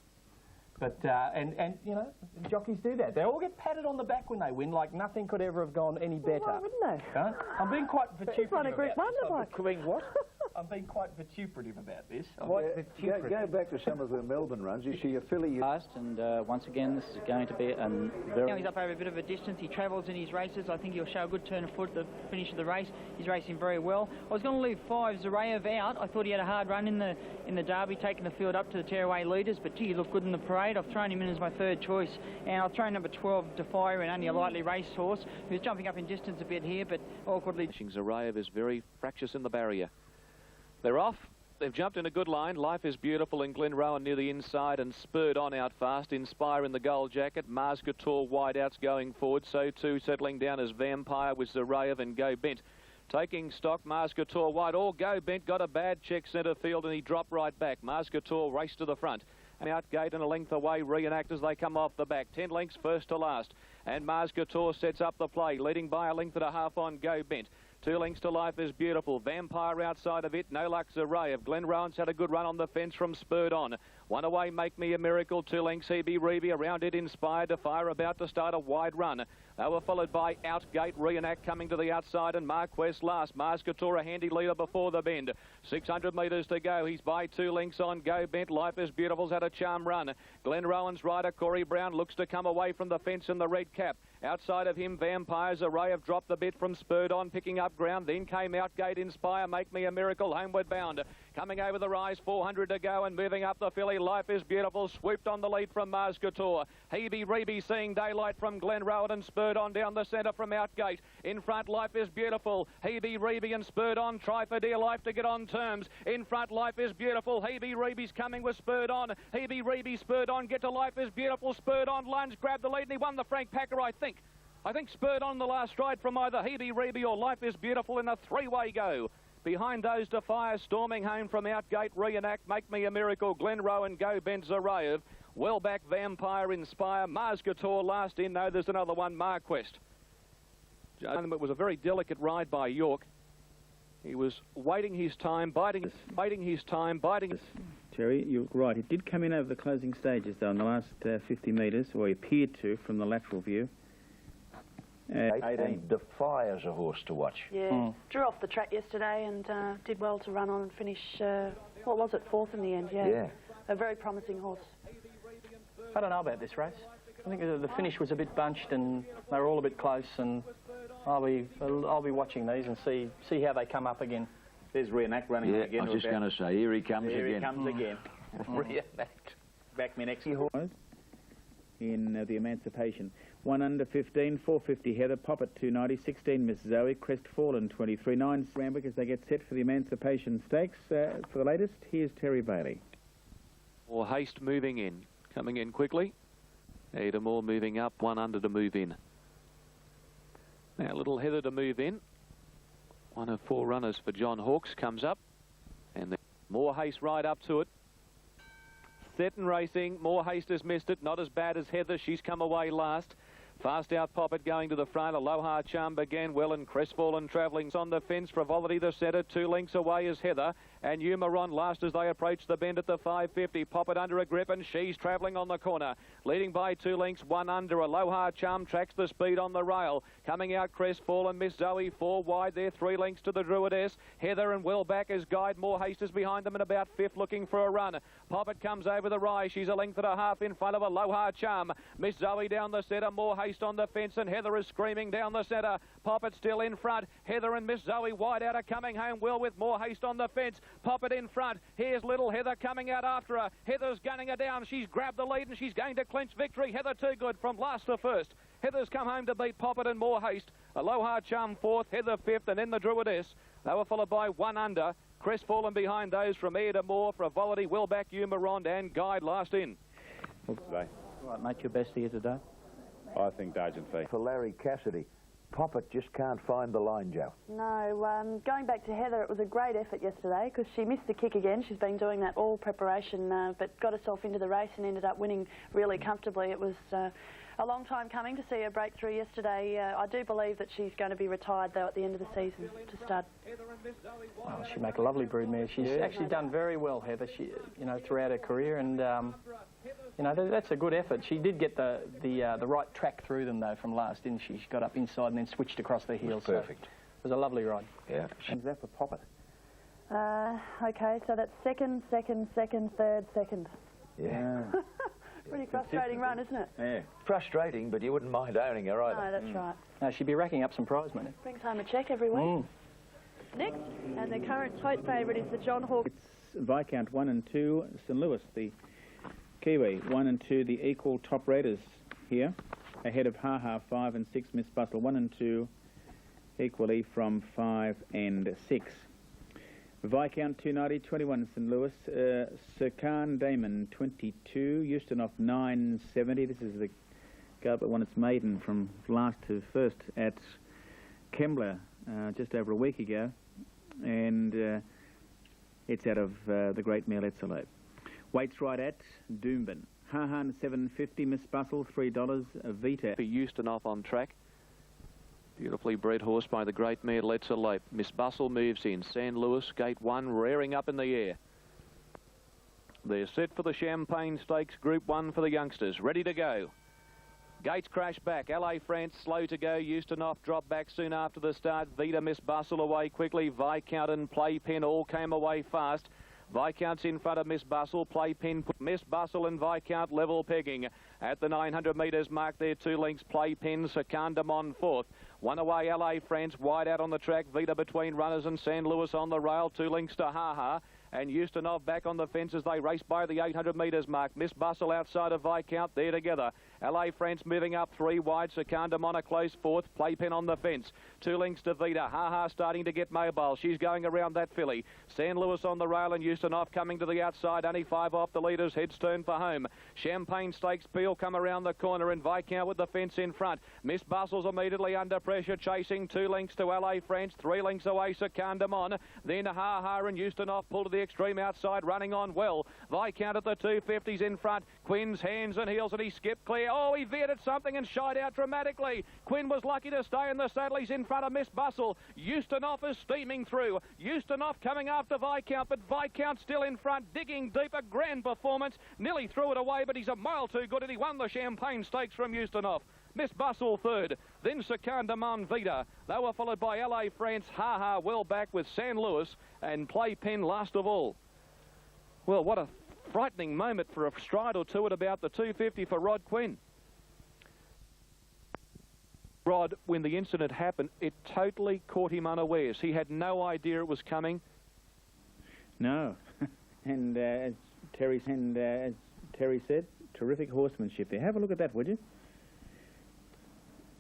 But and you know, jockeys do that. They all get patted on the back when they win, like nothing could ever have gone any better. Why wouldn't they? I'm being quite vituperative Run a Group 1 about this. What? I'm being quite vituperative about this. Go back to some of her Melbourne runs. Is she a filly? Last, and once again, this is going to be a very... Now he's up over a bit of a distance. He travels in his races. I think he'll show a good turn of foot at the finish of the race. He's racing very well. I was going to leave 5 Zarayev out. I thought he had a hard run in the Derby, taking the field up to the tearaway leaders, but gee, he looked good in the parade. I've thrown him in as my 3rd choice, and I've thrown number 12 Defier in, only a lightly raced horse, who's jumping up in distance a bit here, but awkwardly... Zarayev is very fractious in the barrier. They're off. They've jumped in a good line. Life is Beautiful in Glenrowan near the inside and spurred on out fast. Inspire in the gold jacket. Mars Couture wide outs going forward. So too settling down as Vampire with Zarayev and Go Bent. Taking stock, Mars Couture wide. All Go Bent got a bad check centre field and he dropped right back. Mars Couture raced to the front. And out gate and a length away, Reenact as they come off the back. 10 lengths first to last. And Mars Couture sets up the play, leading by a length and a half on Go Bent. 2 lengths to Life is Beautiful. Vampire outside of it. No Luck Zarayev. Glenrowan's had a good run on the fence from spurred on. 1 away, Make Me a Miracle. 2 lengths, Hebe Reeve. Around it, Inspired Defier about to start a wide run. They were followed by Outgate, Reenact coming to the outside, and Marquess last. Mars Couture a handy leader before the bend. 600 metres to go. He's by 2 lengths on Go Bent. Life is Beautiful's had a charm run. Glenrowan's rider, Corey Brown, looks to come away from the fence in the red cap. Outside of him, Vampires, Zarayev dropped the bit from spurred on, picking up ground. Then came Outgate, Inspire, Make Me a Miracle, homeward bound. Coming over the rise, 400 to go, and moving up the filly, Life is Beautiful, swooped on the lead from Mars Couture. Hebe Reeve seeing daylight from Glenrowan and spurred on down the centre from Outgate. In front, Life is Beautiful. Hebe Reeve and spurred on, try for dear life to get on terms. In front, Life is Beautiful. Hebe Reeve's coming with spurred on. Hebe Reeve spurred on, get to Life is Beautiful, spurred on, lunge, grabbed the lead, and he won the Frank Packer, I think. I think spurred on the last stride from either Hebe Reeve or Life is Beautiful in a 3-way go. Behind those, Defier storming home from Outgate, Reenact, Make Me a Miracle, Glenrowan, Go Bent, Zarayev. Well back, Vampire, Inspire, Mars Couture last in. No, there's another one, Marquest. It was a very delicate ride by York. He was waiting his time, biding his time. Terry, you're right. It did come in over the closing stages, though, in the last 50 metres, or he appeared to from the lateral view. 18 Defiers a horse to watch. Yeah, drew off the track yesterday and did well to run on and finish, what was it, 4th in the end, yeah. A very promising horse. I don't know about this race. I think the finish was a bit bunched and they were all a bit close, and I'll be watching these and see how they come up again. There's Reenact running again. I was just going to say, here he comes again. Here he comes again. Reenact. Back me next horse. In the Emancipation. 1 under 15, 450 Heather, Poppet 290, 16 Miss Zoe, Crestfallen 23.9 Ramwick as they get set for the Emancipation Stakes. For the latest, here's Terry Bailey. Or Haste moving in, coming in quickly. Ada Moore moving up, 1 under to move in. Now Little Heather to move in. 1 of 4 runners for John Hawkes comes up, and more Haste right up to it. set and racing. More Haste has missed it. Not as bad as Heather. She's come away last. Fast out Poppet going to the front. Aloha Charm began well, and Crestfallen travelling on the fence. Frivolity the centre. 2 lengths away is Heather. And Umaron last as they approach the bend at the 550. Poppet under a grip, and she's travelling on the corner. Leading by 2 lengths, 1 under. Aloha Charm tracks the speed on the rail. Coming out Crestfallen, Miss Zoe 4 wide there. 3 lengths to the Druidess. Heather and well back as Guide. More Haste is behind them and about 5th looking for a run. Poppet comes over the rise. She's a length and a half in front of Aloha Charm. Miss Zoe down the centre. More Haste on the fence, and Heather is screaming down the centre. Poppet still in front. Heather and Miss Zoe wide out are coming home well with More Haste on the fence. Poppet in front. Here's little Heather coming out after her. Heather's gunning her down. She's grabbed the lead and she's going to clinch victory. Heather too good from last to first. Heather's come home to beat Poppet and More Haste. Aloha Charm 4th, Heather 5th, and then the Druidess. They were followed by 1 under. Crestfallen behind those from Air to Moore, Frivolity, Wellback, Umarond, and Guide last in. Today. Right, mate, your best here today? I think Dargent Fee. For Larry Cassidy, Poppet just can't find the line, Joe. No, going back to Heather, it was a great effort yesterday because she missed the kick again. She's been doing that all preparation, but got herself into the race and ended up winning really comfortably. It was a long time coming to see her break through yesterday. I do believe that she's going to be retired, though, at the end of the season to start. Oh, she'd make a lovely broodmare. She's actually done very well, Heather, throughout her career, and that's a good effort. She did get the right track through them, though, from last, didn't she? She got up inside and then switched across the heels. Perfect. So it was a lovely ride. Yeah. Is that for Poppet? Okay, so that's second, third, second. Yeah. Pretty frustrating run, isn't it? Yeah. Frustrating, but you wouldn't mind owning her either. No, that's right. No, she'd be racking up some prize money. Brings home a cheque every week. Next, and the current tote favourite is the John Hawke. It's Viscount 1 and 2, St. Louis, the Kiwi. 1 and 2, the equal top raters here. Ahead of Ha Ha 5 and 6, Miss Bustle. 1 and 2, equally from 5 and 6. Viscount 290, 21 St. Louis. Sirkan Damon 22, Euston off 970. This is the go that won its maiden from last to first at Kembla just over a week ago, and it's out of the Great Mare Let's Weights right at Doomben. Hahan 750, Miss Bustle $3. Vita. Euston off on track. Beautifully bred horse by the Great Mare Let's Elope. Miss Bustle moves in. San Luis, gate 1, rearing up in the air. They're set for the Champagne Stakes, Group 1 for the youngsters. Ready to go. Gates crash back. LA France slow to go. Euston off, drop back soon after the start. Vita, Miss Bustle away quickly. Viscount and Playpen all came away fast. Viscount's in front of Miss Bustle. Playpen, Miss Bustle and Viscount level pegging. At the 900 metres mark there, 2 lengths. Playpen, Secundamon 4th. 1 away, LA France, wide out on the track. Vita between runners and San Luis on the rail. 2 lengths to Ha Ha. And Eustonov back on the fence as they race by the 800 metres mark. Miss Bustle outside of Viscount, there together. LA France moving up 3 wide. Secundamon a close 4th. Playpen on the fence. 2 lengths to Vita. Ha Ha starting to get mobile. She's going around that filly. San Luis on the rail and Eustonov coming to the outside. Only 5 off the leaders. Heads turn for home. Champagne Stakes Peel come around the corner and Viscount with the fence in front. Miss Bustle's immediately under pressure chasing. 2 lengths to LA France. 3 lengths away Secundamon. Then Ha Ha and Eustonov pull to the extreme outside, running on well. Viscount at the 250s in front. Quinn's hands and heels, and he skipped clear. Oh, he veered at something and shied out dramatically. Quinn was lucky to stay in the saddle. He's in front of Miss Bustle. Eustonov is steaming through. Eustonov coming after Viscount, but Viscount still in front, digging deep. A grand performance. Nearly threw it away, but he's a mile too good, and he won the Champagne Stakes from Eustonov. Miss Bustle 3rd, then Secundamon Vita. They were followed by LA France, Ha Ha well back with San Luis, and Playpen last of all. Well, what a frightening moment for a stride or two at about the 250 for Rod Quinn. Rod, when the incident happened, it totally caught him unawares. He had no idea it was coming. No. And as Terry said, terrific horsemanship there. Have a look at that, would you?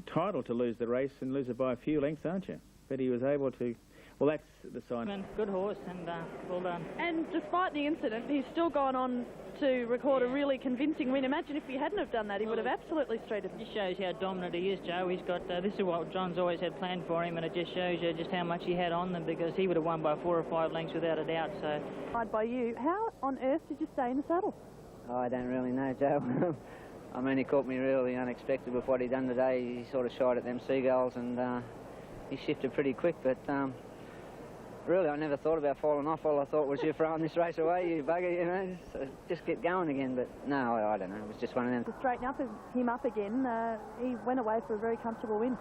Title to lose the race and lose it by a few lengths, aren't you? But he was able to... Well, that's the sign. Good horse, and well done. And despite the incident, he's still gone on to record a really convincing win. Imagine if he hadn't have done that, he would have absolutely streeted him. It just shows how dominant he is, Joe. He's got, this is what John's always had planned for him, and it just shows you just how much he had on them, because he would have won by 4 or 5 lengths without a doubt, so... By you, how on earth did you stay in the saddle? I don't really know, Joe. I mean, he caught me really unexpected with what he done today. He sort of shot at them seagulls and he shifted pretty quick, but really I never thought about falling off. All I thought was, you're throwing this race away, you bugger, you know, so just get going again. But no, I don't know, it was just one of them. To straighten him up again, he went away for a very comfortable win.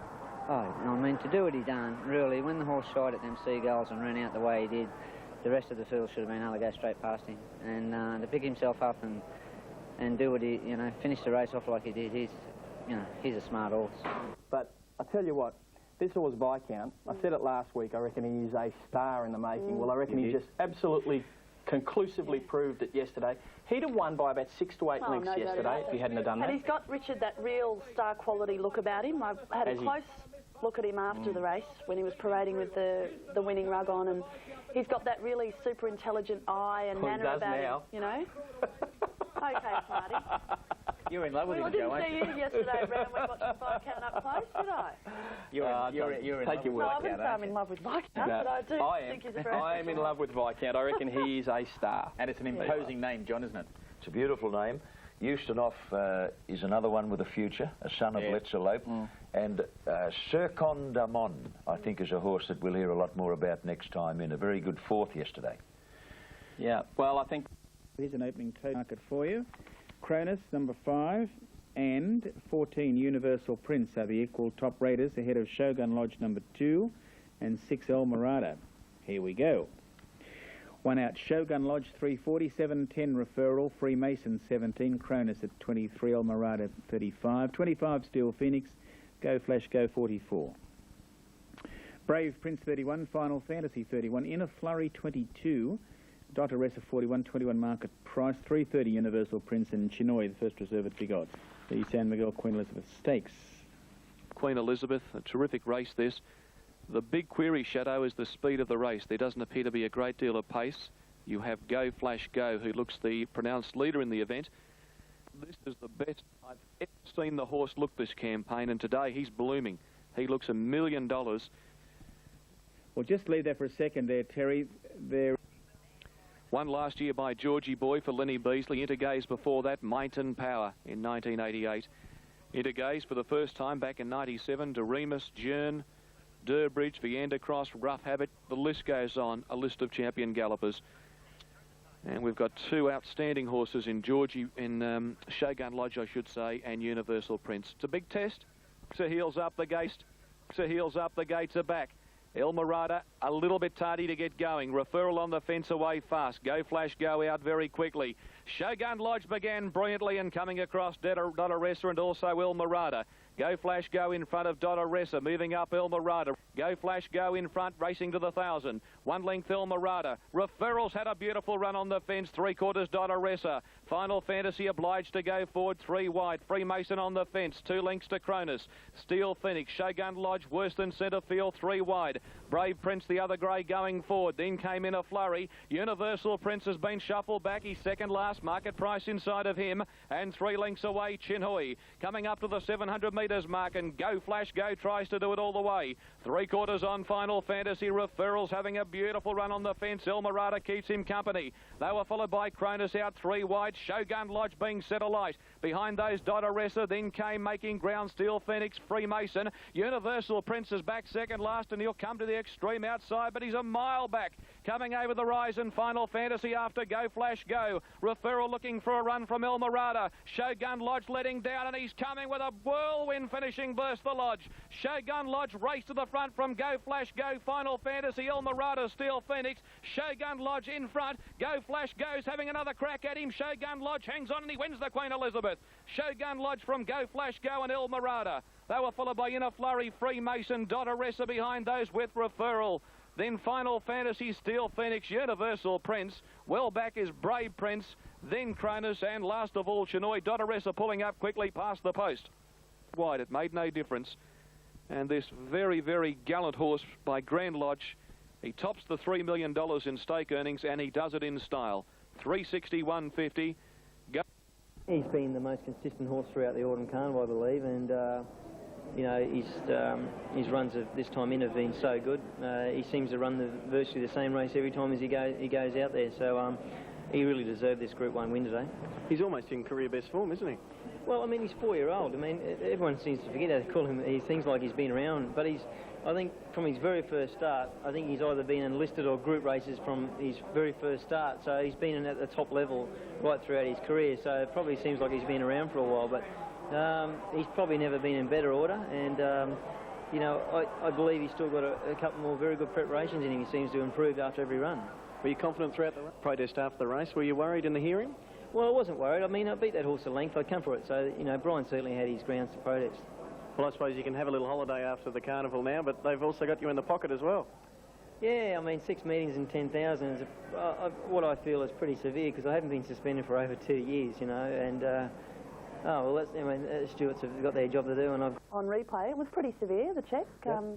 Oh, I mean, to do what he done, really, when the horse shot at them seagulls and ran out the way he did, the rest of the field should have been able to go straight past him. And to pick himself up and do what he, you know, finish the race off like he did, he's a smart horse. But I tell you what, this horse Viscount, I said it last week, I reckon he is a star in the making. Well, I reckon he just absolutely conclusively proved it yesterday. He'd have won by about 6 to 8 lengths yesterday if he hadn't have done that. And he's got, Richard, that real star quality look about him. I had a close look at him after the race when he was parading with the winning rug on, and he's got that really super intelligent eye and manner about him, you know. Okay, Marty. You're in love with him, Joe, I didn't see you yesterday, Ranvet, watching Viscount up close, did I? You're in love with Well, I wouldn't say I'm in love with Viscount, but I do think he's a very I am in love with Viscount. I reckon he's a star. And it's an imposing name, John, isn't it? It's a beautiful name. Eustenoff is another one with a future, a son of Let's Elope. And Circon Damon, I think, is a horse that we'll hear a lot more about next time, in a very good fourth yesterday. Yeah, well, I think... Here's an opening tote market for you. Cronus, number 5, and 14, Universal Prince are the equal top raters, ahead of Shogun Lodge, number 2, and 6, El Morada. Here we go. 1 out, Shogun Lodge, 347, 10, Referral, Freemason, 17, Cronus at 23, El Morada, 35, 25, Steel Phoenix, Go Flash, Go, 44. Brave Prince, 31, Final Fantasy, 31, In a Flurry, 22, Dotteressa, 41, 21 Market Price, 330 Universal Prince, and Chinoy, the first reserve at Big Odds. The San Miguel Queen Elizabeth Stakes. Queen Elizabeth, a terrific race this. The big query, Shadow, is the speed of the race. There doesn't appear to be a great deal of pace. You have Go Flash Go, who looks the pronounced leader in the event. This is the best I've ever seen the horse look this campaign, and today he's blooming. He looks $1 million. Well, just leave that for a second there, Terry. There. Won last year by Georgie Boy for Lenny Beasley. Intergaze before that, Mainton Power in 1988. Intergaze for the first time back in 97. Doremus, Jern, Durbridge, Viander Cross, Rough Habit. The list goes on, a list of champion gallopers. And we've got 2 outstanding horses in Shogun Lodge, I should say, and Universal Prince. It's a big test. So heels up the gates. So heels up the gates are back. El Morada a little bit tardy to get going. Referral on the fence away fast. Go Flash Go out very quickly. Shogun Lodge began brilliantly and coming across Dotteressa and also El Morada. Go Flash Go in front of Dotteressa, moving up El Morada. Go Flash Go in front, racing to the 1,000. 1 length El Morada. Referrals had a beautiful run on the fence, 3/4 Dotteressa. Final Fantasy obliged to go forward, 3 wide. Freemason on the fence, 2 lengths to Cronus. Steel Phoenix, Shogun Lodge, worse than centre field, 3 wide. Brave Prince, the other grey, going forward. Then came In a Flurry. Universal Prince has been shuffled back. He's second last. Market Price inside of him. And 3 lengths away, Chinhui. Coming up to the 700 metres mark, and Go Flash Go tries to do it all the way. 3/4 on Final Fantasy. Referrals having a beautiful run on the fence. El Morada keeps him company. They were followed by Cronus out 3 wide. Shogun Lodge being set alight. Behind those, Dotteressa. Then came making ground Steel Phoenix, Freemason. Universal Prince is back second last, and he'll come to the extreme outside, but he's a mile back. Coming over the rise in Final Fantasy after Go Flash Go. Referral looking for a run from El Morada. Shogun Lodge letting down, and he's coming with a whirlwind finishing burst the Lodge. Shogun Lodge race to the front from Go Flash Go. Final Fantasy, El Morada, Steel Phoenix. Shogun Lodge in front. Go Flash Go's having another crack at him. Shogun Lodge hangs on and he wins the Queen Elizabeth. Shogun Lodge from Go Flash Go and El Morada. They were followed by In a Flurry, Freemason, Dotteressa behind those with Referral. Then Final Fantasy, Steel Phoenix, Universal Prince. Well back is Brave Prince, then Cronus, and last of all Chinoy. Dotteressa pulling up quickly past the post. Wide, it made no difference. And this very, very gallant horse by Grand Lodge, he tops the $3 million in stake earnings, and he does it in style. 361.50. Go. He's been the most consistent horse throughout the Autumn Carnival, I believe, and you know, his runs of this time in have been so good. He seems to run virtually the same race every time as he goes out there. So he really deserved this Group 1 win today. He's almost in career best form, isn't he? Well, I mean, he's 4-year-old. I mean, everyone seems to forget how to call him. He thinks like he's been around, but I think from his very first start, I think he's either been enlisted or group races from his very first start. So he's been at the top level right throughout his career. So it probably seems like he's been around for a while, but he's probably never been in better order. And you know, I believe he's still got a couple more very good preparations in him. He seems to improve after every run. Were you confident throughout the protest after the race? Were you worried in the hearing? Well, I wasn't worried. I mean, I beat that horse a length. I'd come for it. So, you know, Brian certainly had his grounds to protest. Well, I suppose you can have a little holiday after the carnival now, but they've also got you in the pocket as well. Yeah, I mean, 6 meetings and 10,000 is what I feel is pretty severe, because I haven't been suspended for over 2 years, you know, and oh, well, Stewarts have got their job to do, and I've... On replay, it was pretty severe, the check,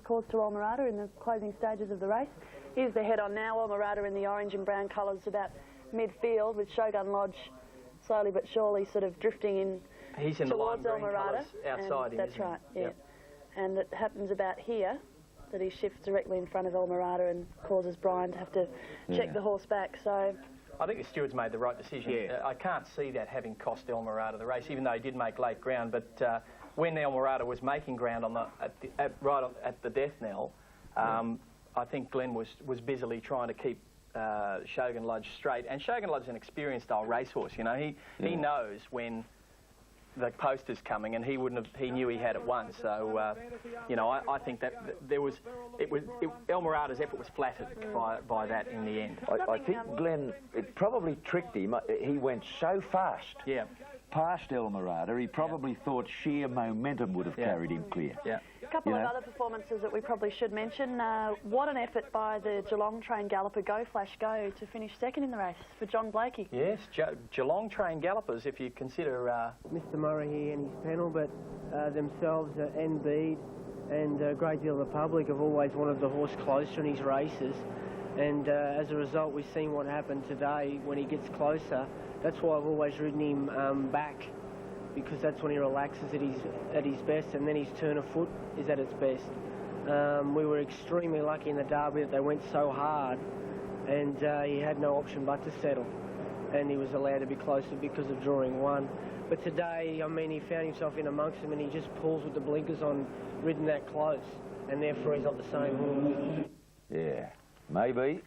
caused to Almirada in the closing stages of the race. Here's the head-on now, Almirada in the orange and brown colours about midfield, with Shogun Lodge slowly but surely sort of drifting in. He's in the lime towards green colours outside him, That's right, yeah. Yep. And it happens about here, that he shifts directly in front of Almirada and causes Brian to have to check the horse back, so... I think the stewards made the right decision. Yeah. I can't see that having cost Almirada the race, even though he did make late ground. But when Almirada was making ground on right at the death knell, I think Glenn was busily trying to keep Shogun Lodge straight. And Shogun Lodge is an experienced old racehorse. You know, he knows when the post is coming, and he knew he had it won. So you know, I think that Almirada's effort was flattered by that in the end. I think Glenn, it probably tricked him. He went so fast past Almirada, he probably thought sheer momentum would have carried him clear. Yeah. A couple of other performances that we probably should mention. What an effort by the Geelong trained galloper Go Flash Go to finish second in the race for John Blakey. Yes, Geelong trained gallopers, if you consider... Mr Murray here and his panel, but themselves and Bede and a great deal of the public have always wanted the horse closer in his races, and as a result we've seen what happened today when he gets closer. That's why I've always ridden him back, because that's when he relaxes at his best, and then his turn of foot is at its best. We were extremely lucky in the Derby that they went so hard, and he had no option but to settle, and he was allowed to be closer because of drawing one. But today, I mean, he found himself in amongst them, and he just pulls with the blinkers on, ridden that close, and therefore he's not the same horse. Yeah, maybe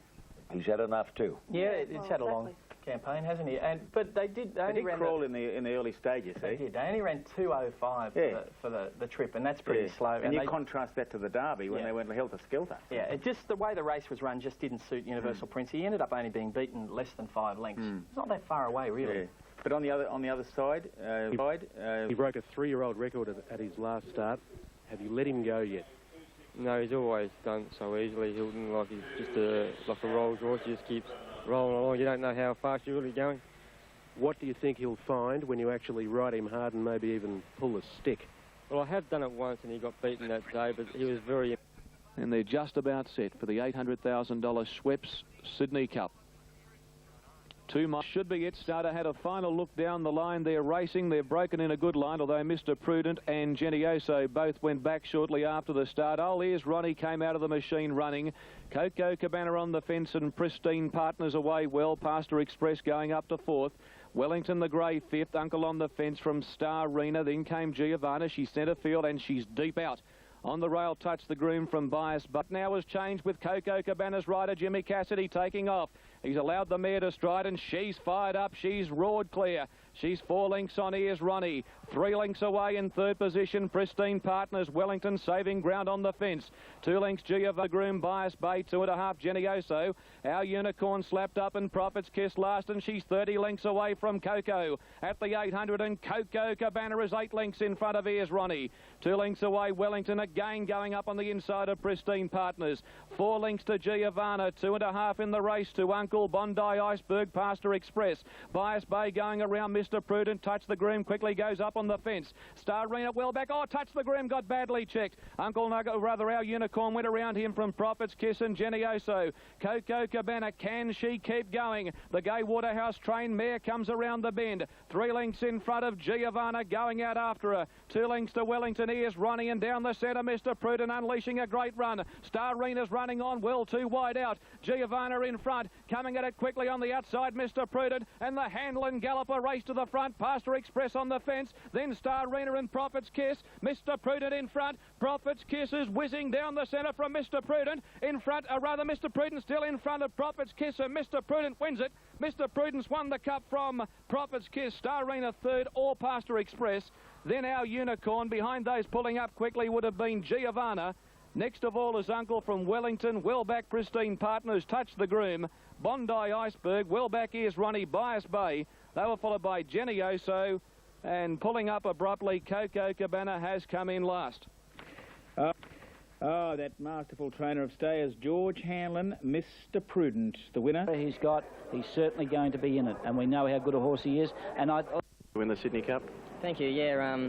he's had enough too. Yeah, it's had a long campaign, hasn't he? But they did crawl in the early stages. They did. They only ran 2:05 for the trip, and that's pretty slow. And you contrast that to the Derby when they went helter-skelter. Yeah, it just the way the race was run just didn't suit Universal Prince. He ended up only being beaten less than 5 lengths. It's not that far away, really. Yeah. But on the other side, he broke a 3-year-old record at his last start. Have you let him go yet? No, he's always done so easily, Hilton. Like he's just like a Rolls Royce. He just keeps rolling along. You don't know how fast you're really going. What do you think he'll find when you actually ride him hard and maybe even pull a stick? Well, I have done it once and he got beaten that day, but he was very... And they're just about set for the $800,000 Schweppes Sydney Cup. 2 miles should be it. Starter had a final look down the line. They're racing. They're broken in a good line, although Mr. Prudent and Genioso both went back shortly after the start. Oh, here's Ronnie, came out of the machine running. Coco Cabana on the fence and Pristine Partners away well. Pastor Express going up to 4th. Wellington the grey 5th. Uncle on the fence from Star Rena. Then came Giovanna. She's centre field and she's deep out. On the rail, touched the groom from Bias, but now has changed with Coco Cabana's rider, Jimmy Cassidy, taking off. He's allowed the mare to stride, and she's fired up. She's roared clear. She's 4 lengths on. Here's Ronnie. 3 lengths away in 3rd position. Pristine Partners. Wellington saving ground on the fence. 2 lengths Giovanna, groom Bias Bay. 2.5 Genioso. Our Unicorn slapped up and Prophet's Kiss last, and she's 30 lengths away from Coco at the 800, and Coco Cabana is 8 lengths in front of. Here's Ronnie. 2 lengths away. Wellington again going up on the inside of Pristine Partners. 4 lengths to Giovanna. 2.5 in the race to Uncle Bondi Iceberg. Pastor Express. Bias Bay going around Mr. Mr. Prudent. Touch the Groom quickly goes up on the fence. Starina well back. Oh, Touch the Groom got badly checked. Uncle Nugget, rather our Unicorn, went around him from Prophet's Kiss and Genioso. Coco Cabana, can she keep going? The Gay Waterhouse trained mare comes around the bend. 3 lengths in front of Giovanna going out after her. 2 lengths to Wellington. Here's Ronnie, and down the centre Mr. Prudent unleashing a great run. Starina's running on well, 2 wide out. Giovanna in front, coming at it quickly on the outside Mr. Prudent, and the Handlin Galloper race to the front. Pastor Express on the fence, then Starina and Prophet's Kiss. Mr. Prudent in front. Prophet's Kiss is whizzing down the centre from Mr. Prudent. In front, Mr. Prudent still in front of Prophet's Kiss, and Mr. Prudent wins it. Mr. Prudent's won the cup from Prophet's Kiss. Starina third, or Pastor Express. Then our Unicorn. Behind those pulling up quickly would have been Giovanna. Next of all is Uncle from Wellington. Well back Pristine Partners, Touch the Groom. Bondi Iceberg. Well back here's Ronnie, Bias Bay. They were followed by Genioso. And pulling up abruptly, Coco Cabana has come in last. Oh, that masterful trainer of stayers, George Hanlon, Mr. Prudent, the winner. He's certainly going to be in it, and we know how good a horse he is. And I win the Sydney Cup. Thank you. Yeah,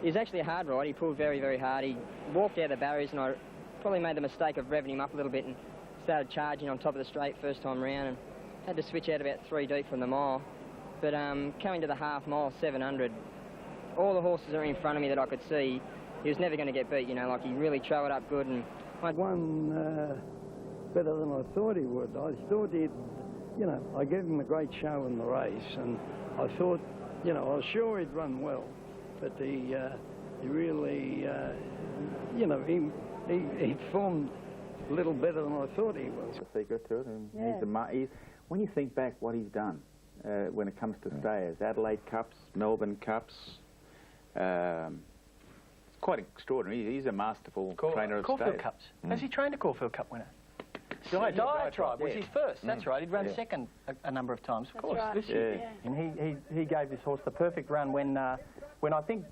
he's actually a hard ride. He pulled very, very hard. He walked out of the barriers, and I probably made the mistake of revving him up a little bit and started charging on top of the straight first time round, and had to switch out about 3 deep from the mile. But coming to the half mile, 700, all the horses are in front of me that I could see. He was never going to get beat, you know, like he really trotted up good. And I won better than I thought he would. I thought he'd, you know, I gave him a great show in the race, and I thought, you know, I was sure he'd run well, but he really, you know, he performed a little better than I thought he was. A secret to it. And Yeah. When you think back what he's done when it comes to stayers, Adelaide Cups, Melbourne Cups, quite extraordinary. He's a masterful trainer of Caulfield stayers. Cups. Has he trained a Caulfield Cup winner? Diatribe was his first. That's right. He'd run second a number of times. Of course, right. this year. And he gave this horse the perfect run when I think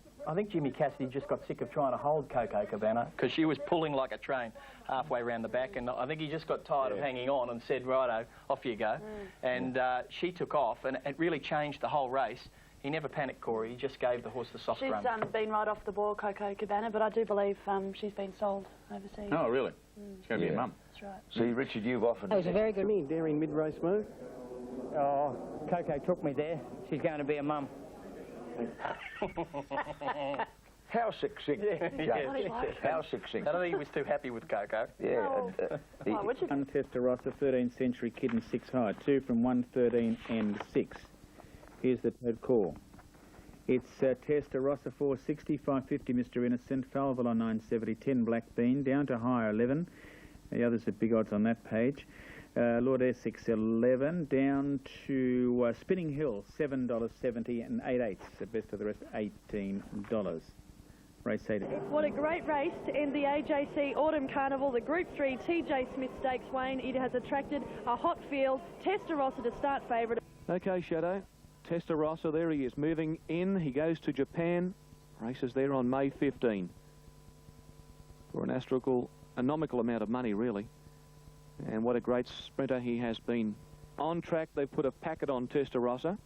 Jimmy Cassidy just got sick of trying to hold Coco Cabana because she was pulling like a train halfway around the back, and I think he just got tired of hanging on and said, righto, off you go. And she took off, and it really changed the whole race. He never panicked, Corey. He just gave the horse the soft run. She's been right off the ball, Coco Cabana, but I do believe she's been sold overseas. Oh, really? She's going to be a mum. That's right. See, Richard, you've often... That was a very good Me, daring mid-race move. Oh, Coco took me there. She's going to be a mum. How succinct, James. How succinct. I don't think he was too happy with Coco. Yeah. Why would you? One Testarossa, 13th Century Kid and 6 high. 2 from 113 and 6. Here's the third call. It's Testarossa 460, 550 Mr. Innocent, Falval on 970, 10 Black Bean, down to higher 11. The others are big odds on that page. Lord Essex 11, down to Spinning Hill $7.70 and 8/8. The best of the rest $18. Race 8. What a great race to end the AJC Autumn Carnival. The Group 3 TJ Smith Stakes, Wayne. It has attracted a hot field. Testarossa to start favourite. Okay, Shadow. Testarossa, there he is, moving in. He goes to Japan. Races there on May 15. For an astronomical amount of money, really. And what a great sprinter he has been. On track, they've put a packet on Testarossa.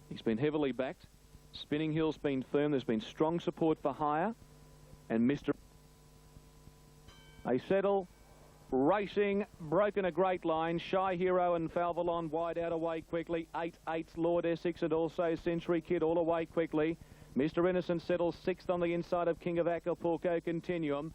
He's been heavily backed. Spinning Hill's been firm. There's been strong support for hire. And Mr. They settle. Racing, broken a great line. Shy Hero and Falvalon wide out away quickly. 8/8 Lord Essex and also Century Kid all away quickly. Mr. Innocent settles 6th on the inside of King of Acapulco Continuum.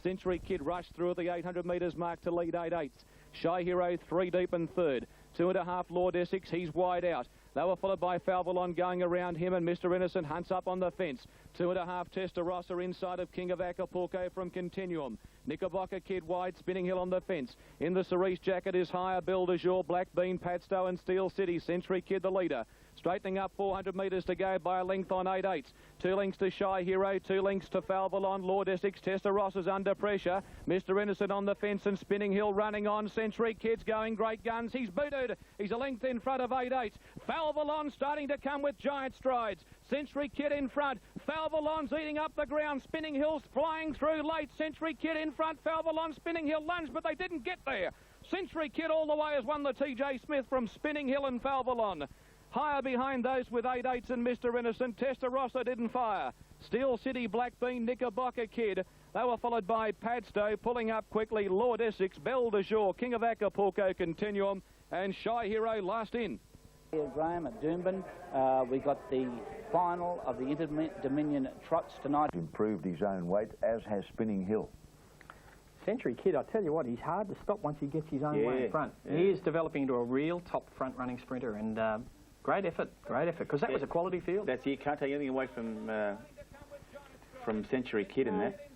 Century Kid rushed through at the 800 metres mark to lead 8/8. Shy Hero 3 deep and third. 2.5 Lord Essex, he's wide out. They were followed by Falvalon going around him, and Mr. Innocent hunts up on the fence. 2.5 Testarossa inside of King of Acapulco from Continuum. Knickerbocker Kid wide, Spinning Hill on the fence. In the cerise jacket is higher, Bill de Jour, Black Bean, Padstow and Steel City. Century Kid the leader. Straightening up 400 metres to go by a length on 8/8. 2 lengths to Shy Hero, 2 lengths to Falvalon. Lord Essex, Testarosa's under pressure. Mr. Innocent on the fence and Spinning Hill running on. Century Kid's going great guns. He's booted. He's a length in front of 8/8. Falvalon starting to come with giant strides. Century Kid in front. Falvalon's eating up the ground. Spinning Hill's flying through late. Century Kid in front. Falvalon, Spinning Hill lunged, but they didn't get there. Century Kid all the way has won the TJ Smith from Spinning Hill and Falvalon. Higher behind those with 8/8 and Mr. Innocent. Testarossa didn't fire. Steel City, Blackbean, Knickerbocker Kid. They were followed by Padstow, pulling up quickly. Lord Essex, Belle de Jour, King of Acapulco, Continuum, and Shy Hero last in. Here, Graham, at Doomben, we got the final of the Inter-Dominion Trots tonight. Improved his own weight, as has Spinning Hill. Century Kid, I tell you what, he's hard to stop once he gets his own way in front. Yeah. He is developing into a real top front-running sprinter, and great effort, because that was a quality field. You can't take anything away from Century Kid in that.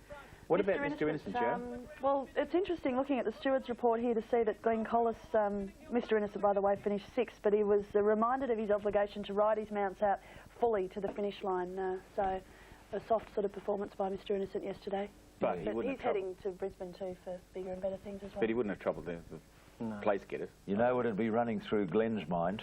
What about Mr. Innocent, Joe? Well, it's interesting looking at the steward's report here to see that Glenn Collis, Mr. Innocent, by the way, finished 6th, but he was reminded of his obligation to ride his mounts out fully to the finish line. So a soft sort of performance by Mr. Innocent yesterday. But he's heading to Brisbane too for bigger and better things as well. But he wouldn't have troubled the place getters. You know what would be running through Glenn's mind?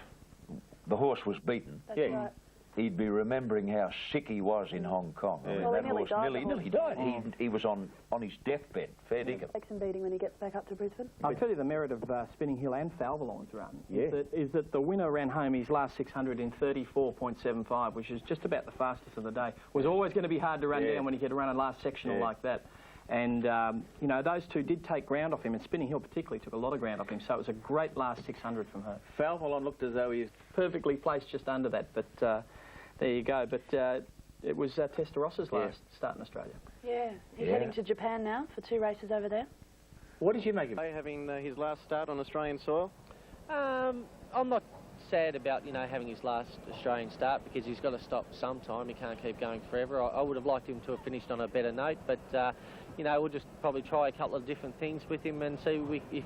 The horse was beaten. That's right. He'd be remembering how sick he was in Hong Kong. I mean, Well, that he nearly horse died, nearly died. He was on his deathbed, fair dinkum. Takes some beating when he gets back up to Brisbane. I'll tell you the merit of Spinning Hill and Falvalon's run Yeah. is that the winner ran home his last 600 in 34.75, which is just about the fastest of the day. Was always going to be hard to run down when you get to run a last sectional like that. And, you know, those two did take ground off him, and Spinning Hill particularly took a lot of ground off him, so it was a great last 600 from her. Falvalon looked as though he was perfectly placed just under that, but there you go. But it was Testarossa's last start in Australia. Yeah, he's heading to Japan now for 2 races over there. What did you make of him? Having his last start on Australian soil? I'm not sad about, you know, having his last Australian start because he's got to stop sometime. He can't keep going forever. I would have liked him to have finished on a better note, but, you know, we'll just probably try a couple of different things with him and see if